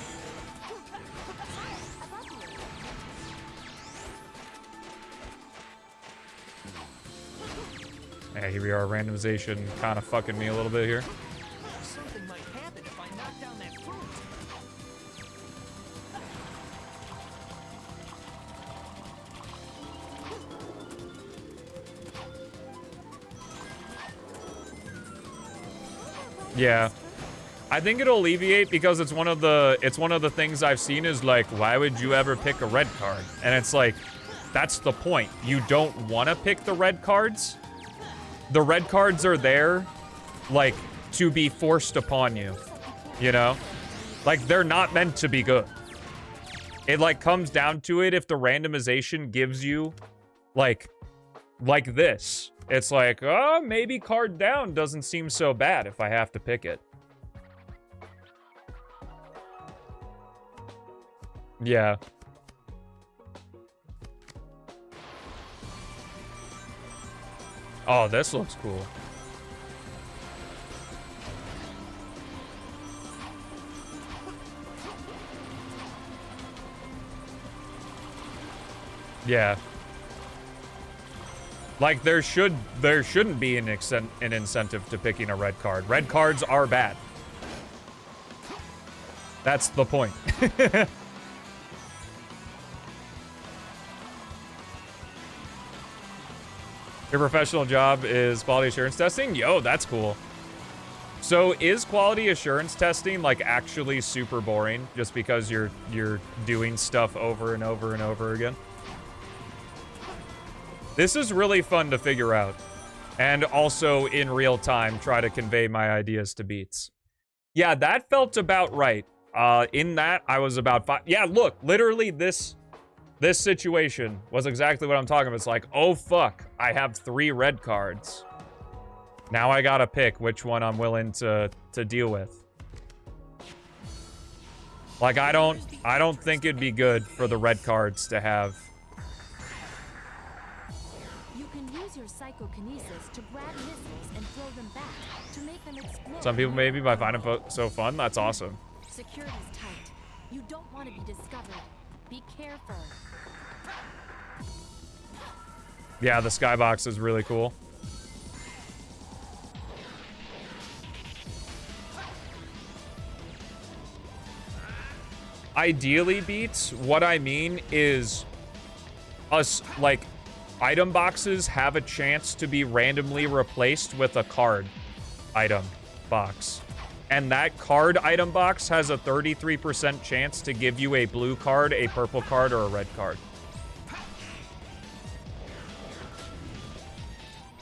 Above you.
Yeah, here we are. Randomization kind of fucking me a little bit here.
Something might happen if I knock down that fruit.
Yeah. I think it'll alleviate because it's one of the things I've seen is like, why would you ever pick a red card? And it's like, that's the point. You don't want to pick the red cards. The red cards are there, like, to be forced upon you. You know? Like, they're not meant to be good. It, like, comes down to it if the randomization gives you, like this. It's like, oh, maybe card down doesn't seem so bad if I have to pick it. Yeah. Oh, this looks cool. Yeah. Like, there shouldn't be an incentive to picking a red card. Red cards are bad. That's the point. Your professional job is quality assurance testing? Yo, that's cool. So is quality assurance testing like actually super boring just because you're doing stuff over and over and over again? This is really fun to figure out. And also in real time try to convey my ideas to Beats. Yeah, that felt about right. In that I was about 5. Yeah, look, literally this situation was exactly what I'm talking about. It's like, oh fuck, I have 3 red cards. Now I gotta pick which one I'm willing to deal with. Like, I don't think it'd be good for the red cards to have.
You can use your psychokinesis to grab missiles and throw them back to make them explode.
Some people maybe might find it so fun. That's awesome.
Security's tight. You don't want to be discovered. Be careful.
Yeah, the skybox is really cool. Ideally, Beats, what I mean is us, like, item boxes have a chance to be randomly replaced with a card item box. And that card item box has a 33% chance to give you a blue card, a purple card, or a red card.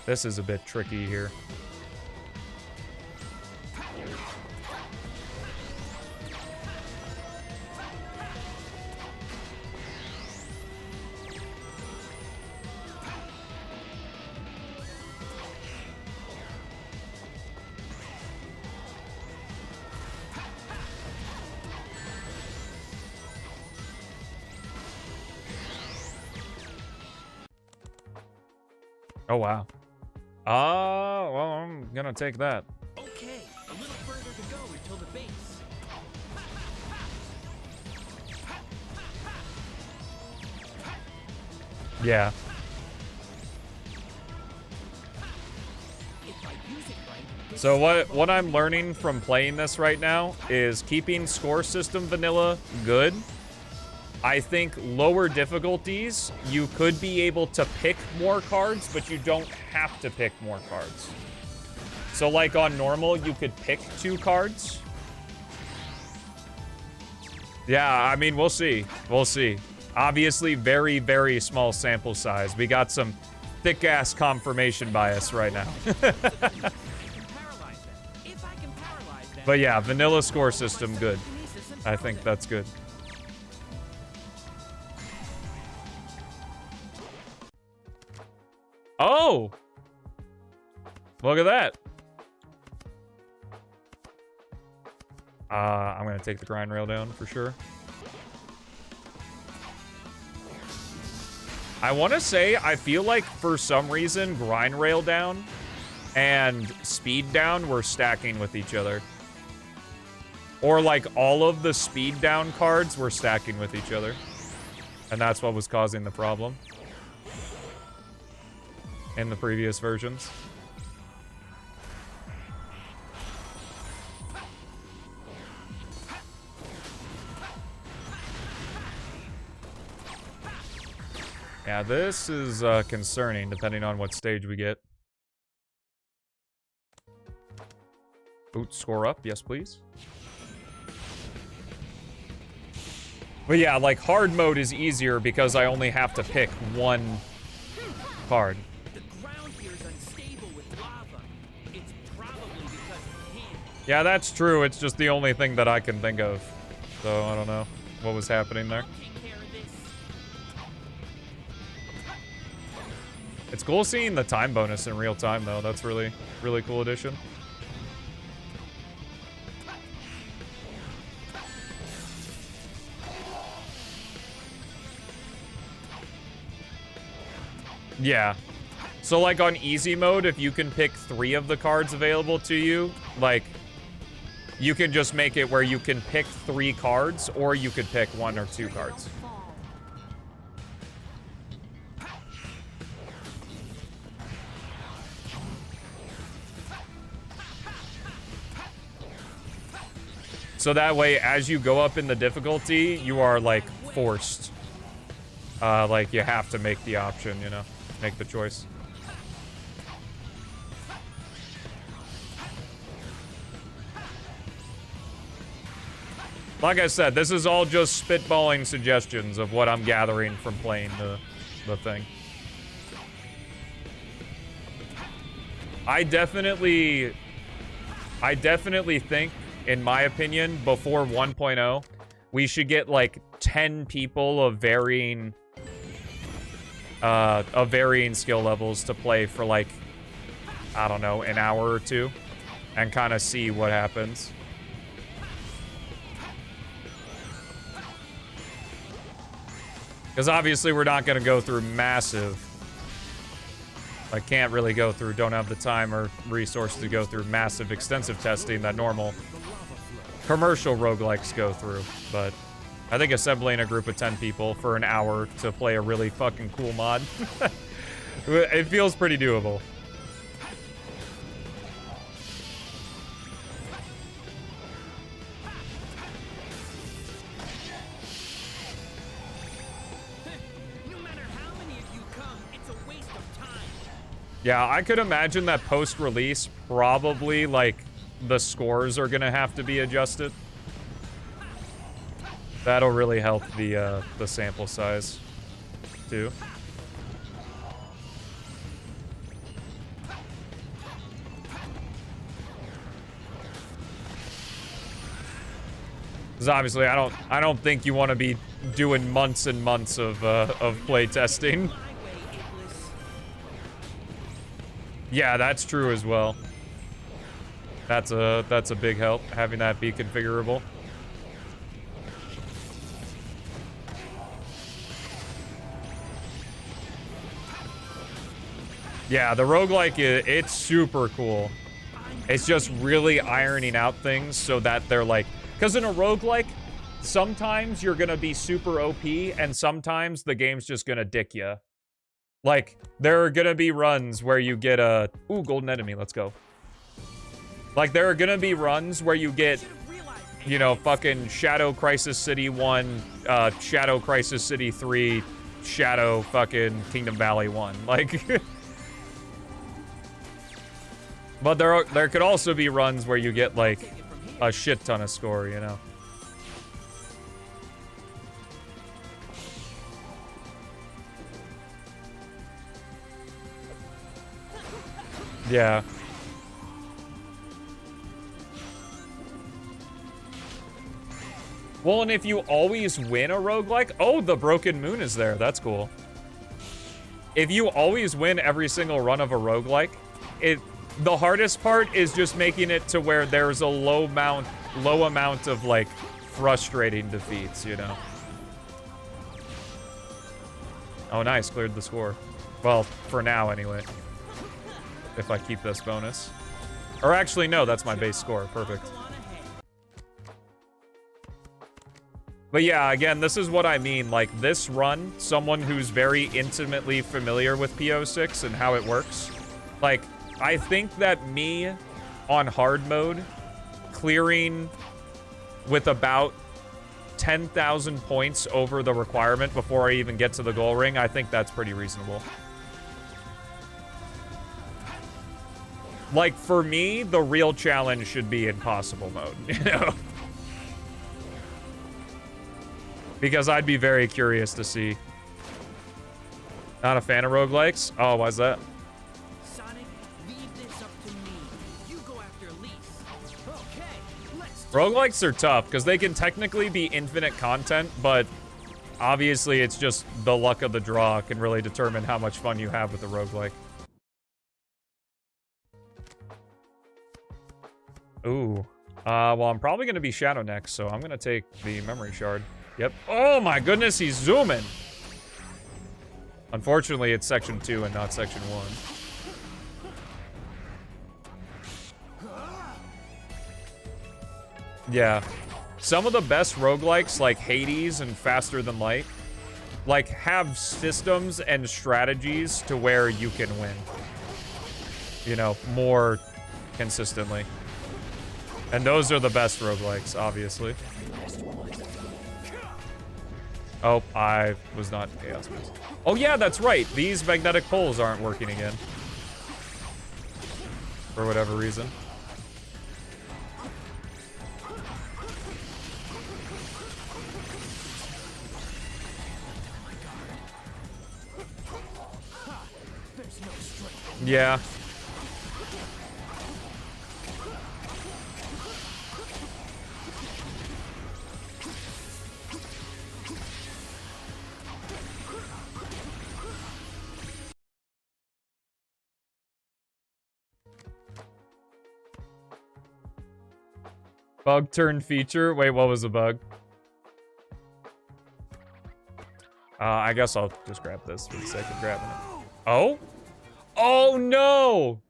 This is a bit tricky here. Oh, wow. Well, I'm gonna take that.
Okay, a little further to go until the base.
Yeah.
If I use it right, this
So what I'm learning from playing this right now is keeping score system vanilla good. I think lower difficulties, you could be able to pick more cards, but you don't have to pick more cards. So like on normal, you could pick 2 cards. Yeah, I mean, we'll see. We'll see. Obviously, very, very small sample size. We got some thick-ass confirmation bias right now.
can paralyze them. If I can paralyze them,
But yeah, vanilla score system, good.
psychokinesis and
I think
frozen.
that's good. Oh! Look at that. I'm gonna take the grind rail down for sure. I want to say, I feel like for some reason, grind rail down and speed down were stacking with each other. Or like all of the speed down cards were stacking with each other. And that's what was causing the problem in the previous versions. Yeah, this is concerning depending on what stage we get. Boot score up, yes please. But yeah, like hard mode is easier because I only have to pick one card.
The ground here is unstable with lava. It's probably because of him.
Yeah, that's true. It's just the only thing that I can think of. So I don't know what was happening there.
Take care of this.
It's cool seeing the time bonus in real time though. That's really, really cool addition. Yeah. So like on easy mode, if you can pick 3 of the cards available to you, like you can just make it where you can pick 3 cards or you could pick 1 or 2 cards. So that way, as you go up in the difficulty, you are like forced. Like you have to make the option, you know? Make the choice. Like I said, this is all just spitballing suggestions of what I'm gathering from playing the thing. I definitely think, in my opinion, before 1.0, we should get like 10 people of varying skill levels to play for like, I don't know, an hour or 2 and kind of see what happens. Because obviously we're not going to go through massive, I can't really go through, don't have the time or resources to go through massive extensive testing that normal commercial roguelikes go through, but I think assembling a group of 10 people for an hour to play a really fucking cool mod, it feels pretty doable.
No matter how many of you come, it's a waste of time.
Yeah, I could imagine that post-release, probably, like, the scores are gonna have to be adjusted. That'll really help the sample size, too. Because obviously, I don't think you want to be doing months and months of play testing. Yeah, that's true as well. That's a big help, having that be configurable. Yeah, the roguelike, it's super cool. It's just really ironing out things so that they're like... Because in a roguelike, sometimes you're gonna be super OP, and sometimes the game's just gonna dick you. Like, there are gonna be runs where you get a... Ooh, golden enemy, let's go. Like, there are gonna be runs where you get, you know, fucking Shadow Crisis City 1, Shadow Crisis City 3, Shadow fucking Kingdom Valley 1. Like... But there could also be runs where you get, like, a shit ton of score, you know? Yeah. Well, and if you always win a roguelike... Oh, the Broken Moon is there. That's cool. If you always win every single run of a roguelike, The hardest part is just making it to where there's a low amount of, like, frustrating defeats, you know? Oh, nice. Cleared the score. Well, for now, anyway. If I keep this bonus. Or actually, no, that's my base score. Perfect. But yeah, again, this is what I mean. Like, this run, someone who's very intimately familiar with P-06 and how it works. Like, I think that me on hard mode, clearing with about 10,000 points over the requirement before I even get to the goal ring, I think that's pretty reasonable. Like, for me, the real challenge should be impossible mode, you know? Because I'd be very curious to see. Not a fan of roguelikes? Oh, why's that?
Sonic, leave this up to me. You go after Elise. Okay, let's
Roguelikes are tough, because they can technically be infinite content, but obviously it's just the luck of the draw can really determine how much fun you have with a roguelike. Ooh. Well, I'm probably going to be Shadow next, so I'm going to take the memory shard. Yep. Oh my goodness, he's zooming. Unfortunately, it's section 2 and not section 1. Yeah. Some of the best roguelikes, like Hades and Faster Than Light, like, have systems and strategies to where you can win. You know, more consistently. And those are the best roguelikes, obviously. Oh, I was not Chaos Beast. Oh yeah, that's right. These magnetic poles aren't working again. For whatever reason. Yeah. Bug turned feature? Wait, what was the bug? I guess I'll just grab this for the sake of grabbing it. Oh? Oh no!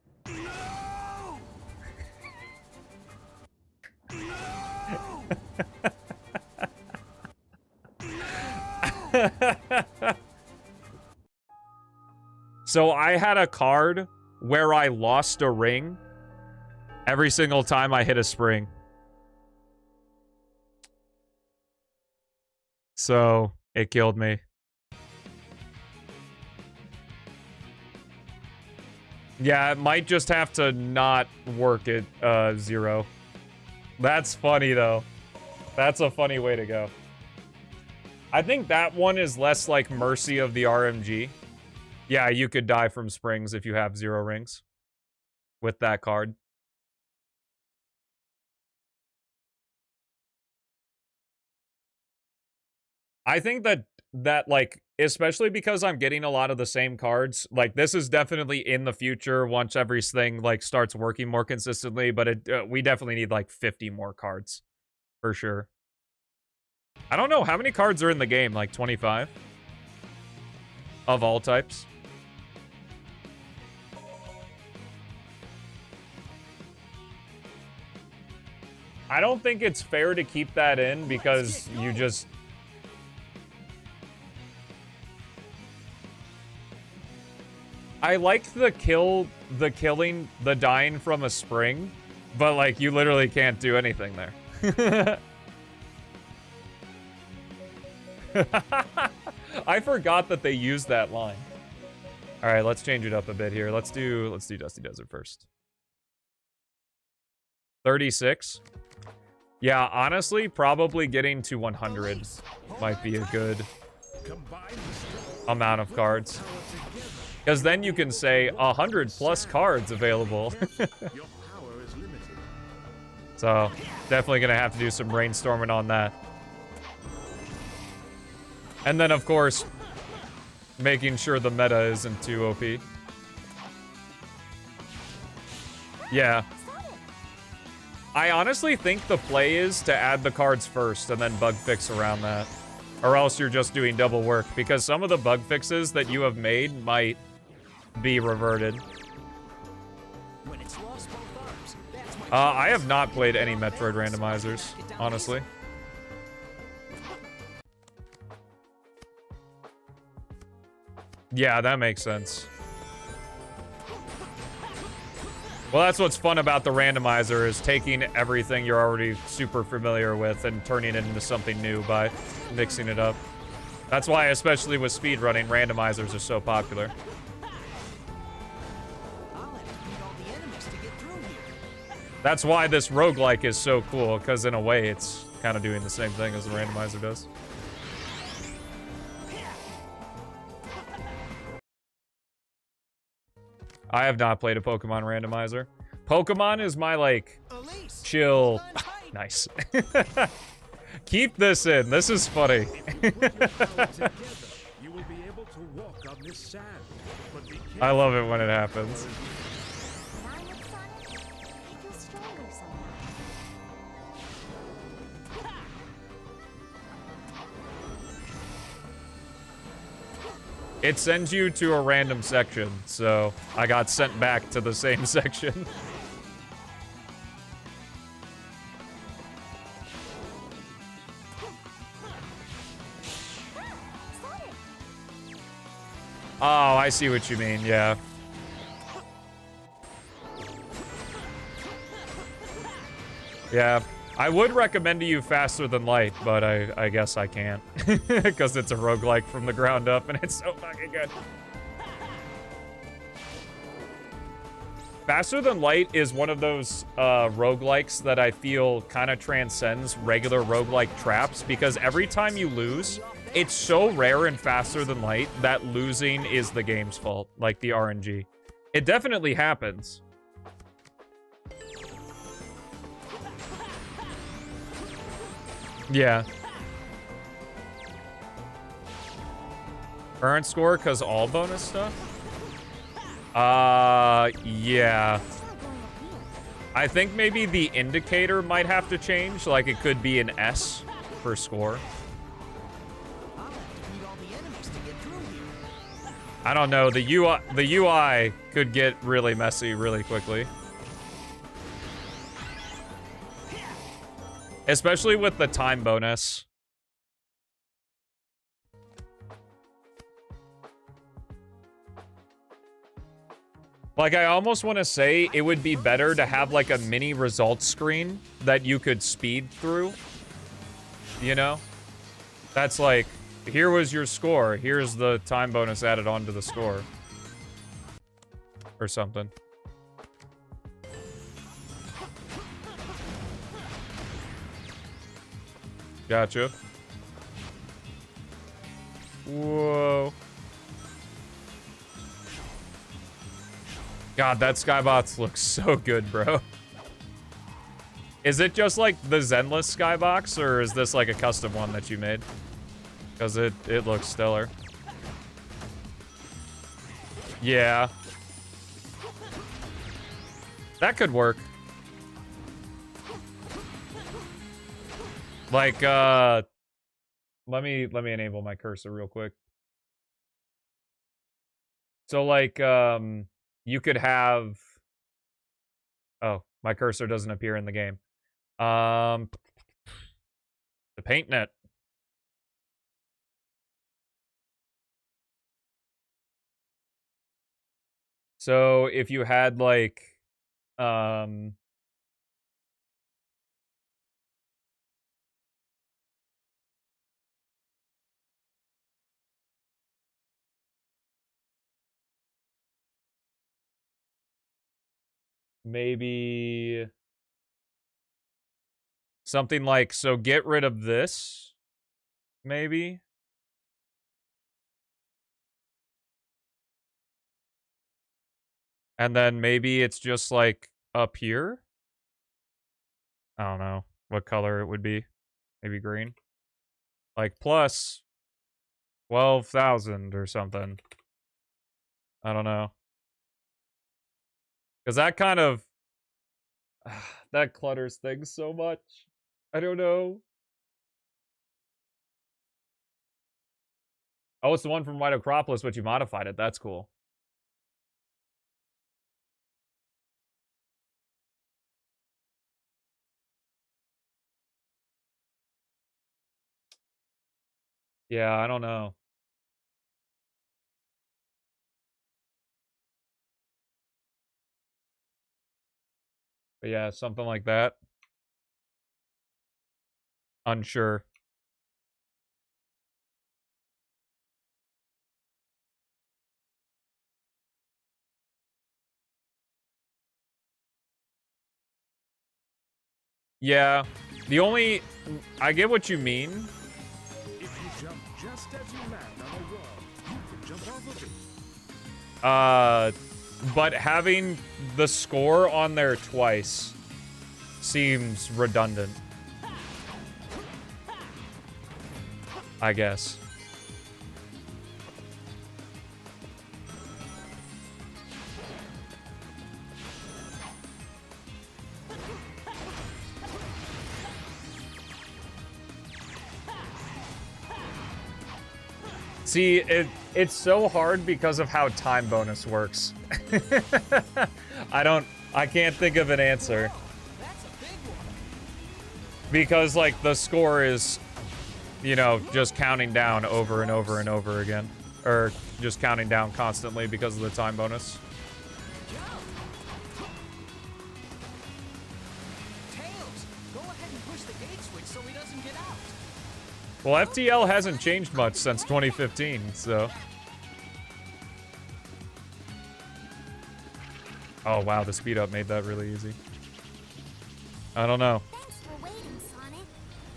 So I had a card where I lost a ring every single time I hit a spring. So it killed me. Yeah, it might just have to not work at 0. That's funny, though. That's a funny way to go. I think that one is less like Mercy of the RMG. Yeah, you could die from springs if you have 0 rings with that card. I think that like, especially because I'm getting a lot of the same cards, like, this is definitely in the future once everything, like, starts working more consistently, but we definitely need, like, 50 more cards, for sure. I don't know, how many cards are in the game? Like, 25? Of all types? I don't think it's fair to keep that in because you just... I like the dying from a spring, but, like, you literally can't do anything there. I forgot that they used that line. All right, let's change it up a bit here. Let's do Dusty Desert first. 36. Yeah, honestly, probably getting to 100 might be a good amount of cards. Because then you can say 100 plus cards available. So, definitely going to have to do some brainstorming on that. And then, of course, making sure the meta isn't too OP. Yeah. I honestly think the play is to add the cards first and then bug fix around that. Or else you're just doing double work, because some of the bug fixes that you have made might be reverted.
When it's lost both arms, that's my
I have not played any Metroid randomizers, honestly. Yeah, that makes sense. Well, that's what's fun about the randomizer, is taking everything you're already super familiar with and turning it into something new by mixing it up. That's why, especially with speedrunning, randomizers are so popular.
I'll have to beat all the enemies to get through here.
That's why this roguelike is so cool, because in a way, it's kind of doing the same thing as the randomizer does. I have not played a Pokemon randomizer. Pokemon is my, like,
Elise,
chill...
I'm hiding.
Nice. Keep this in. This is funny. I love it when it happens.
When I'm with Sonic, I feel stronger somehow.
It sends you to a random section, so I got sent back to the same section.
Sonic!
Oh, I see what you mean, yeah. Yeah, I would recommend to you Faster Than Light, but I guess I can't. Because it's a roguelike from the ground up, and it's so fucking good. Faster Than Light is one of those roguelikes that I feel kind of transcends regular roguelike traps, because every time you lose, it's so rare in Faster Than Light that losing is the game's fault, like the RNG. It definitely happens. Yeah. Current score, because all bonus stuff? Yeah.
It's not going up here.
I think maybe the indicator might have to change. Like, it could be an S for score.
I'll have to beat all the enemies to get through here.
I don't know. The UI could get really messy really quickly. Especially with the time bonus. Like, I almost want to say it would be better to have, like, a mini results screen that you could speed through. You know? That's like, here was your score. Here's the time bonus added onto the score. Or something. Gotcha. Whoa. God, that Skybox looks so good, bro. Is it just like the Zenless Skybox, or is this like a custom one that you made? Because it looks stellar. Yeah. That could work. Like, let me enable my cursor real quick. So, like, you could have... Oh, my cursor doesn't appear in the game. The PaintNet. So, if you had, like, maybe something like, so get rid of this, maybe. And then maybe it's just like up here. I don't know what color it would be. Maybe green. Like plus 12,000 or something. I don't know. Because that kind of That clutters things so much. I don't know. Oh, it's the one from White Acropolis, but you modified it. That's cool. Yeah, I don't know. But yeah, something like that. Unsure. Yeah. I get what you mean.
If you jump just as you land on a wall, you can jump off of it.
But having the score on there twice seems redundant. I guess. See, it's so hard because of how time bonus works. I can't think of an answer.
That's a big one.
Because, like, the score is, you know, just counting down over and over and over again. Or just counting down constantly because of the time bonus.
Tails, go ahead and push the gate switch so he doesn't get out.
Well, FTL hasn't changed much since 2015, so... Oh, wow, the speed up made that really easy. I don't know.
Thanks for waiting, Sonic.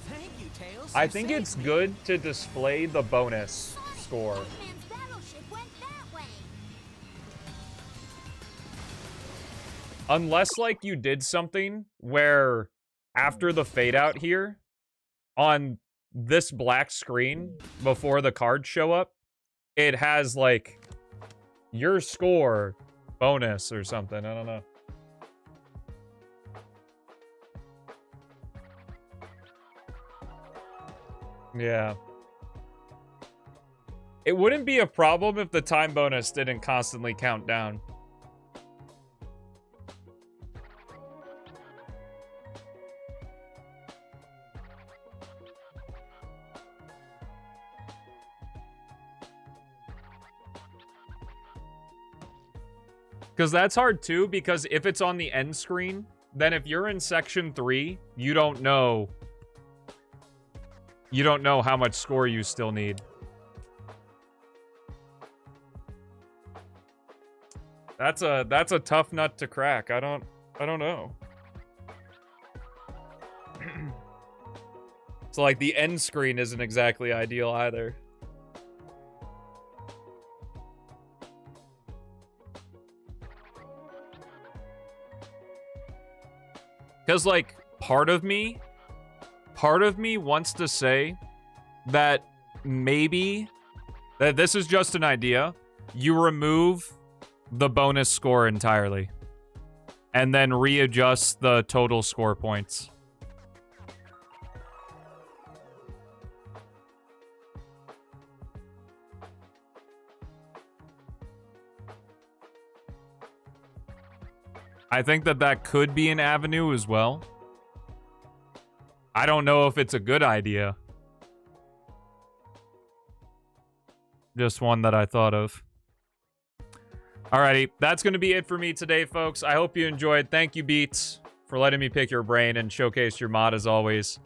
Thank you, Tails.
I
You
think
saved
it's
me.
good to display the bonus score.
Eggman's battleship went that way.
Unless, like, you did something where after the fade out here, on this black screen, before the cards show up, it has, like, your score bonus or something. I don't know. Yeah. It wouldn't be a problem if the time bonus didn't constantly count down. Because that's hard too, because if it's on the end screen, then if you're in section 3, you don't know how much score you still need. That's a tough nut to crack. I don't know. So like the end screen isn't exactly ideal either. Because, like, part of me wants to say that maybe, that this is just an idea, you remove the bonus score entirely. And then readjust the total score points. I think that could be an avenue as well. I don't know if it's a good idea. Just one that I thought of. Alrighty, that's going to be it for me today, folks. I hope you enjoyed. Thank you, Beats, for letting me pick your brain and showcase your mod as always.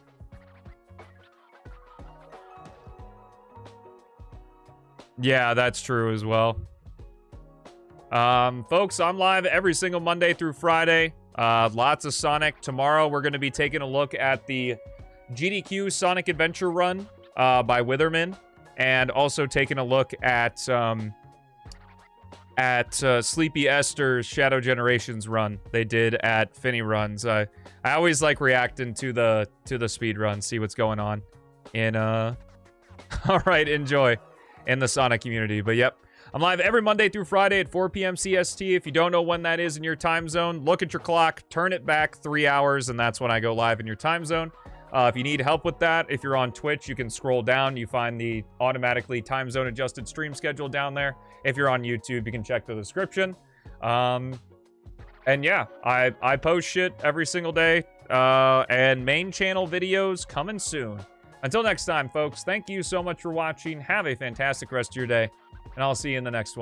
Yeah, that's true as well. Folks, I'm live every single Monday through Friday. Lots of Sonic. Tomorrow, we're going to be taking a look at the GDQ Sonic Adventure run by Witherman, and also taking a look at Sleepy Esther's Shadow Generations run they did at Finny Runs. I always like reacting to the speed run, see what's going on in all right, enjoy in the Sonic community. But yep. I'm live every Monday through Friday at 4 p.m. CST. If you don't know when that is in your time zone, look at your clock, turn it back 3 hours, and that's when I go live in your time zone. If you need help with that, if you're on Twitch, you can scroll down. You find the automatically time zone adjusted stream schedule down there. If you're on YouTube, you can check the description. And yeah, I post shit every single day. And main channel videos coming soon. Until next time, folks, thank you so much for watching. Have a fantastic rest of your day, and I'll see you in the next one.